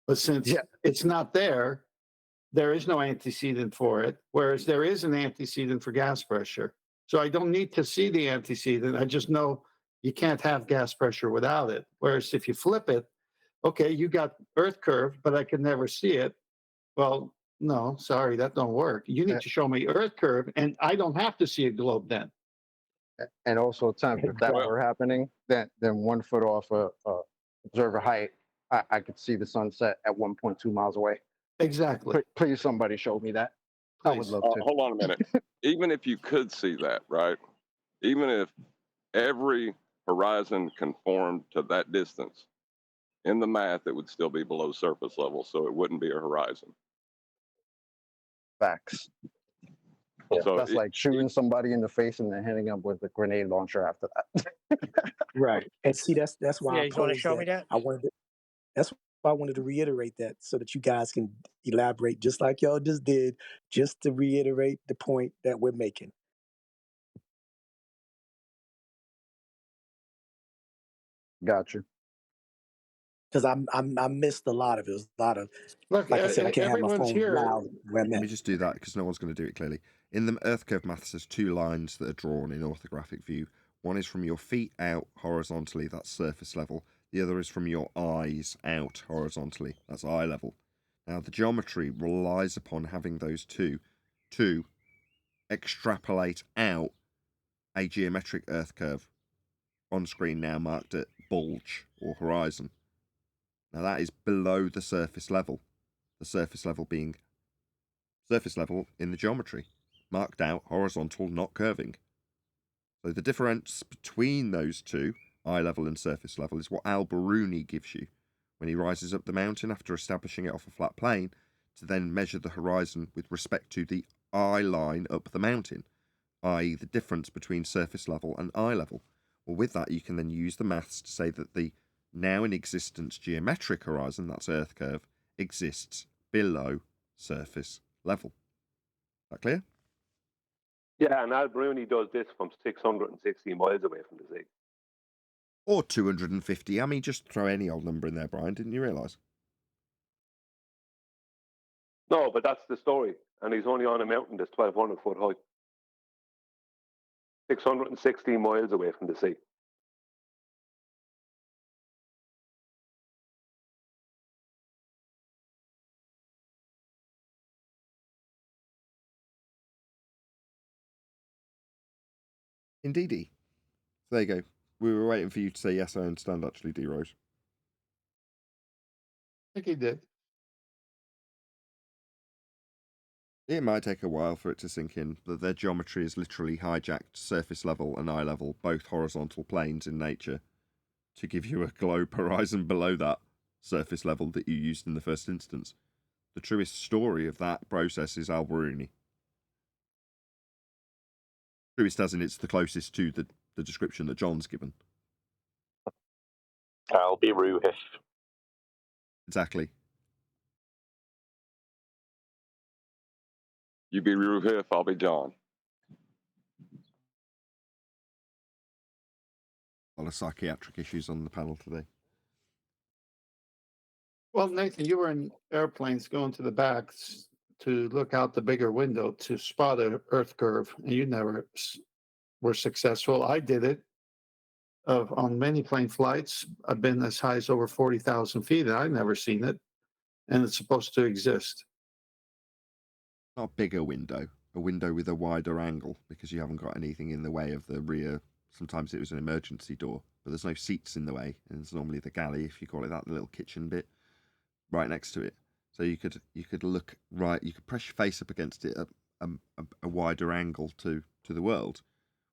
E: But since it's not there, there is no antecedent for it, whereas there is an antecedent for gas pressure. So I don't need to see the antecedent. I just know you can't have gas pressure without it. Whereas if you flip it, okay, you got Earth curve, but I can never see it. Well, no, sorry, that don't work. You need to show me Earth curve, and I don't have to see a globe then.
I: And also, Tim, if that were happening, then 1 foot off observer height, I could see the sunset at 1.2 miles away.
E: Exactly.
I: Please, somebody show me that. I would love to.
J: Hold on a minute. Even if you could see that, right? Even if every horizon conformed to that distance, in the math, it would still be below surface level, so it wouldn't be a horizon.
I: Facts.
J: So
I: That's like shooting somebody in the face and then hitting them with a grenade launcher after that.
D: Right. And see, that's why
C: Yeah,
D: I
C: you want to
D: posed
C: show me that?
D: that's why I wanted to reiterate that so that you guys can elaborate just like y'all just did, just to reiterate the point that we're making.
I: Gotcha.
D: Because I missed a lot of it. It was a lot of,
E: Look,
D: like I said, I can't have my
E: everyone's
D: phone
E: here.
D: loud where I'm
A: Let
D: at.
A: me just do that because no one's going to do it clearly. In the Earth curve maths, there's 2 lines that are drawn in orthographic view. One is from your feet out horizontally, that's surface level. The other is from your eyes out horizontally, that's eye level. Now, the geometry relies upon having those two to extrapolate out a geometric Earth curve on screen now marked at bulge or horizon. Now, that is below the surface level. The surface level being surface level in the geometry, marked out horizontal, not curving. So the difference between those two, eye level and surface level, is what Al-Biruni gives you when he rises up the mountain after establishing it off a flat plane to then measure the horizon with respect to the eye line up the mountain, i.e. the difference between surface level and eye level. Well, with that, you can then use the maths to say that the now in existence geometric horizon, that's Earth curve, exists below surface level. Is that clear?
L: Yeah, and Al-Biruni does this from 660 miles away from the sea.
A: Or 250. I mean, just throw any old number in there, Brian. Didn't you realise?
L: No, but that's the story. And he's only on a mountain that's 1,200 foot high. 660 miles away from the sea.
A: Indeedy. So there you go. We were waiting for you to say yes, I understand, actually, D-Rose.
E: I think he did.
A: It might take a while for it to sink in that their geometry is literally hijacked surface level and eye level, both horizontal planes in nature, to give you a globe horizon below that surface level that you used in the first instance. The truest story of that process is Al-Biruni. Truest as in it's the closest to the description that John's given.
K: I'll be Ruhif.
A: Exactly.
J: You be Ruhif, I'll be John.
A: A lot of psychiatric issues on the panel today.
E: Well, Nathan, you were in airplanes going to the back to look out the bigger window to spot an Earth curve, and you never were successful. I did it on many plane flights. I've been as high as over 40,000 feet, and I've never seen it, and it's supposed to exist.
A: Not a bigger window, a window with a wider angle, because you haven't got anything in the way of the rear. Sometimes it was an emergency door, but there's no seats in the way, and it's normally the galley, if you call it that, the little kitchen bit, right next to it. So you could look right, you could press your face up against it at a wider angle to the world.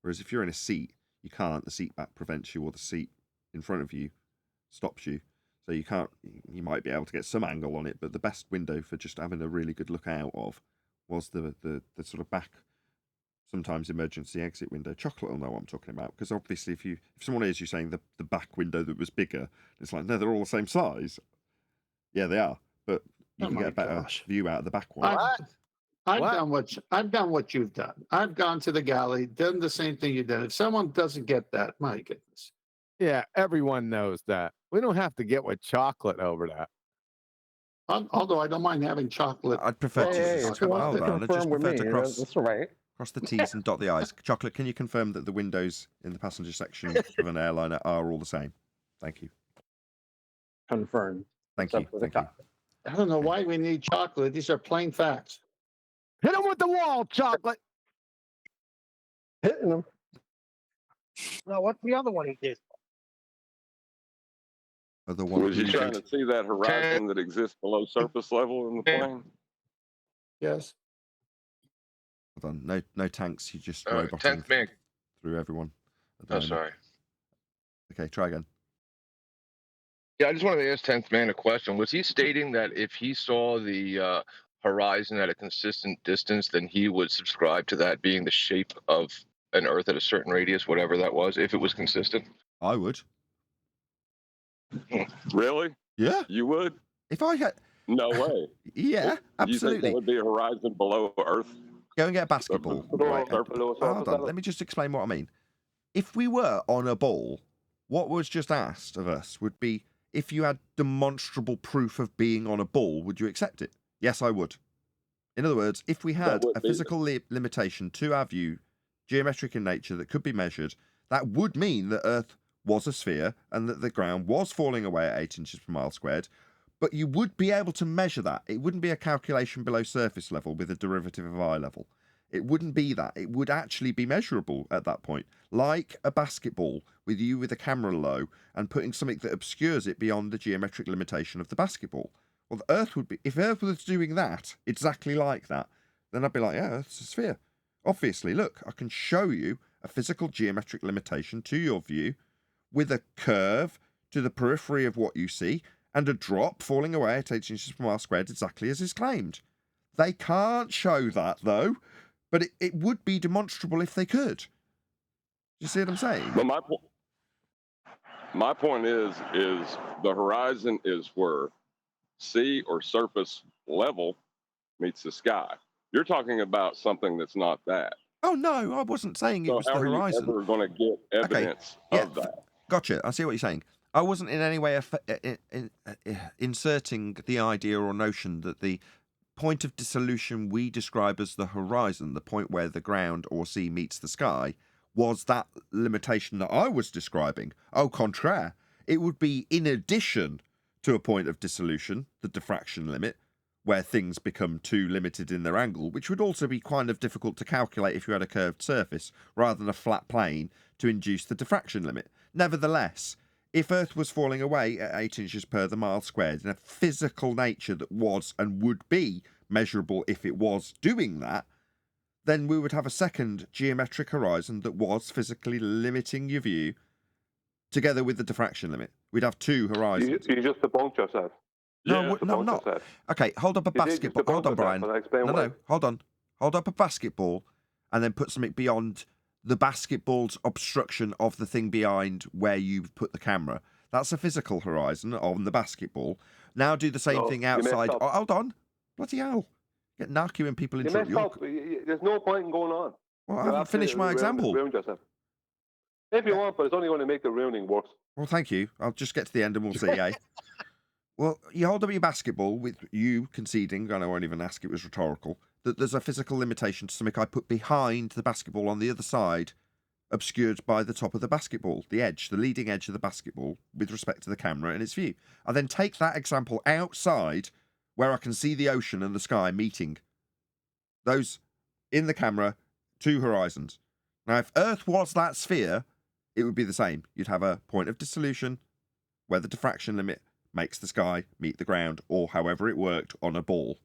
A: Whereas if you're in a seat, you can't. The seat back prevents you, or the seat in front of you stops you. So you can't. You might be able to get some angle on it, but the best window for just having a really good look out of was the sort of back, sometimes emergency exit window. Chocolate will know what I'm talking about, because obviously if someone hears you saying the back window that was bigger, it's like, no, they're all the same size. Yeah, they are, but you can get a better view out of the back one.
E: I've done what you've done. I've gone to the galley, done the same thing you did. If someone doesn't get that, my goodness.
R: Yeah, everyone knows that. We don't have to get with chocolate over that.
E: Although I don't mind having chocolate.
A: I'd prefer to
I: if you want to confirm with me, that's all right.
A: Cross the T's and dot the I's. Chocolate, can you confirm that the windows in the passenger section of an airliner are all the same? Thank you.
I: Confirmed.
A: Thank you. Thank you.
E: I don't know why we need chocolate. These are plain facts.
R: Hit him with the wall, chocolate.
I: Hitting him.
C: No, what's the other one he did?
A: The one
J: Was you trying to see that horizon that exists below surface level in the plane?
E: Yes.
A: Hold on. No tanks. You just
F: Tenth
A: roboting
F: man.
A: through everyone.
F: Oh, sorry.
A: Okay, try again.
F: Yeah, I just wanted to ask 10th man a question. Was he stating that if he saw the horizon at a consistent distance, then he would subscribe to that being the shape of an Earth at a certain radius, whatever that was, if it was consistent?
A: I would.
J: Really?
A: Yeah.
J: You would?
A: If I had...
J: No way.
A: Yeah,
J: You think
A: absolutely.
J: that would be a horizon below Earth?
A: Go and get a basketball. Right. Hold on. Let me just explain what I mean. If we were on a ball, what was just asked of us would be, if you had demonstrable proof of being on a ball, would you accept it? Yes, I would. In other words, if we had a physical limitation to our view, geometric in nature, that could be measured, that would mean that Earth was a sphere and that the ground was falling away at 8 inches per mile squared. But you would be able to measure that. It wouldn't be a calculation below surface level with a derivative of eye level. It wouldn't be that. It would actually be measurable at that point, like a basketball, with you with a camera low and putting something that obscures it beyond the geometric limitation of the basketball. Well, the Earth would be, if Earth was doing that, exactly like that, then I'd be like, yeah, Earth's a sphere. Obviously, look, I can show you a physical geometric limitation to your view with a curve to the periphery of what you see and a drop falling away at 8 inches per mile squared, exactly as is claimed. They can't show that, though, but it would be demonstrable if they could. You see what I'm saying?
J: But my point is the horizon is where sea or surface level meets the sky. You're talking about something that's not that.
A: Oh, no, I wasn't saying it was the horizon.
J: How are you ever going to get evidence of that?
A: Gotcha. I see what you're saying. I wasn't in any way inserting the idea or notion that the point of dissolution we describe as the horizon, the point where the ground or sea meets the sky, was that limitation that I was describing. Au contraire, it would be in addition to a point of dissolution, the diffraction limit, where things become too limited in their angle, which would also be kind of difficult to calculate if you had a curved surface rather than a flat plane to induce the diffraction limit. Nevertheless, if Earth was falling away at 8 inches per the mile squared in a physical nature that was and would be measurable if it was doing that, then we would have a second geometric horizon that was physically limiting your view together with the diffraction limit. We'd have two horizons.
L: You just debunked yourself.
A: No, no, I'm not. Okay, hold up a basketball. Hold on, Brian. No, hold on. Hold up a basketball and then put something beyond the basketball's obstruction of the thing behind where you put the camera. That's a physical horizon on the basketball. Now do the same thing outside. Oh, hold on. Bloody hell. Get narky when people
L: You
A: interrupt
L: messed
A: your.
L: up. There's no point in going on.
A: Well, I
L: You'll
A: haven't finished my example.
L: Ruined yourself. If you want, but it's only going to make the ruining worse.
A: Well, thank you. I'll just get to the end and we'll see, eh? Well, you hold up your basketball with you conceding, and I won't even ask, it was rhetorical, that there's a physical limitation to something I put behind the basketball on the other side, obscured by the top of the basketball, the edge, the leading edge of the basketball, with respect to the camera and its view. I then take that example outside, where I can see the ocean and the sky meeting. Those, in the camera, two horizons. Now, if Earth was that sphere, it would be the same. You'd have a point of dissolution, where the diffraction limit makes the sky meet the ground, or however it worked on a ball,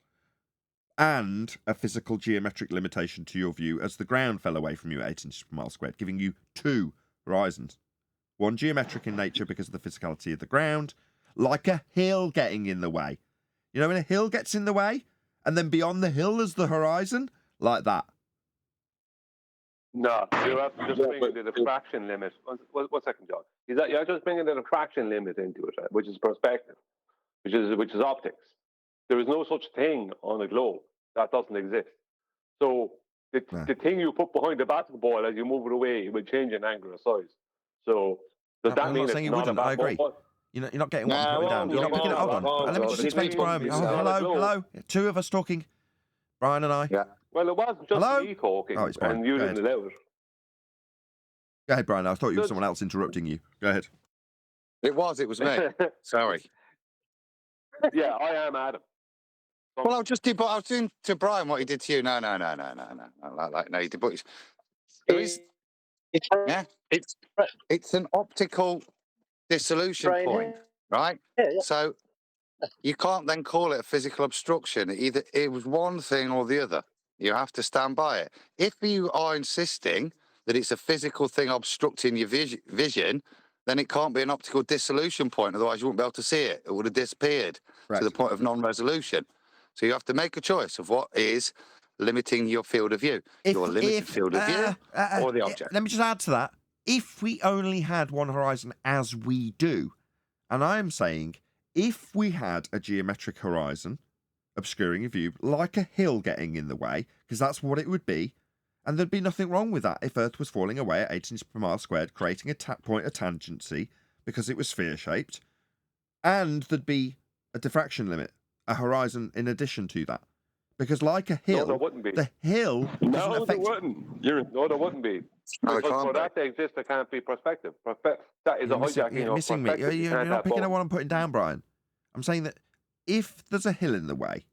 A: and a physical geometric limitation to your view as the ground fell away from you at 8 inches per mile squared, giving you two horizons. One geometric in nature because of the physicality of the ground, like a hill getting in the way. You know when a hill gets in the way, and then beyond the hill is the horizon? Like that.
L: No, you're just bringing the diffraction limit. One second, John. You're just bringing the diffraction limit into it, right? Which is perspective, which is optics. There is no such thing on a globe. That doesn't exist. So the thing you put behind the basketball as you move it away will change in angle or size. So does that
A: I'm
L: mean
A: not saying
L: it's
A: you
L: not
A: wouldn't. I agree. You're not getting what I'm putting down. You're not picking it. Hold on. Let me just explain to Brian. Hello. Two of us talking. Brian and I.
L: Yeah. Well, it wasn't just me talking,
A: Oh, it's Brian.
L: and you
A: Go
L: didn't
A: ahead.
L: allow it.
A: Go ahead, Brian. I thought you were someone else interrupting you. Go ahead.
Q: It was me. Sorry.
L: Yeah, I am Adam.
Q: Well, I was doing to Brian what he did to you. No. No, he did. But there is, yeah, it's an optical dissolution point, right? So you can't then call it a physical obstruction. Either it was one thing or the other. You have to stand by it. If you are insisting that it's a physical thing obstructing your vision, then it can't be an optical dissolution point. Otherwise, you wouldn't be able to see it. It would have disappeared to the point of non-resolution. So you have to make a choice of what is limiting your field of view. Your limited field of view or the object.
A: Let me just add to that. If we only had one horizon as we do, and I am saying if we had a geometric horizon obscuring a view, like a hill getting in the way, because that's what it would be, and there'd be nothing wrong with that if Earth was falling away at 8 inches per mile squared, creating a point of tangency because it was sphere-shaped, and there'd be a diffraction limit, a horizon in addition to that. Because like a hill,
L: there wouldn't be.
A: the hill doesn't
L: No, there
A: affect...
L: wouldn't. No, there wouldn't be. Because for that to exist, there can't be perspective. That is a hijacking of
A: missing me.
L: perspective.
A: You're not picking up what I'm putting down, Brian. I'm saying that if there's a hill in the way,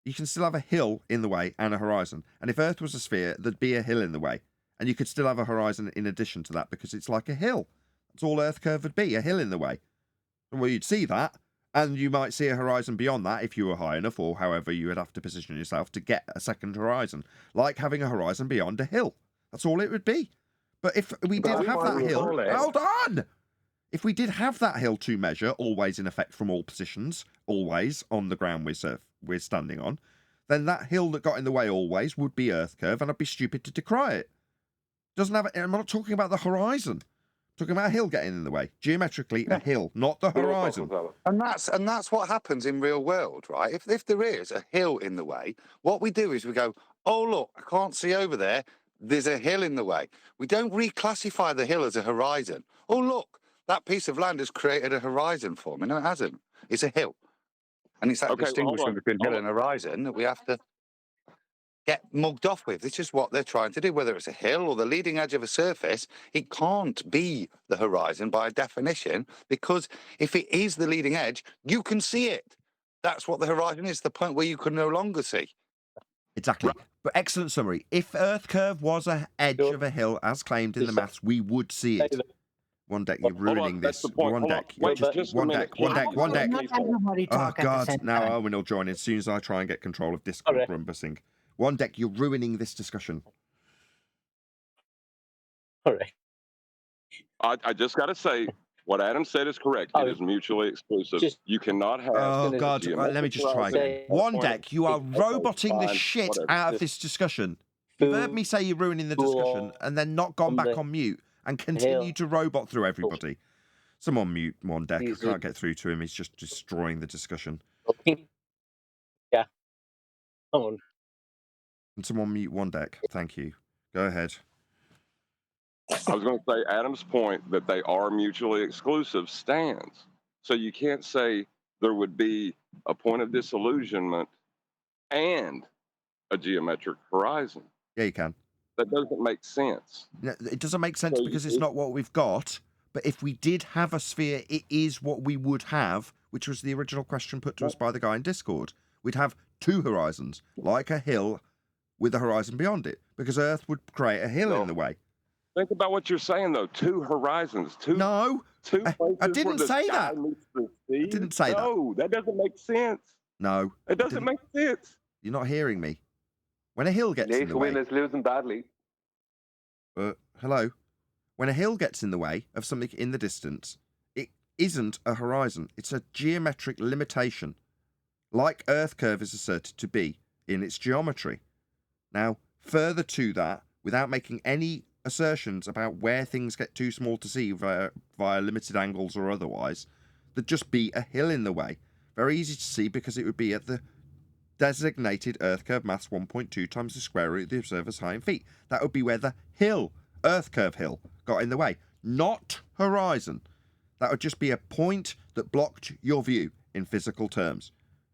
A: you can still have a hill in the way and a horizon. And if Earth was a sphere, there'd be a hill in the way. And you could still have a horizon in addition to that because it's like a hill. That's all Earth curve would be, a hill in the way. Well, you'd see that, and you might see a horizon beyond that if you were high enough, or however you would have to position yourself to get a second horizon. Like having a horizon beyond a hill. That's all it would be. But if we did have that hill... Hold on! If we did have that hill to measure, always in effect from all positions, always on the ground we're standing on, then that hill that got in the way always would be Earth curve, and I'd be stupid to decry it. Doesn't have. I'm not talking about the horizon. I'm talking about a hill getting in the way. Geometrically, a hill, not the horizon.
Q: And that's what happens in real world, right? If there is a hill in the way, what we do is we go, oh look, I can't see over there. There's a hill in the way. We don't reclassify the hill as a horizon. Oh look, that piece of land has created a horizon for me. No, it hasn't. It's a hill. And it's that distinguishing between hill and horizon that we have to get mugged off with. This is what they're trying to do, whether it's a hill or the leading edge of a surface. It can't be the horizon by definition, because if it is the leading edge, you can see it. That's what the horizon is, the point where you can no longer see.
A: Exactly. But excellent summary. If Earth curve was an edge of a hill, as claimed in the maths, we would see it. One deck, you're ruining this. One deck. One deck.
H: Not everybody
A: Oh,
H: talk at the
A: God.
H: same
A: Now
H: time.
A: Owen will join as soon as I try and get control of Discord grumbusing. One deck, you're ruining this discussion.
G: All right.
J: I just got to say, what Adam said is correct. It is mutually exclusive. You cannot have.
A: Oh, God. Right, let me just try again. One deck, you are roboting the shit out of this discussion. You've heard me say you're ruining the discussion and then not gone back on mute and continue to robot through everybody. Someone mute one deck. I can't get through to him. He's just destroying the discussion.
G: Yeah.
K: down.
A: Can someone mute one deck? Thank you. Go ahead.
J: I was going to say Adam's point that they are mutually exclusive stands. So you can't say there would be a point of disillusionment and a geometric horizon.
A: Yeah, you can.
J: That doesn't make sense.
A: No, it doesn't make sense because it's not what we've got. But if we did have a sphere, it is what we would have, which was the original question put to us by the guy in Discord. We'd have two horizons, like a hill with a horizon beyond it, because Earth would create a hill in the way.
J: Think about what you're saying, though. Two horizons. Two places
A: I didn't
J: where the
A: say
J: sky
A: that.
J: meets the sea.
A: I didn't say that.
J: No, that doesn't make sense.
A: No.
J: It doesn't make sense.
A: You're not hearing me. When a hill gets in the way...
L: Win is losing badly.
A: Hello? When a hill gets in the way of something in the distance, it isn't a horizon. It's a geometric limitation, like Earth curve is asserted to be in its geometry. Now, further to that, without making any assertions about where things get too small to see via limited angles or otherwise, there'd just be a hill in the way. Very easy to see because it would be at the designated Earth curve mass 1.2 times the square root of the observer's height in feet. That would be where the hill, Earth curve hill, got in the way, not horizon. That would just be a point that blocked your view in physical terms.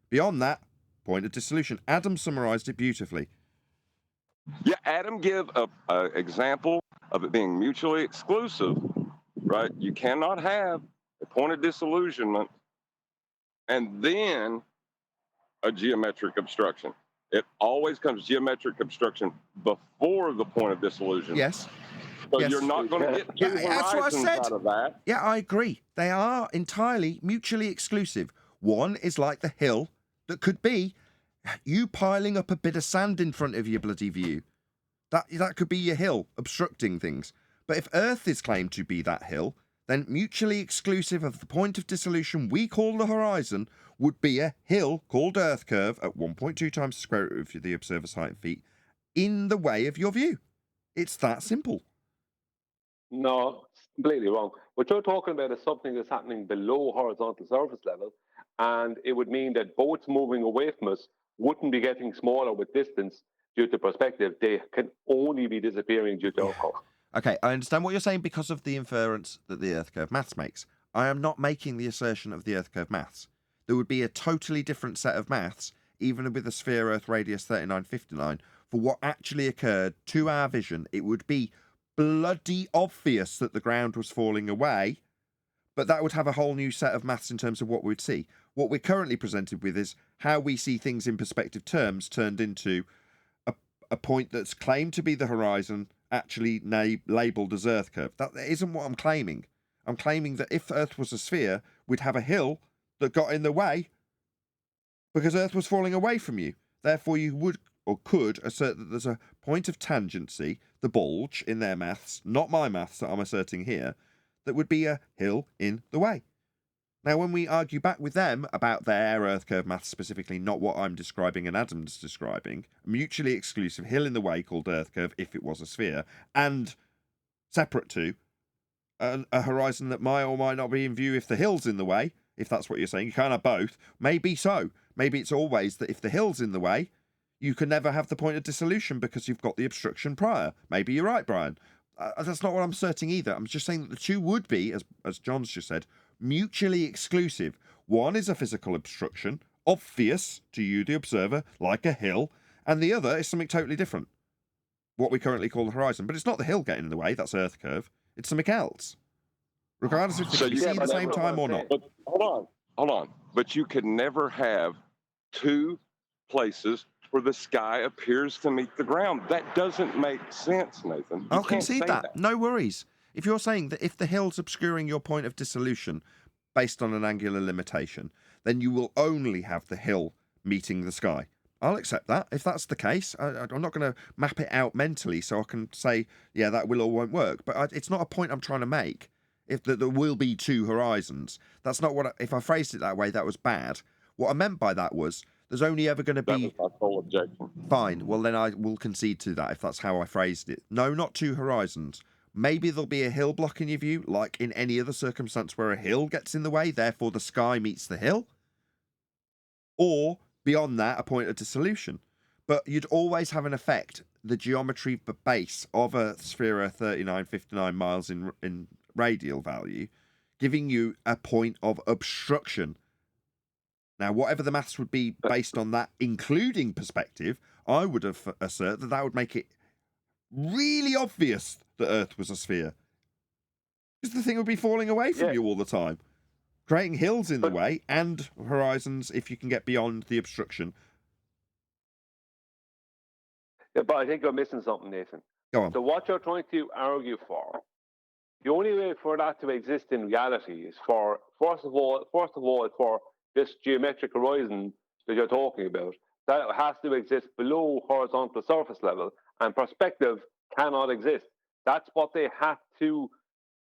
A: Beyond that, point of dissolution. Adam summarized it beautifully.
J: Yeah, Adam gave a example of it being mutually exclusive, right? You cannot have a point of disillusionment and then a geometric obstruction. It always comes geometric obstruction before the point of disillusionment.
A: Yes.
J: So
A: Yes.
J: you're not going to get two
A: that's what I
J: horizons
A: said.
J: out of that.
A: Yeah, I agree. They are entirely mutually exclusive. One is like the hill that could be you piling up a bit of sand in front of your bloody view. That could be your hill obstructing things. But if Earth is claimed to be that hill, then mutually exclusive of the point of dissolution we call the horizon would be a hill called Earth curve at 1.2 times the square root of the observer's height in feet in the way of your view. It's that simple.
L: No, it's completely wrong. What you're talking about is something that's happening below horizontal surface level, and it would mean that boats moving away from us wouldn't be getting smaller with distance due to perspective. They can only be disappearing due to Earth.
A: Okay, I understand what you're saying because of the inference that the Earth curve maths makes. I am not making the assertion of the Earth curve maths. There would be a totally different set of maths, even with a sphere Earth radius 3959, for what actually occurred to our vision. It would be bloody obvious that the ground was falling away, but that would have a whole new set of maths in terms of what we'd see. What we're currently presented with is how we see things in perspective terms turned into a point that's claimed to be the horizon, actually labelled as Earth curve. That isn't what I'm claiming. I'm claiming that if Earth was a sphere, we'd have a hill that got in the way because Earth was falling away from you. Therefore, you would or could assert that there's a point of tangency, the bulge in their maths, not my maths that I'm asserting here, that would be a hill in the way. Now, when we argue back with them about their Earth curve maths specifically, not what I'm describing and Adam's describing, a mutually exclusive hill in the way called Earth curve if it was a sphere, and separate to a horizon that might or might not be in view if the hill's in the way, if that's what you're saying, you can't have both. Maybe so. Maybe it's always that if the hill's in the way, you can never have the point of dissolution because you've got the obstruction prior. Maybe you're right, Brian. That's not what I'm asserting either. I'm just saying that the two would be, as John's just said, mutually exclusive. One is a physical obstruction, obvious to you, the observer, like a hill, and the other is something totally different, what we currently call the horizon. But it's not the hill getting in the way, that's Earth curve. It's something else, regardless if they can see at the same time or not.
J: But hold on. But you could never have two places where the sky appears to meet the ground. That doesn't make sense, Nathan.
A: I'll concede that. No worries. If you're saying that if the hill's obscuring your point of dissolution based on an angular limitation, then you will only have the hill meeting the sky. I'll accept that. If that's the case, I'm not going to map it out mentally so I can say, yeah, that will or won't work. But it's not a point I'm trying to make. If there will be two horizons. That's not what. If I phrased it that way, that was bad. What I meant by that was there's only ever going to be.
J: That was my sole objection.
A: Fine. Well, then I will concede to that if that's how I phrased it. No, not two horizons. Maybe there'll be a hill blocking your view, like in any other circumstance where a hill gets in the way, therefore the sky meets the hill. Or, beyond that, a point of dissolution. but you'd always have an effect, the geometry base of a sphere of 3959 miles in radial value, giving you a point of obstruction. Now, whatever the maths would be based on that, including perspective, I would have assert that that would make it really obvious that Earth was a sphere. Because the thing would be falling away from you all the time, creating hills in the way and horizons if you can get beyond the obstruction.
L: Yeah, but I think you're missing something, Nathan.
A: Go on.
L: So what you're trying to argue for, the only way for that to exist in reality is for, first of all, for this geometric horizon that you're talking about, that has to exist below horizontal surface level, and perspective cannot exist. That's what they had to.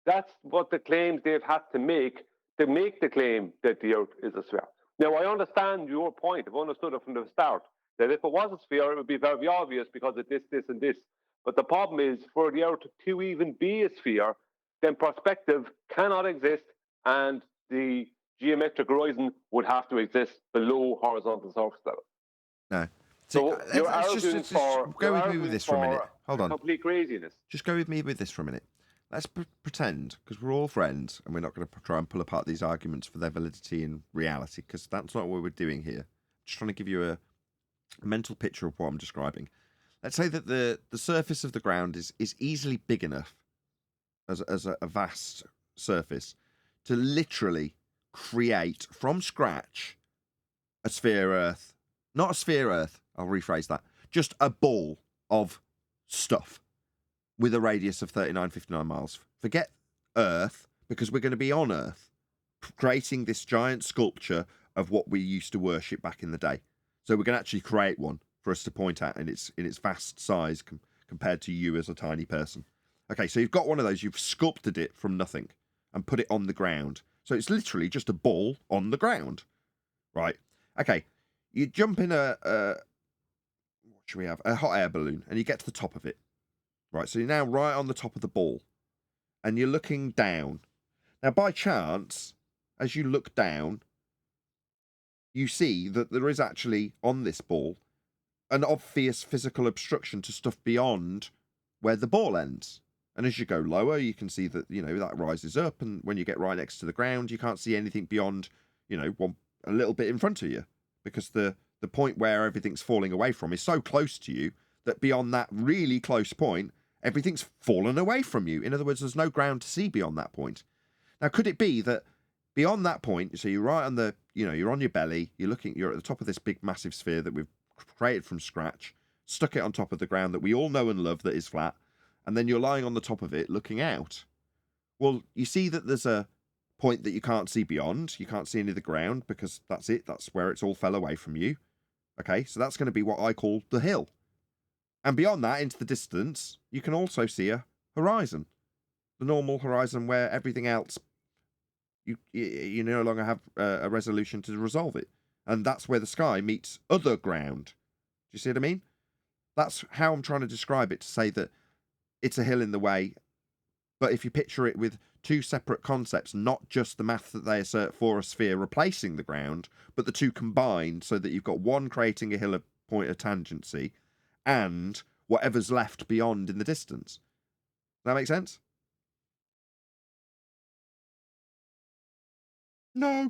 L: That's what the claims they've had to make the claim that the Earth is a sphere. Now, I understand your point. I've understood it from the start, that if it was a sphere, it would be very obvious because of this, this, and this. But the problem is, for the Earth to even be a sphere, then perspective cannot exist, and the geometric horizon would have to exist below horizontal surface level.
A: No.
L: So you're arguing for...
A: Go with me with this for a minute. Hold on.
L: Complete craziness.
A: Just go with me with this for a minute. Let's pretend, because we're all friends, and we're not going to try and pull apart these arguments for their validity in reality, because that's not what we're doing here. Just trying to give you a mental picture of what I'm describing. Let's say that the surface of the ground is easily big enough as a vast surface to literally create from scratch a sphere Earth. Not a sphere Earth, I'll rephrase that. Just a ball of stuff with a radius of 3959 miles. Forget Earth, because we're going to be on Earth, creating this giant sculpture of what we used to worship back in the day. So we're going to actually create one for us to point at in its vast size compared to you as a tiny person. Okay, so you've got one of those. You've sculpted it from nothing and put it on the ground. So it's literally just a ball on the ground. Right. Okay. You jump in what should we have? A hot air balloon, and you get to the top of it. Right, so you're now right on the top of the ball, and you're looking down. Now, by chance, as you look down, you see that there is actually, on this ball, an obvious physical obstruction to stuff beyond where the ball ends. And as you go lower, you can see that, that rises up, and when you get right next to the ground, you can't see anything beyond, a little bit in front of you, because the point where everything's falling away from is so close to you that beyond that really close point, everything's fallen away from you. In other words, there's no ground to see beyond that point. Now, could it be that beyond that point, so you're right on the, you're on your belly, you're at the top of this big, massive sphere that we've created from scratch, stuck it on top of the ground that we all know and love that is flat, and then you're lying on the top of it looking out. Well, you see that there's a point that you can't see beyond. You can't see any of the ground because that's it. That's where it's all fell away from you. Okay, so that's going to be what I call the hill. And beyond that, into the distance, you can also see a horizon. The normal horizon where everything else, you no longer have a resolution to resolve it. And that's where the sky meets other ground. Do you see what I mean? That's how I'm trying to describe it, to say that it's a hill in the way. But if you picture it with two separate concepts, not just the math that they assert for a sphere replacing the ground, but the two combined, so that you've got one creating a hill of point of tangency and whatever's left beyond in the distance. Does that make sense? No.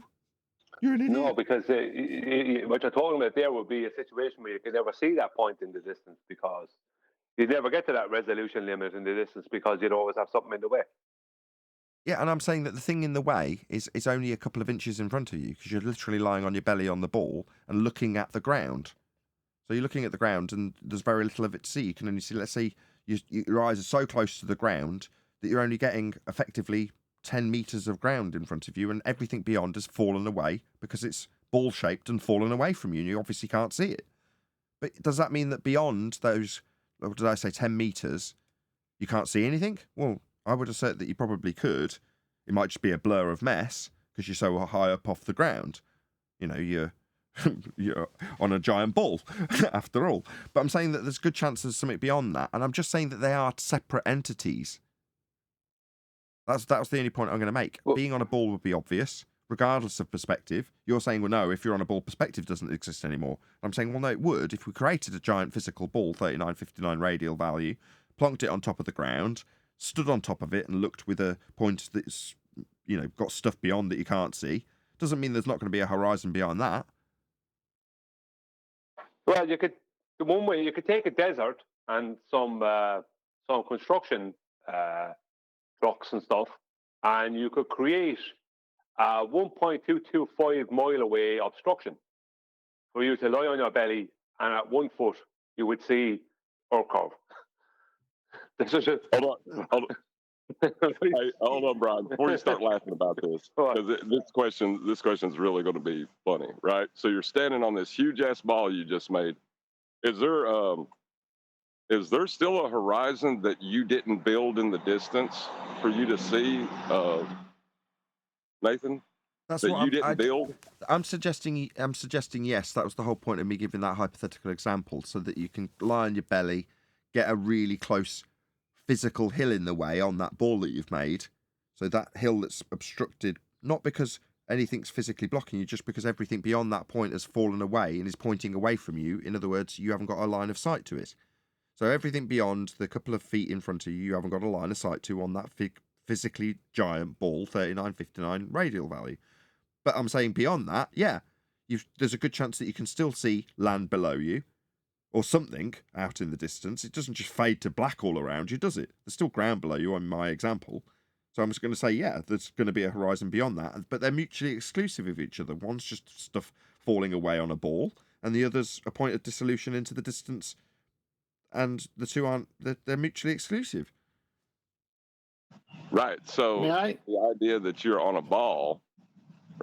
A: You're an idiot.
L: No, because what you're talking about there would be a situation where you can never see that point in the distance, because you'd never get to that resolution limit in the distance, because you'd always have something in the way.
A: Yeah, and I'm saying that the thing in the way is only a couple of inches in front of you, because you're literally lying on your belly on the ball and looking at the ground. So you're looking at the ground, and there's very little of it to see. You can only see, let's say, your eyes are so close to the ground that you're only getting effectively 10 meters of ground in front of you, and everything beyond has fallen away because it's ball-shaped and fallen away from you, and you obviously can't see it. But does that mean that beyond those, what did I say, 10 meters, you can't see anything? Well, I would assert that you probably could. It might just be a blur of mess because you're so high up off the ground. You're on a giant ball, after all. But I'm saying that there's good chance there's something beyond that, and I'm just saying that they are separate entities. That's the only point I'm going to make. Being on a ball would be obvious. regardless of perspective. You're saying, well, no, if you're on a ball, perspective doesn't exist anymore. I'm saying, well, no, it would. If we created a giant physical ball, 3959 radial value, plonked it on top of the ground, stood on top of it and looked with a point that's, got stuff beyond that you can't see, doesn't mean there's not going to be a horizon beyond that.
L: Well, the one way you could take a desert and some construction trucks and stuff, and you could create a 1.225 mile away obstruction for you to lie on your belly, and at 1 foot you would see Earth curve. This is it.
J: Hold on. Hey, hold on, Brian. Before you start laughing about this, because this question's really going to be funny, right? So you're standing on this huge ass ball you just made. Is there still a horizon that you didn't build in the distance for you to see, Nathan?
A: That's
J: that
A: what
J: you didn't build.
A: I'm suggesting yes. That was the whole point of me giving that hypothetical example, so that you can lie on your belly, get a really close physical hill in the way on that ball that you've made. So that hill that's obstructed, not because anything's physically blocking you, just because everything beyond that point has fallen away and is pointing away from you. In other words, you haven't got a line of sight to it. So everything beyond the couple of feet in front of you, you haven't got a line of sight to on that physically giant ball, 3959 radial value. But I'm saying beyond that, yeah, there's a good chance that you can still see land below you, or something out in the distance. It doesn't just fade to black all around you, does it? There's still ground below you on my example. So I'm just going to say, yeah, there's going to be a horizon beyond that, but they're mutually exclusive of each other. One's just stuff falling away on a ball, and the other's a point of dissolution into the distance, and the two aren't, they're mutually exclusive.
J: Right. So the idea that you're on a ball,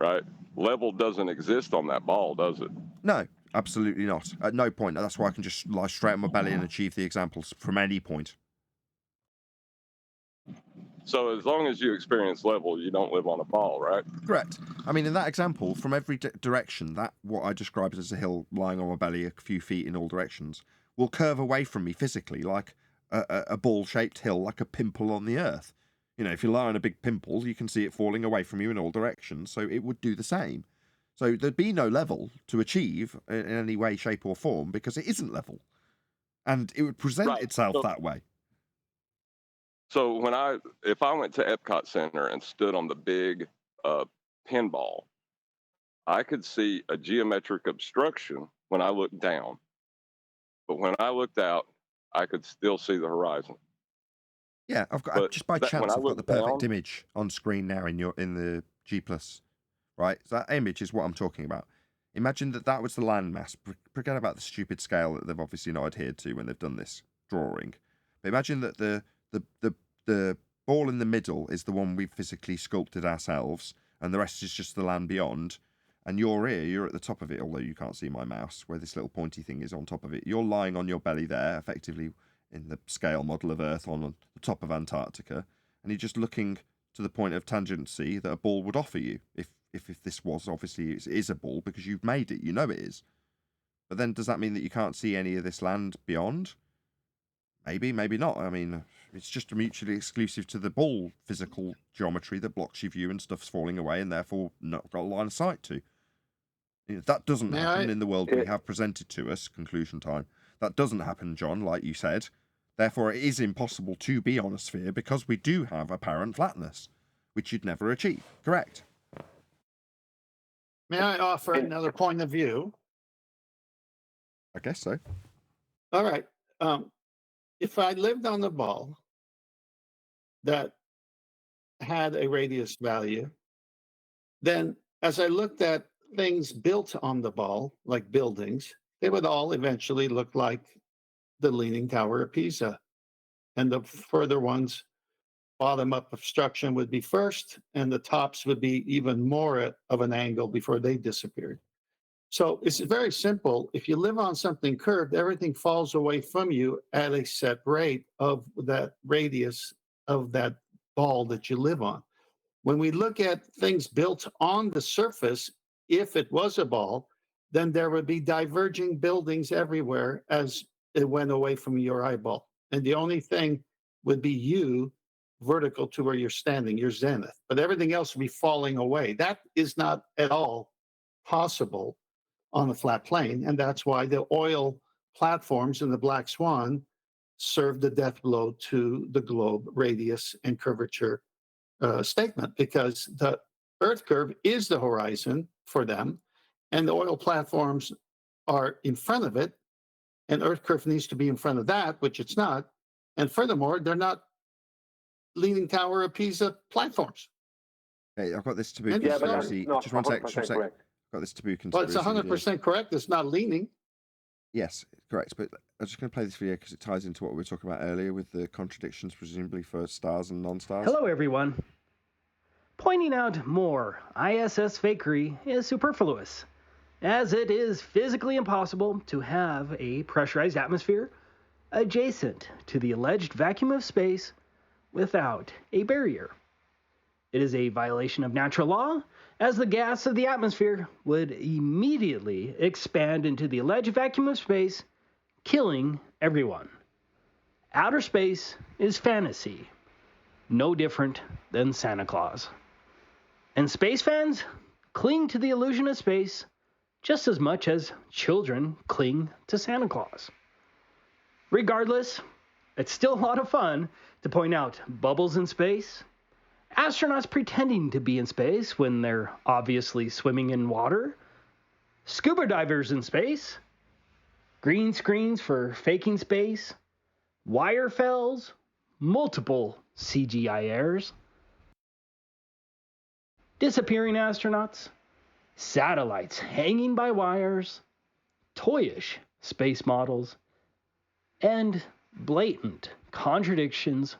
J: right, level doesn't exist on that ball, does it?
A: No. Absolutely not. At no point. That's why I can just lie straight on my belly and achieve the examples from any point.
J: So as long as you experience level, you don't live on a ball, right?
A: Correct. I mean, in that example, from every direction, that what I described as a hill lying on my belly a few feet in all directions will curve away from me physically, like a ball-shaped hill, like a pimple on the earth. If you lie on a big pimple, you can see it falling away from you in all directions, so it would do the same. So there'd be no level to achieve in any way, shape, or form, because it isn't level, and it would present itself that way.
J: So if I went to Epcot Center and stood on the big pinball, I could see a geometric obstruction when I looked down, but when I looked out, I could still see the horizon.
A: Yeah, just by chance I've got the perfect image on screen now in the G+. Right, so that image is what I'm talking about. Imagine that was the landmass. Forget about the stupid scale that they've obviously not adhered to when they've done this drawing. But imagine that the ball in the middle is the one we've physically sculpted ourselves, and the rest is just the land beyond. And you're at the top of it, although you can't see my mouse, where this little pointy thing is on top of it. You're lying on your belly there, effectively in the scale model of Earth on the top of Antarctica, and you're just looking to the point of tangency that a ball would offer you if this was, obviously it is a ball because you've made it, it is. But then does that mean that you can't see any of this land beyond? Maybe, maybe not. I mean, it's just mutually exclusive to the ball physical geometry that blocks your view and stuff's falling away and therefore not got a line of sight to. That doesn't happen in the world we have presented to us, conclusion time. That doesn't happen, John, like you said. Therefore, it is impossible to be on a sphere because we do have apparent flatness, which you'd never achieve. Correct?
E: May I offer another point of view?
A: I guess so.
E: All right. If I lived on the ball that had a radius value, then as I looked at things built on the ball, like buildings, they would all eventually look like the Leaning Tower of Pisa. And the further ones, bottom-up obstruction would be first, and the tops would be even more of an angle before they disappeared. So it's very simple. If you live on something curved, everything falls away from you at a set rate of that radius of that ball that you live on. When we look at things built on the surface, if it was a ball, then there would be diverging buildings everywhere as it went away from your eyeball. And the only thing would be you vertical to where you're standing, your zenith, but everything else will be falling away. That is not at all possible on a flat plane. And that's why the oil platforms in the Black Swan serve the death blow to the globe radius and curvature statement, because the Earth curve is the horizon for them, and the oil platforms are in front of it, and Earth curve needs to be in front of that, which it's not. And furthermore, they're not Leaning Tower of Pisa platforms.
A: Hey, I've got this taboo
E: And it's not-
A: conspiracy.
L: not
A: Just one sec.
L: 100%
A: I've
L: correct.
A: got this taboo
E: Well, it's
A: conspiracy.
E: 100% correct. It's not leaning.
A: Yes, correct. But I'm just going to play this video because it ties into what we were talking about earlier with the contradictions, presumably for stars and non-stars.
G: Hello, everyone. Pointing out more ISS fakery is superfluous, as it is physically impossible to have a pressurized atmosphere adjacent to the alleged vacuum of space without a barrier. It is a violation of natural law, as the gas of the atmosphere would immediately expand into the alleged vacuum of space, killing everyone. Outer space is fantasy, no different than Santa Claus. And space fans cling to the illusion of space just as much as children cling to Santa Claus. Regardless, it's still a lot of fun to point out bubbles in space, astronauts pretending to be in space when they're obviously swimming in water, scuba divers in space, green screens for faking space, wire fells, multiple CGI errors, disappearing astronauts, satellites hanging by wires, toyish space models, and blatant contradictions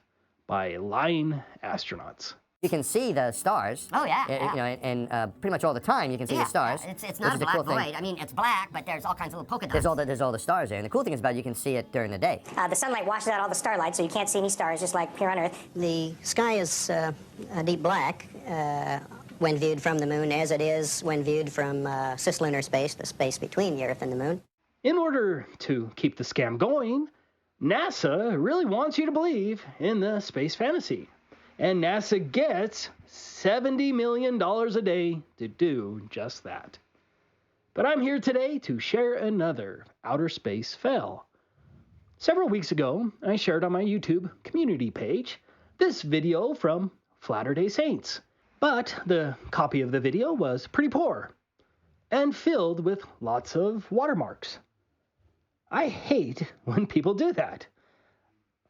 G: by lying astronauts.
M: You can see the stars.
W: Oh, yeah,
M: You know, and pretty much all the time you can see the stars.
W: It's
M: which
W: not
M: is
W: a
M: the
W: black
M: cool thing.
W: void. I mean, it's black, but there's all kinds of little polka dots.
M: There's all the stars there, and the cool thing is about it, you can see it during the day.
O: The sunlight washes out all the starlight, so you can't see any stars, just like here on Earth. The sky is a deep black when viewed from the moon, as it is when viewed from cislunar space, the space between the Earth and the moon.
G: In order to keep the scam going, NASA really wants you to believe in the space fantasy. And NASA gets $70 million a day to do just that. But I'm here today to share another outer space fail. Several weeks ago, I shared on my YouTube community page this video from Latter-day Saints. But the copy of the video was pretty poor and filled with lots of watermarks. I hate when people do that.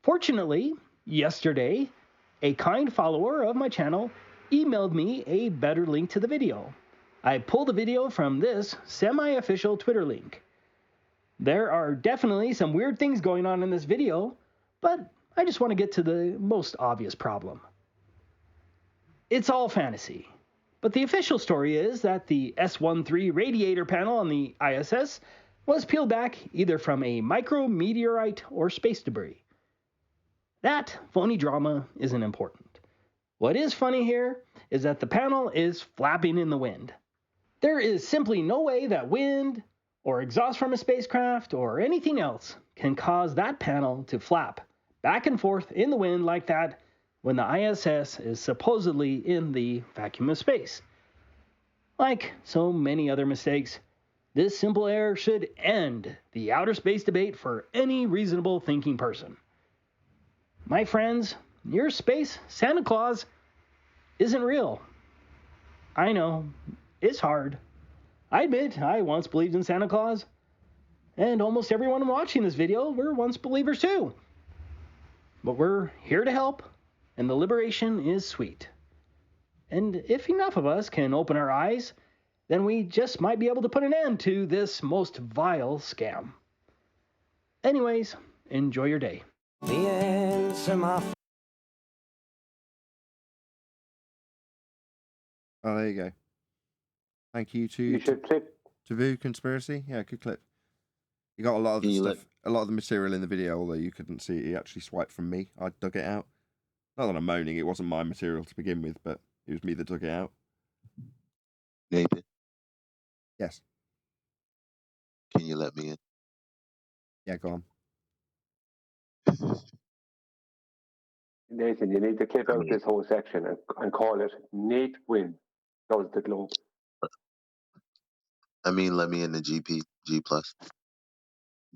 G: Fortunately, yesterday, a kind follower of my channel emailed me a better link to the video. I pulled the video from this semi-official Twitter link. There are definitely some weird things going on in this video, but I just want to get to the most obvious problem. It's all fantasy, but the official story is that the S-13 radiator panel on the ISS was peeled back either from a micrometeorite or space debris. That phony drama isn't important. What is funny here is that the panel is flapping in the wind. There is simply no way that wind, or exhaust from a spacecraft, or anything else can cause that panel to flap back and forth in the wind like that when the ISS is supposedly in the vacuum of space. Like so many other mistakes, this simple error should end the outer space debate for any reasonable thinking person. My friends, your space Santa Claus isn't real. I know, it's hard. I admit I once believed in Santa Claus, and almost everyone watching this video were once believers too. But we're here to help, and the liberation is sweet. And if enough of us can open our eyes, then we just might be able to put an end to this most vile scam. Anyways, enjoy your day.
P: The answer, my
A: Oh, there you go. Thank you to
L: You should click.
A: Taboo Conspiracy. Yeah, good clip. You got a lot of the stuff, a lot of the material in the video, although you couldn't see it. He actually swiped from me. I dug it out. Not that I'm moaning, it wasn't my material to begin with, but it was me that dug it out.
Y: Nathan,
A: Yes.
Y: can you let me in?
A: Yeah, go on.
L: Nathan, you need to clip out this whole section and call it Nate Wynn does the globe.
Y: I mean, let me in the GP, G plus,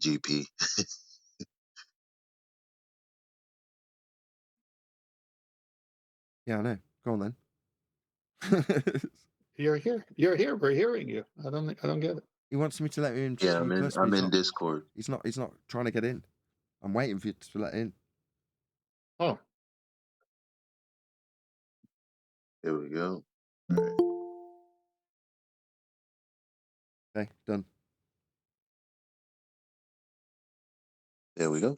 Y: GP.
A: Yeah, I know. Go on then.
E: You're here. You're here. We're hearing you. I don't get it.
A: He wants me to let him in
Y: Yeah,
A: G plus.
Y: I'm in Discord.
A: He's not trying to get in. I'm waiting for you to let in.
E: Oh.
Y: Here we go.
A: Okay, done.
Y: There we go.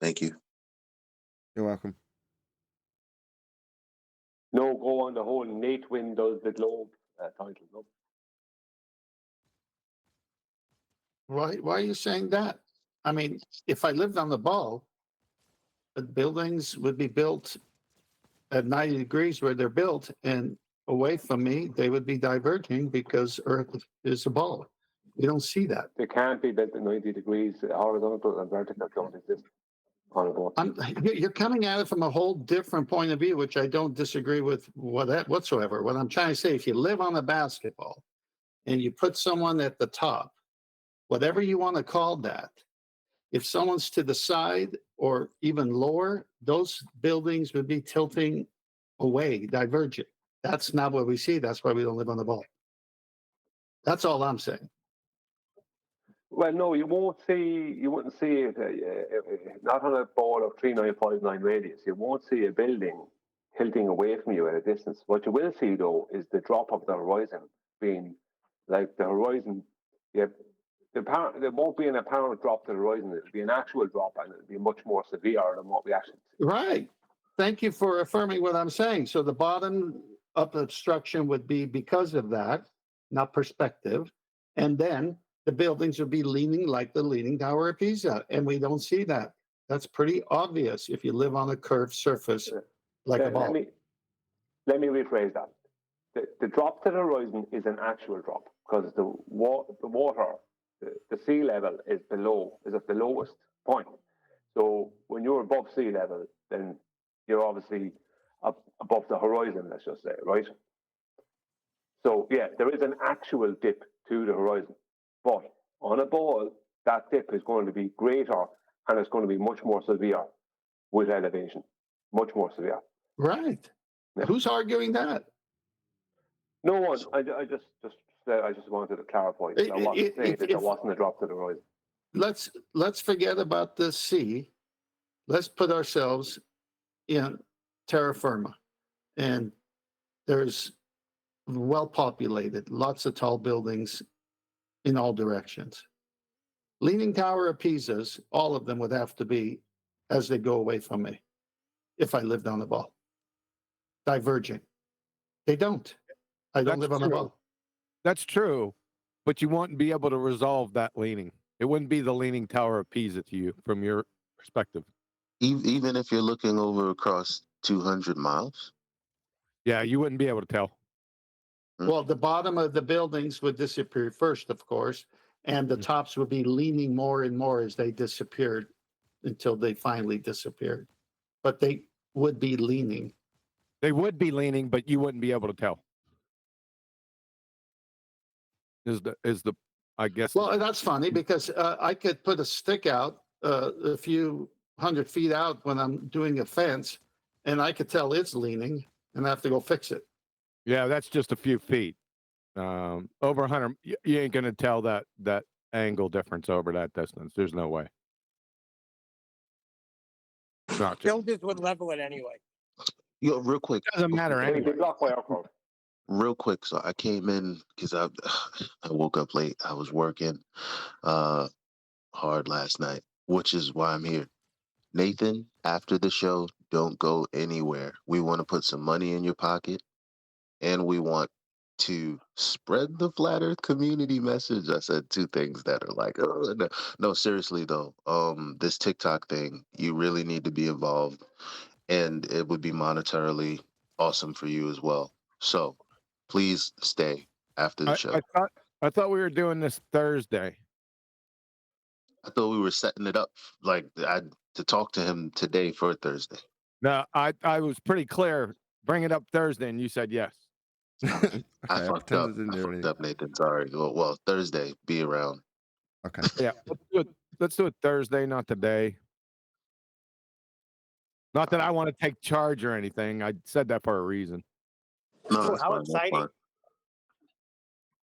Y: Thank you.
A: You're welcome.
L: No, go on the whole Nate Wynn does the globe title. No.
E: Why are you saying that? I mean, if I lived on the ball, the buildings would be built at 90 degrees where they're built, and away from me, they would be diverging because Earth is a ball. You don't see that.
L: They can't be built at 90 degrees. Horizontal and vertical don't exist on a ball.
E: You're coming at it from a whole different point of view, which I don't disagree with whatsoever. What I'm trying to say, if you live on a basketball and you put someone at the top, whatever you want to call that, if someone's to the side or even lower, those buildings would be tilting away, diverging. That's not what we see. That's why we don't live on the ball. That's all I'm saying.
L: Well, no, you wouldn't see it, not on a ball of 3959 radius. You won't see a building tilting away from you at a distance. What you will see, though, is the drop of the horizon being like the horizon. Yeah, there won't be an apparent drop to the horizon. It'll be an actual drop, and it'll be much more severe than what we actually see.
E: Right. Thank you for affirming what I'm saying. So the bottom of obstruction would be because of that, not perspective. And then the buildings would be leaning like the Leaning Tower of Pisa. And we don't see that. That's pretty obvious if you live on a curved surface like a ball.
L: Let me rephrase that. The drop to the horizon is an actual drop because the water, the sea level is at the lowest point. So when you're above sea level, then you're obviously up above the horizon, let's just say, right? So yeah, there is an actual dip to the horizon. But on a ball, that dip is going to be greater and it's going to be much more severe with elevation. Much more severe.
E: Right. Yeah. Who's arguing that?
L: No one. I just wanted to clarify. I wasn't saying that there wasn't a drop to the horizon.
E: Let's forget about the sea. Let's put ourselves in terra firma. And there's well populated, lots of tall buildings in all directions. Leaning Tower of Pisa's, all of them would have to be as they go away from me if I lived on the ball. Diverging. They don't. I don't live on the ball.
R: That's true, but you wouldn't be able to resolve that leaning. It wouldn't be the Leaning Tower of Pisa to you from your perspective.
Y: Even if you're looking over across 200 miles?
R: Yeah, you wouldn't be able to tell.
E: Well, the bottom of the buildings would disappear first, of course, and the tops would be leaning more and more as they disappeared until they finally disappeared. But they would be leaning.
R: They would be leaning, but you wouldn't be able to tell. Is the I guess.
E: Well, that's funny because I could put a stick out a few 100 feet out when I'm doing a fence, and I could tell it's leaning, and I have to go fix it.
R: Yeah, that's just a few feet. Over 100, you ain't gonna tell that angle difference over that distance. There's no way.
C: Builders would level it anyway.
Y: Yo, real quick.
R: Doesn't matter anyway.
Y: Real quick, so I came in because I woke up late. I was working hard last night, which is why I'm here. Nathan, after the show, don't go anywhere. We want to put some money in your pocket, and we want to spread the flat earth community message. I said two things that are like, oh, no, seriously though. This TikTok thing, you really need to be involved, and it would be monetarily awesome for you as well. So please stay after the show.
R: I thought we were doing this Thursday.
Y: I thought we were setting it up like to talk to him today for Thursday.
R: No, I was pretty clear. Bring it up Thursday, and you said yes.
Y: I
A: I
Y: fucked
A: pretended
Y: up.
A: I didn't
Y: I
A: hear
Y: fucked
A: anything.
Y: up, Nathan. Sorry. Well, Thursday, be around.
A: Okay.
R: Yeah, let's do it Thursday, not today. Not that I want to take charge or anything. I said that for a reason.
Y: No,
C: Oh,
Y: that's
C: how
Y: fine. That's
C: exciting.
Y: fine.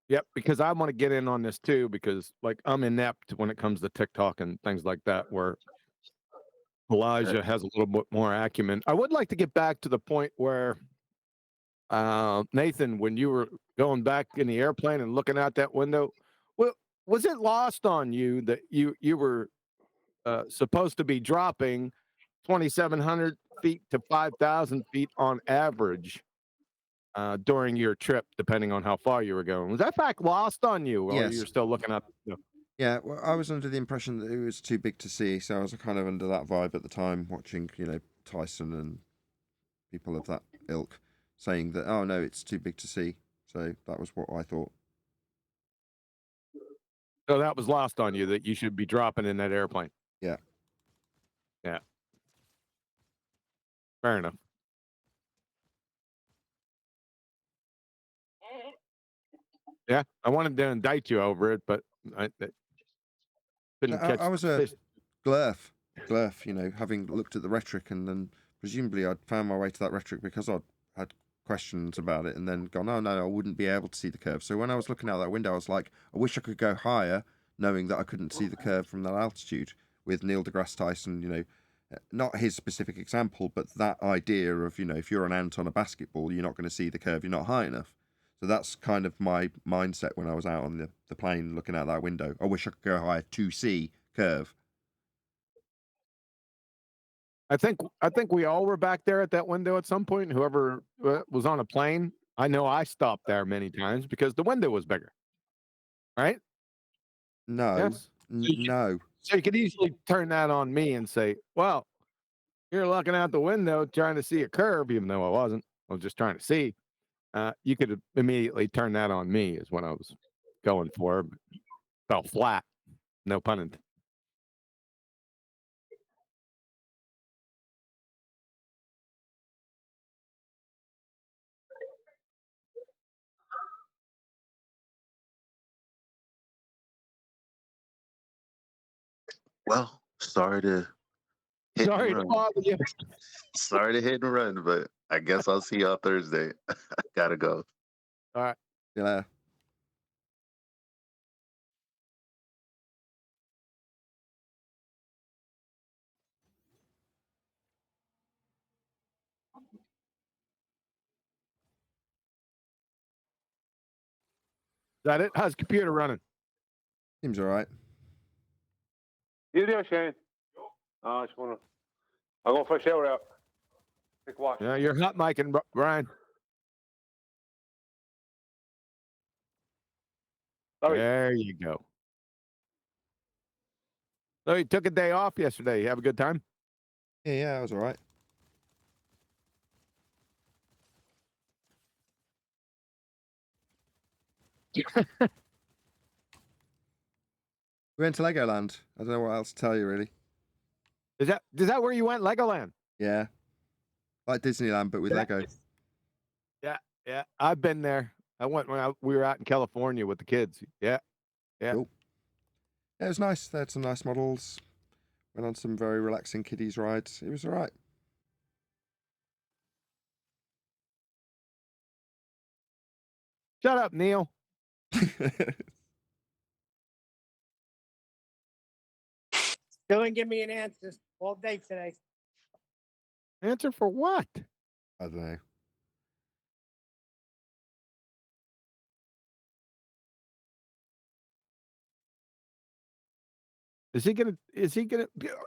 R: Yep, because I want to get in on this too, because like I'm inept when it comes to TikTok and things like that, where Elijah has a little bit more acumen. I would like to get back to the point where Nathan, when you were going back in the airplane and looking out that window, well, was it lost on you that you were supposed to be dropping 2,700 feet to 5,000 feet on average during your trip, depending on how far you were going? Was that fact lost on you, or
A: Yes.
R: you're still looking up?
A: Yeah, well, I was under the impression that it was too big to see, so I was kind of under that vibe at the time, watching, Tyson and people of that ilk saying that, oh no, it's too big to see. So that was what I thought.
R: So that was lost on you that you should be dropping in that airplane.
A: Yeah.
R: Yeah. Fair enough. Yeah, I wanted to indict you over it, but I couldn't catch.
A: I was
R: the
A: a
R: fish.
A: glurf, having looked at the rhetoric, and then presumably I'd found my way to that rhetoric because I'd had questions about it and then gone, oh no, I wouldn't be able to see the curve. So when I was looking out that window, I was like, I wish I could go higher, knowing that I couldn't see the curve from that altitude. With Neil deGrasse Tyson, not his specific example, but that idea of, if you're an ant on a basketball, you're not going to see the curve, you're not high enough. So that's kind of my mindset when I was out on the plane looking out that window. I wish I could go higher to see curve.
R: I think we all were back there at that window at some point. Whoever was on a plane, I know I stopped there many times because the window was bigger. Right?
A: No,
R: Yes.
A: no.
R: So you could easily turn that on me and say, "Well, you're looking out the window trying to see a curve," even though I wasn't. I was just trying to see. You could immediately turn that on me, is what I was going for. But fell flat. No pun intended.
Y: Well, sorry to hit
R: Sorry
Y: and
R: to
Y: run.
R: bother you.
Y: Sorry to hit and run, but I guess I'll see y'all Thursday. Gotta go.
R: All right.
A: See you later.
R: Is that it? How's the computer running?
A: Seems all right.
L: You there, Shane? Oh, I just wanna. I'm going for a shower out. Take a wash.
R: Yeah, you're hot micing, Brian.
L: Sorry.
R: There you go. So you took a day off yesterday. You have a good time?
A: Yeah, I was all right. We went to Legoland. I don't know what else to tell you, really.
R: Is that where you went? Legoland?
A: Yeah. Like Disneyland, but with Lego.
R: Yeah. I've been there. I went when we were out in California with the kids. Yeah.
A: Cool. Yeah, it was nice. They had some nice models. Went on some very relaxing kiddies rides. It was all right.
R: Shut up, Neil.
C: Still didn't give me an answer all day today.
R: Answer for what?
A: I don't know.
R: Is he gonna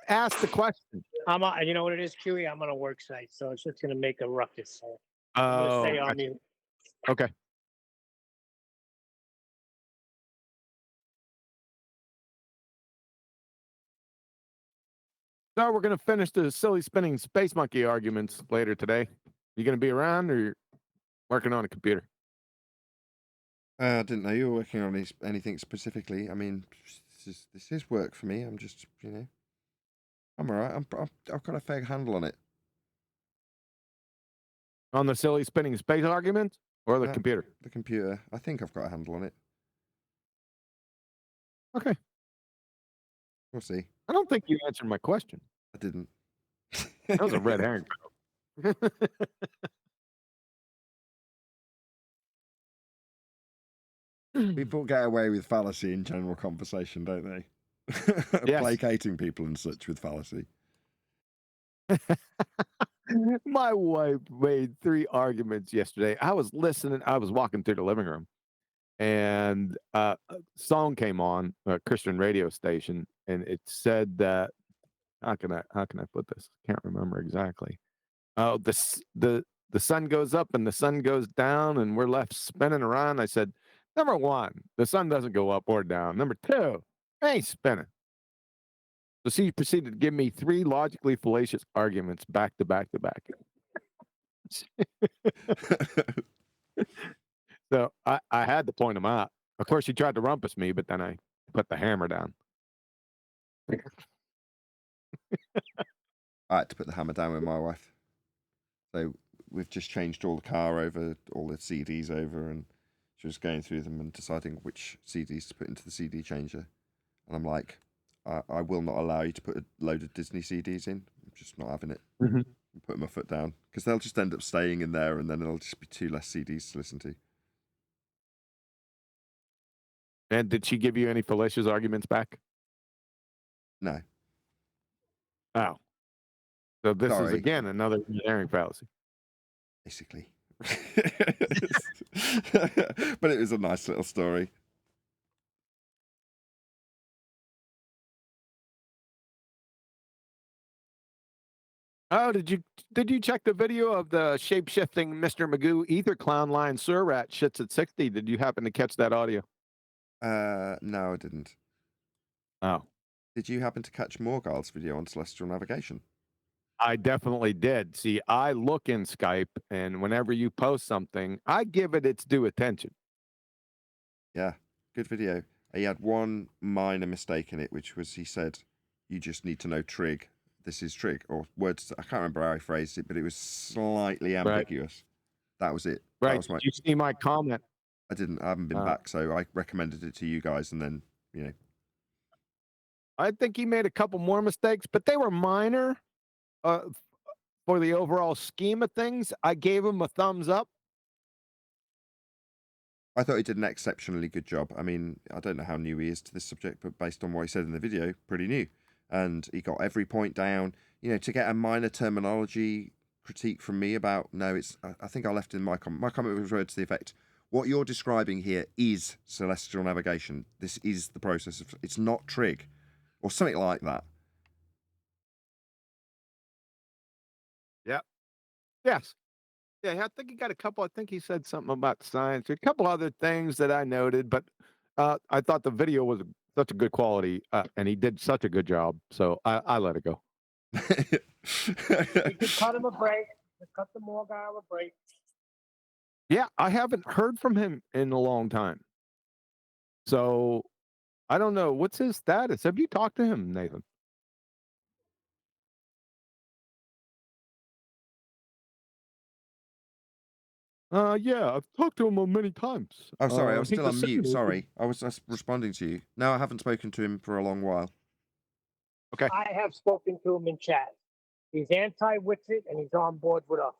R: ask the question?
C: You know what it is, Chewy? I'm on a work site, so it's just gonna make a ruckus. So I'm gonna stay on
R: gotcha.
C: mute.
R: Okay. So we're gonna finish the silly spinning space monkey arguments later today. You gonna be around, or you're working on a computer?
A: I didn't know you were working on anything specifically. I mean, this is work for me. I'm just, I'm all right. I've got a fair handle on it.
R: On the silly spinning space argument or the
A: No,
R: computer?
A: the computer. I think I've got a handle on it.
R: Okay.
A: We'll see.
R: I don't think you answered my question.
A: I didn't.
R: That was a red herring.
A: People get away with fallacy in general conversation, don't they?
R: Yes.
A: Placating people and such with fallacy.
R: My wife made 3 arguments yesterday. I was listening. I was walking through the living room, and a song came on a Christian radio station, and it said that how can I put this? Can't remember exactly. Oh, the sun goes up and the sun goes down, and we're left spinning around. I said, number 1, the sun doesn't go up or down. Number 2, it ain't spinning. So she proceeded to give me 3 logically fallacious arguments back to back to back. So I had to point them out. Of course, she tried to rumpus me, but then I put the hammer down.
A: I had to put the hammer down with my wife. So we've just changed all the car over, all the CDs over, and she was going through them and deciding which CDs to put into the CD changer. And I'm like, I will not allow you to put a load of Disney CDs in. I'm just not having it.
R: Mhm.
A: I'm putting my foot down because they'll just end up staying in there, and then it'll just be 2 less CDs to listen to.
R: And did she give you any fallacious arguments back?
A: No.
R: Oh. So this is
A: Sorry.
R: again another red herring fallacy.
A: Basically. But it was a nice little story.
R: Oh, did you check the video of the shape-shifting Mr. Magoo ether clown line Sir Rat shits at 60? Did you happen to catch that audio?
A: No, I didn't.
R: Oh.
A: Did you happen to catch Morgard's video on Celestial Navigation?
R: I definitely did. See, I look in Skype, and whenever you post something, I give it its due attention.
A: Yeah, good video. He had one minor mistake in it, which was he said, "You just need to know trig. This is trig," or words. I can't remember how he phrased it, but it was slightly ambiguous. That was it. That
R: Right.
A: was my.
R: Did you see my comment?
A: I didn't. I haven't been back, so I recommended it to you guys, and then
R: I think he made a couple more mistakes, but they were minor. For the overall scheme of things, I gave him a thumbs up.
A: I thought he did an exceptionally good job. I mean, I don't know how new he is to this subject, but based on what he said in the video, pretty new. And he got every point down. You know, to get a minor terminology critique from me about, no, it's, I think I left in my comment. My comment was word to the effect, what you're describing here is celestial navigation. This is the process of, it's not trig, or something like that.
R: Yep. Yes. Yeah, I think he got a couple. I think he said something about science. A couple other things that I noted, but I thought the video was such a good quality, and he did such a good job. So I let it go.
C: You could cut him a break. Just cut the Morgard a break.
R: Yeah, I haven't heard from him in a long time. So I don't know. What's his status? Have you talked to him, Nathan? Yeah, I've talked to him many times.
A: Oh, sorry, I was
R: he
A: still on
R: just said
A: mute.
R: it.
A: Sorry, I was just responding to you. No, I haven't spoken to him for a long while.
R: Okay.
C: I have spoken to him in chat. He's anti-Witsit and he's on board with us.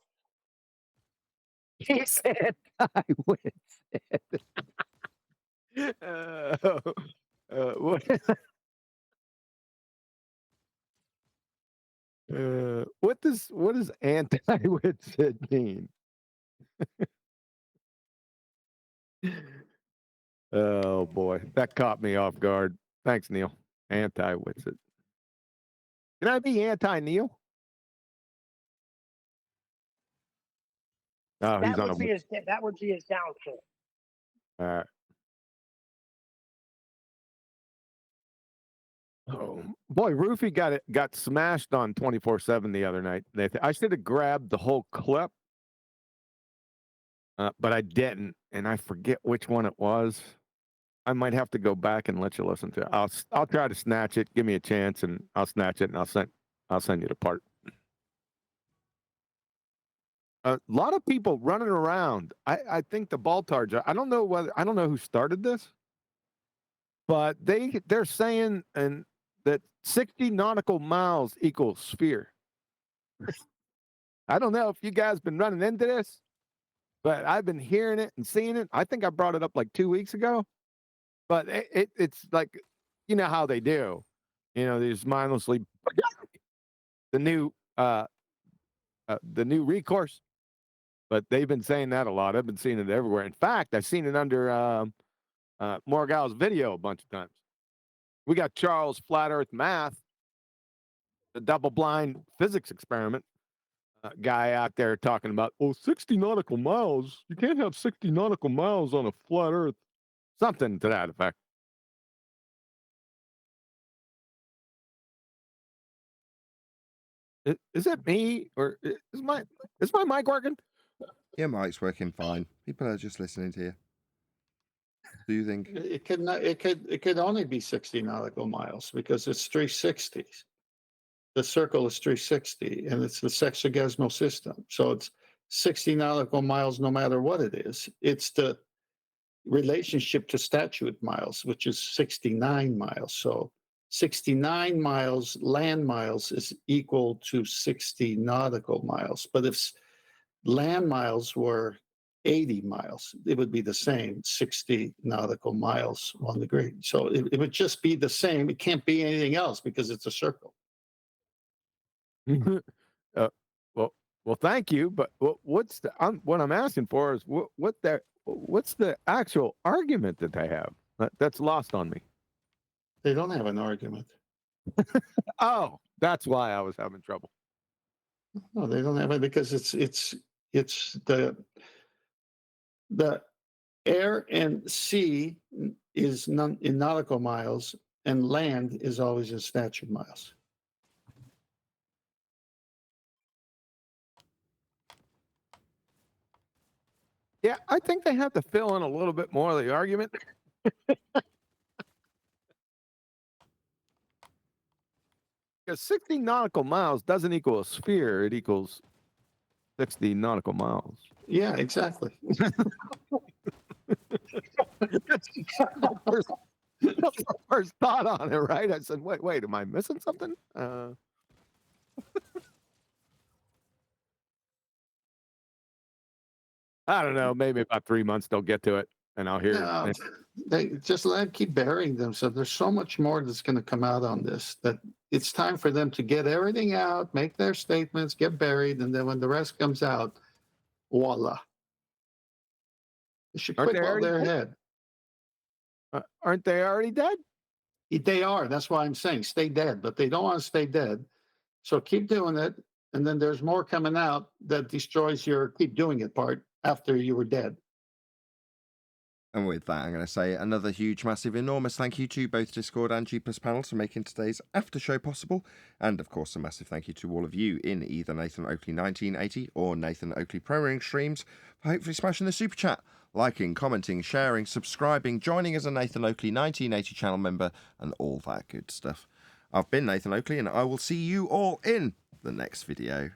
R: He said, "I win." What? What does anti-Witsit mean? Oh boy, that caught me off guard. Thanks, Neil. Anti-Witsit. Can I be anti-Neil? Oh, he's
C: That
R: on a.
C: would be his downfall.
R: All right. Oh boy, Roofy got smashed on 24/7 the other night. I should have grabbed the whole clip, but I didn't, and I forget which one it was. I might have to go back and let you listen to it. I'll try to snatch it. Give me a chance, and I'll snatch it, and I'll send you the part. a lot of people running around. I think the Baltards. I don't know who started this, but they're saying that 60 nautical miles equals sphere. I don't know if you guys been running into this, but I've been hearing it and seeing it. I think I brought it up like 2 weeks ago, but it's like, you know how they do, these mindlessly the new recourse. But they've been saying that a lot. I've been seeing it everywhere. In fact, I've seen it under Morgal's video a bunch of times. We got Charles Flat Earth Math, the double-blind physics experiment guy out there talking about, 60 nautical miles. You can't have 60 nautical miles on a flat Earth. Something to that effect. Is it me, or is my mic working?
A: Your mic's working fine. People are just listening to you. Soothing.
E: It could only be 60 nautical miles because it's 360. The circle is 360, and it's the sexagesmal system. So it's 60 nautical miles no matter what it is. It's the relationship to statute miles, which is 69 miles. So 69 miles land miles is equal to 60 nautical miles. But if land miles were 80 miles, it would be the same, 60 nautical miles on the grid. So it would just be the same. It can't be anything else because it's a circle.
R: Well, thank you. But what I'm asking for is what's the actual argument that they have? That's lost on me.
E: They don't have an argument.
R: Oh, that's why I was having trouble.
E: No, they don't have it because it's the air and sea is in nautical miles, and land is always in statute miles.
R: Yeah, I think they have to fill in a little bit more of the argument. Because 60 nautical miles doesn't equal a sphere. It equals 60 nautical miles.
E: Yeah, exactly.
R: That's my first thought on it, right? I said, wait, am I missing something? I don't know. Maybe about 3 months they'll get to it, and I'll hear it.
E: They just keep burying them. So there's so much more that's going to come out on this that it's time for them to get everything out, make their statements, get buried, and then when the rest comes out, voila. They should quit while they're ahead.
R: Aren't they already dead?
E: They are. That's why I'm saying stay dead, but they don't want to stay dead. So keep doing it, and then there's more coming out that destroys your keep doing it part after you were dead.
A: And with that, I'm going to say another huge, massive, enormous thank you to both Discord and G+ panels for making today's after show possible. And of course, a massive thank you to all of you in either Nathan Oakley 1980 or Nathan Oakley Pro Ring streams for hopefully smashing the super chat, liking, commenting, sharing, subscribing, joining as a Nathan Oakley 1980 channel member, and all that good stuff. I've been Nathan Oakley, and I will see you all in the next video.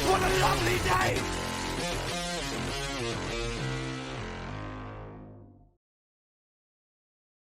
P: What a lovely day!